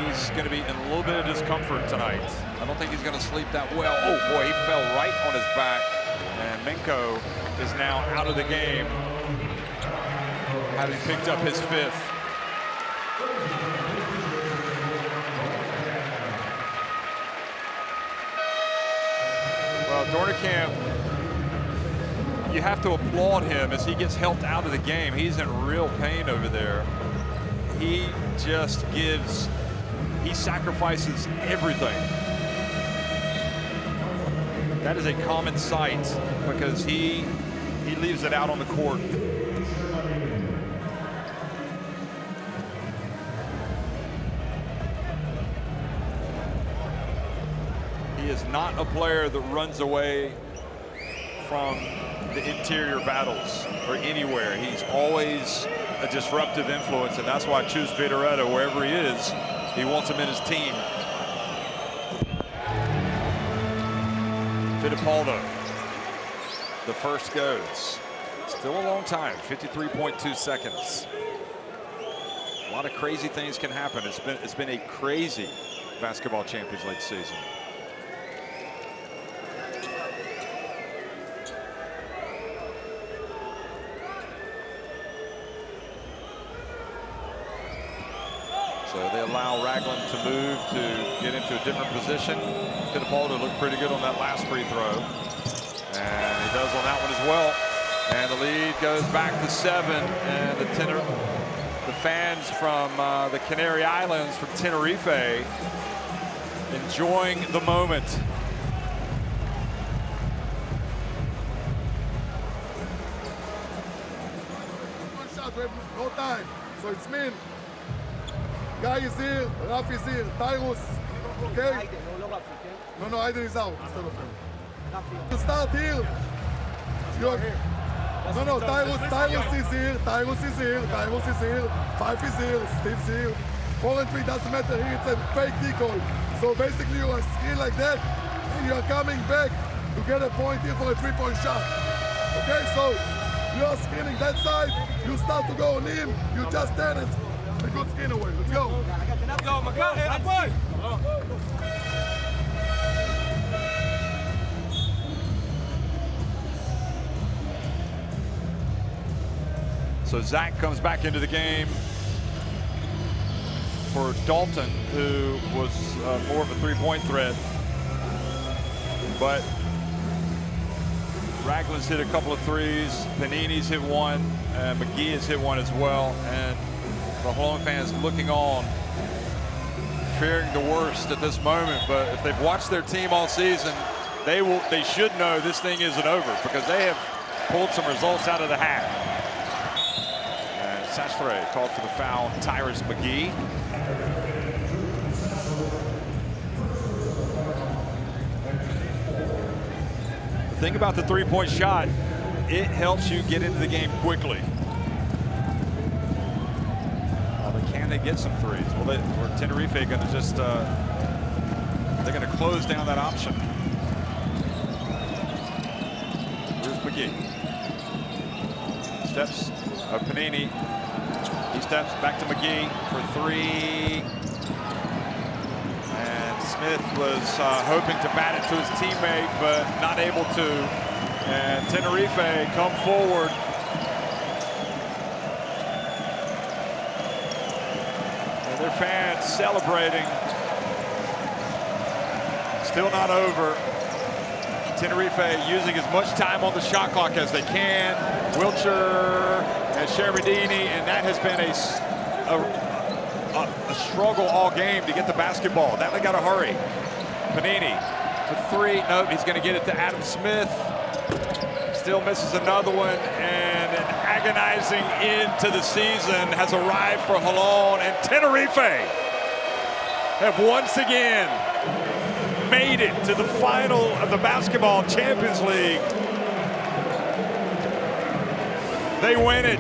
he's going to be in a little bit of discomfort tonight. I don't think he's going to sleep that well. Oh boy, he fell right on his back. And Minko is now out of the game, having picked up his 5th. Well, Dornekamp, you have to applaud him as he gets helped out of the game. He's in real pain over there. He just gives, he sacrifices everything. That is a common sight because he leaves it out on the court. He is not a player that runs away from the interior battles or anywhere. He's always a disruptive influence, and that's why I choose Vitoretta wherever he is. He wants him in his team. Fittipaldo, the first goes. Still a long time, 53.2 seconds. A lot of crazy things can happen. It's been a crazy Basketball Champions League season. So they allow Ragland to move to get into a different position. Fittipaldo looked pretty good on that last free throw. And he does on that one as well. And the lead goes back to 7. And the fans from the Canary Islands, from Tenerife, enjoying the moment. One shot, we have no time. So it's Min. Guy is here, Raf is here, Tyrus. Okay? No, Aiden is out instead of him. You start here. You're here. No, Tyrus is here, Tyrus is here, 5 is here, Steve's here. 4 and 3 doesn't matter here, it's a fake decoy. So basically you are screen like that, and you are coming back to get a point here for a 3-point shot. Okay, so you are screening that side, you start to go on him, you just turn it. A good screen away, let's go. Let's go, Macau. So Zach comes back into the game for Dalton, who was more of a 3-point threat. But Ragland's hit a couple of threes, Panini's hit one, and McGee has hit one as well. And the Holon fans looking on, fearing the worst at this moment, but if they've watched their team all season, they should know this thing isn't over because they have pulled some results out of the hat. And Sastre called for the foul, Tyrus McGee. The thing about the three-point shot, it helps you get into the game quickly. But can they get some threes? Well, or Tenerife going to just, they're going to close down that option. Here's McGee. Steps of Panini. He steps back to McGee for three. And Smith was hoping to bat it to his teammate, but not able to. And Tenerife come forward. And their fans celebrating. Still not over. Tenerife using as much time on the shot clock as they can. Wilcher and Sherberdini, and that has been a struggle all game to get the basketball. Now they got to hurry. Panini for three. Nope, he's going to get it to Adam Smith. Still misses another one, and an agonizing end to the season has arrived for Holon, and Tenerife have once again made it to the final of the Basketball Champions League. They win it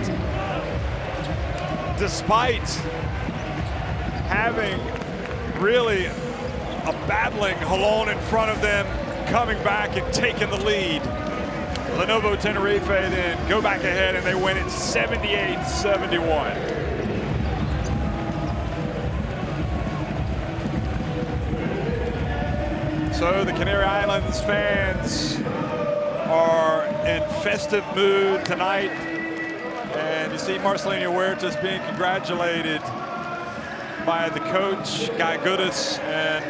despite having really a battling Holon in front of them, coming back and taking the lead. Lenovo Tenerife then go back ahead and they win it 78-71. So the Canary Islands fans are in festive mood tonight. And you see Marcelinho Huertas being congratulated by the coach, Guy Goodis, and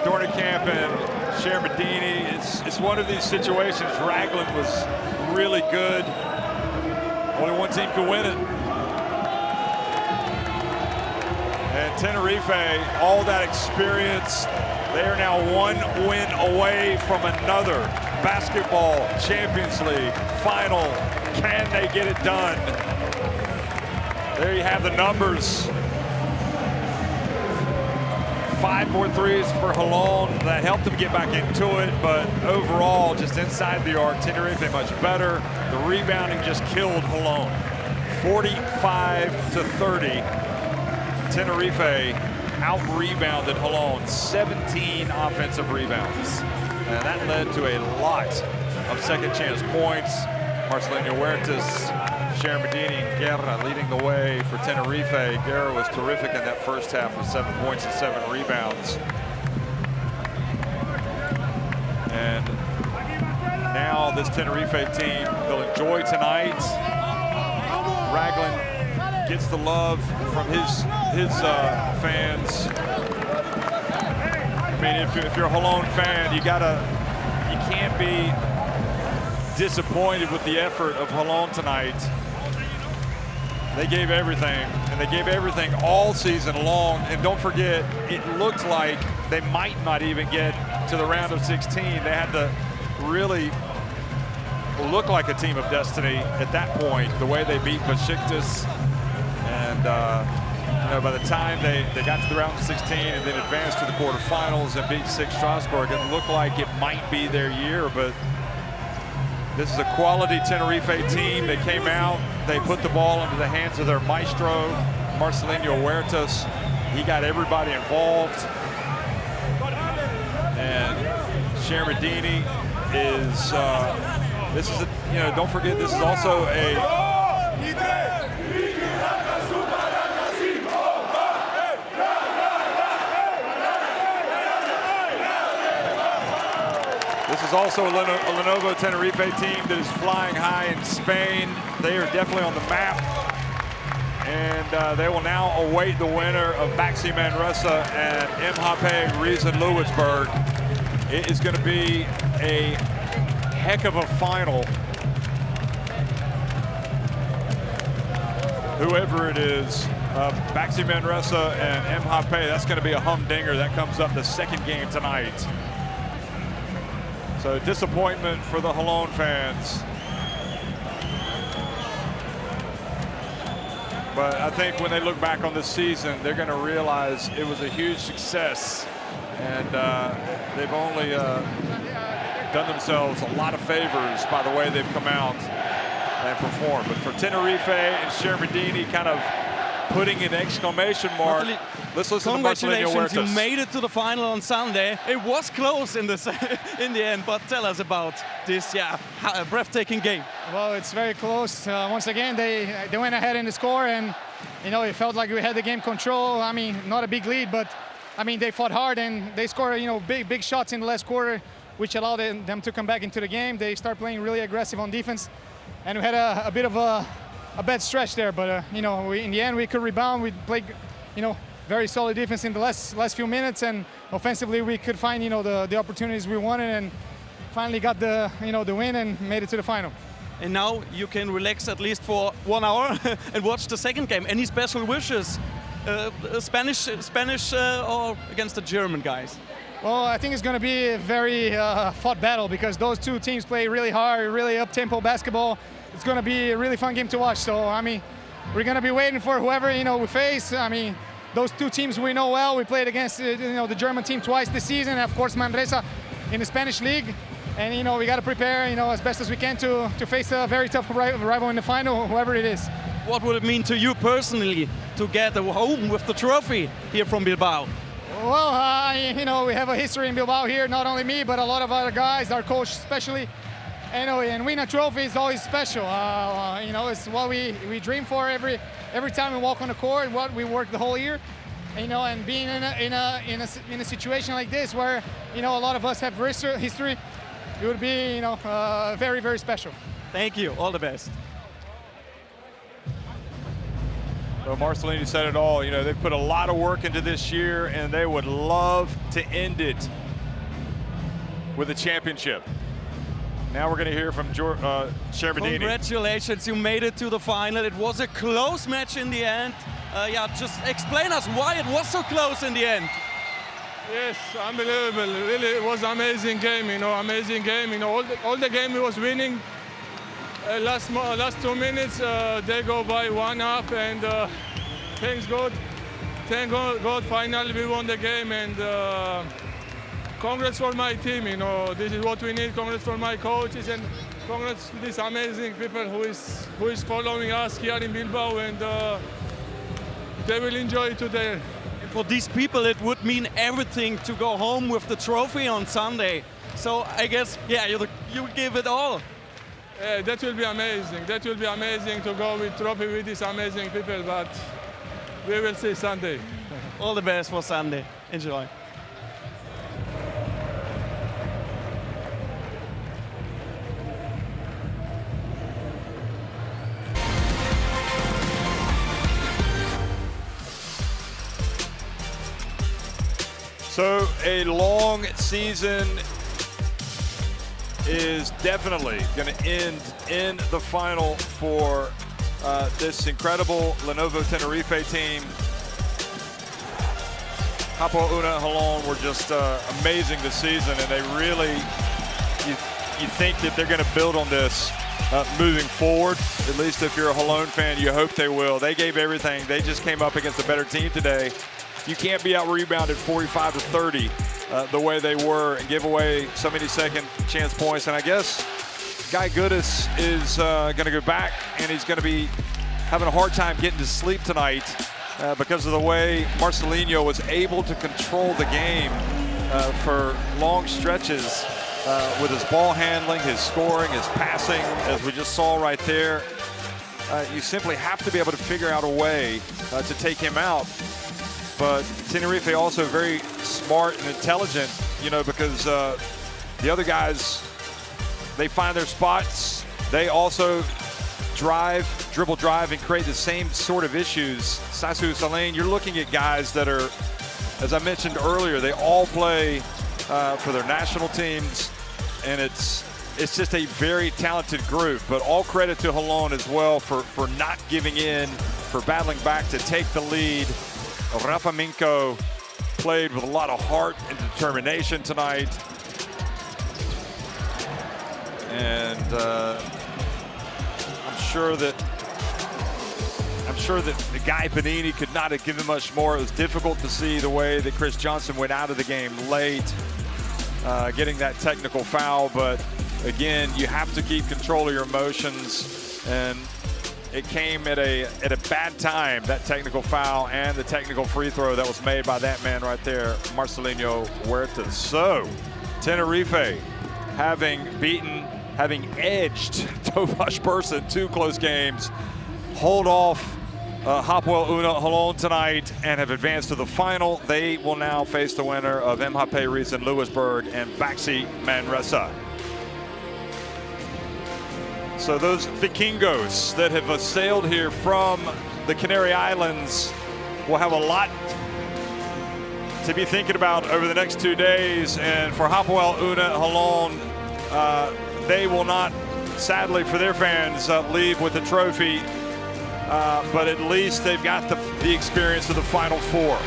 Dornekamp and Sherberdini. It's one of these situations. Ragland was really good. Only one team can win it. And Tenerife, all that experience, they are now one win away from another Basketball Champions League final. Can they get it done? There you have the numbers. 5 more threes for Holon. That helped them get back into it, but overall, just inside the arc, Tenerife much better. The rebounding just killed Holon. 45-30. Tenerife out-rebounded Holon, 17 offensive rebounds. And that led to a lot of second-chance points. Marcelinho Huertas, Sherberdini, and Guerra leading the way for Tenerife. Guerra was terrific in that first half with 7 points and 7 rebounds. And now this Tenerife team, they'll enjoy tonight. Ragland gets the love from his fans. I mean, if you're a Holon fan, you can't be disappointed with the effort of Holon tonight. They gave everything, and they gave everything all season long. And don't forget, it looked like they might not even get to the round of 16. They had to really look like a team of destiny at that point, the way they beat Besiktas. And you know, by the time they got to the round of 16 and then advanced to the quarterfinals and beat 6 Strasbourg, it looked like it might be their year, but this is a quality Tenerife team. They came out, they put the ball into the hands of their maestro, Marcelinho Huertas. He got everybody involved. And Sherberdini is, this is, don't forget, this is also a, this is also a Lenovo Tenerife team that is flying high in Spain. They are definitely on the map. And they will now await the winner of Baxi Manresa and MHP Riesen-Lewisburg. It is going to be a heck of a final. Whoever it is, Baxi Manresa and Hapoel, that's going to be a humdinger. That comes up the second game tonight. So disappointment for the Holon fans. But I think when they look back on this season, they're going to realize it was a huge success. And they've only done themselves a lot of favors by the way they've come out and performed. But for Tenerife and Shermadini kind of putting an exclamation mark. Let's listen to Marcelinho Huertas. You made it to the final on Sunday. It was close in the end, but tell us about this, breathtaking game. Well, it's very close. Once again, they went ahead in the score, and it felt like we had the game control. I mean, not a big lead, but I mean they fought hard and they scored big shots in the last quarter, which allowed them to come back into the game. They start playing really aggressive on defense, and we had a bit of a bad stretch there, but in the end we could rebound. We played very solid defense in the last few minutes, and offensively we could find the opportunities we wanted, and finally got the the win and made it to the final. And now you can relax at least for 1 hour and watch the second game. Any special wishes? Spanish or against the German guys? Well, I think it's going to be a very fought battle because those two teams play really hard, really up-tempo basketball. It's going to be a really fun game to watch. So, I mean, we're going to be waiting for whoever, we face. I mean, those two teams we know well. We played against, the German team twice this season. And of course, Manresa in the Spanish league. And, we got to prepare, as best as we can to face a very tough rival in the final, whoever it is. What would it mean to you personally to get home with the trophy here from Bilbao? Well, we have a history in Bilbao here, not only me, but a lot of other guys, our coach especially. And win a trophy is always special. It's what we dream for every time we walk on the court, what we work the whole year. And being in a situation like this where, a lot of us have history, it would be, very, very special. Thank you. All the best. Well, Marcelinho said it all. They've put a lot of work into this year, and they would love to end it with a championship. Now we're going to hear from Shermadini. Congratulations, you made it to the final. It was a close match in the end. Just explain us why it was so close in the end. Yes, unbelievable. Really, it was an amazing game. Amazing game. All the game we was winning. Last 2 minutes, they go by 1-up, and thanks God. Thank God, finally we won the game, and congrats for my team. This is what we need. Congrats for my coaches, and congrats to these amazing people who is following us here in Bilbao, and they will enjoy it today. For these people, it would mean everything to go home with the trophy on Sunday. So I guess, you give it all. That will be amazing. That will be amazing to go with trophy with these amazing people, but we will see Sunday. All the best for Sunday. Enjoy. So a long season is definitely going to end in the final for this incredible Lenovo Tenerife team. Hapoel and Holon were just amazing this season, and they really, you think that they're going to build on this moving forward. At least if you're a Holon fan, you hope they will. They gave everything. They just came up against a better team today. You can't be out-rebounded 45-30 the way they were and give away so many second chance points. And I guess Guy Goodis is going to go back, and he's going to be having a hard time getting to sleep tonight because of the way Marcelinho was able to control the game for long stretches with his ball handling, his scoring, his passing, as we just saw right there. You simply have to be able to figure out a way to take him out. But Tenerife also very smart and intelligent, because the other guys, they find their spots. They also dribble drive, and create the same sort of issues. Sasu Salane, you're looking at guys that are, as I mentioned earlier, they all play for their national teams, and it's just a very talented group. But all credit to Holon as well for not giving in for battling back to take the lead. Rafa Minko played with a lot of heart and determination tonight. And I'm sure that the guy Panini could not have given much more. It was difficult to see the way that Chris Johnson went out of the game late, getting that technical foul. But again, you have to keep control of your emotions, and it came at a bad time, that technical foul and the technical free throw that was made by that man right there, Marcelinho Huertas. So Tenerife, having edged Tofaş Bursa in 2 close games, hold off Hapoel Holon tonight and have advanced to the final. They will now face the winner of MHP Riesen Lewisburg and Baxi Manresa. So those Vikingos that have sailed here from the Canary Islands will have a lot to be thinking about over the next 2 days. And for Hapoel Holon, they will not, sadly for their fans, leave with the trophy. But at least they've got the experience of the Final Four.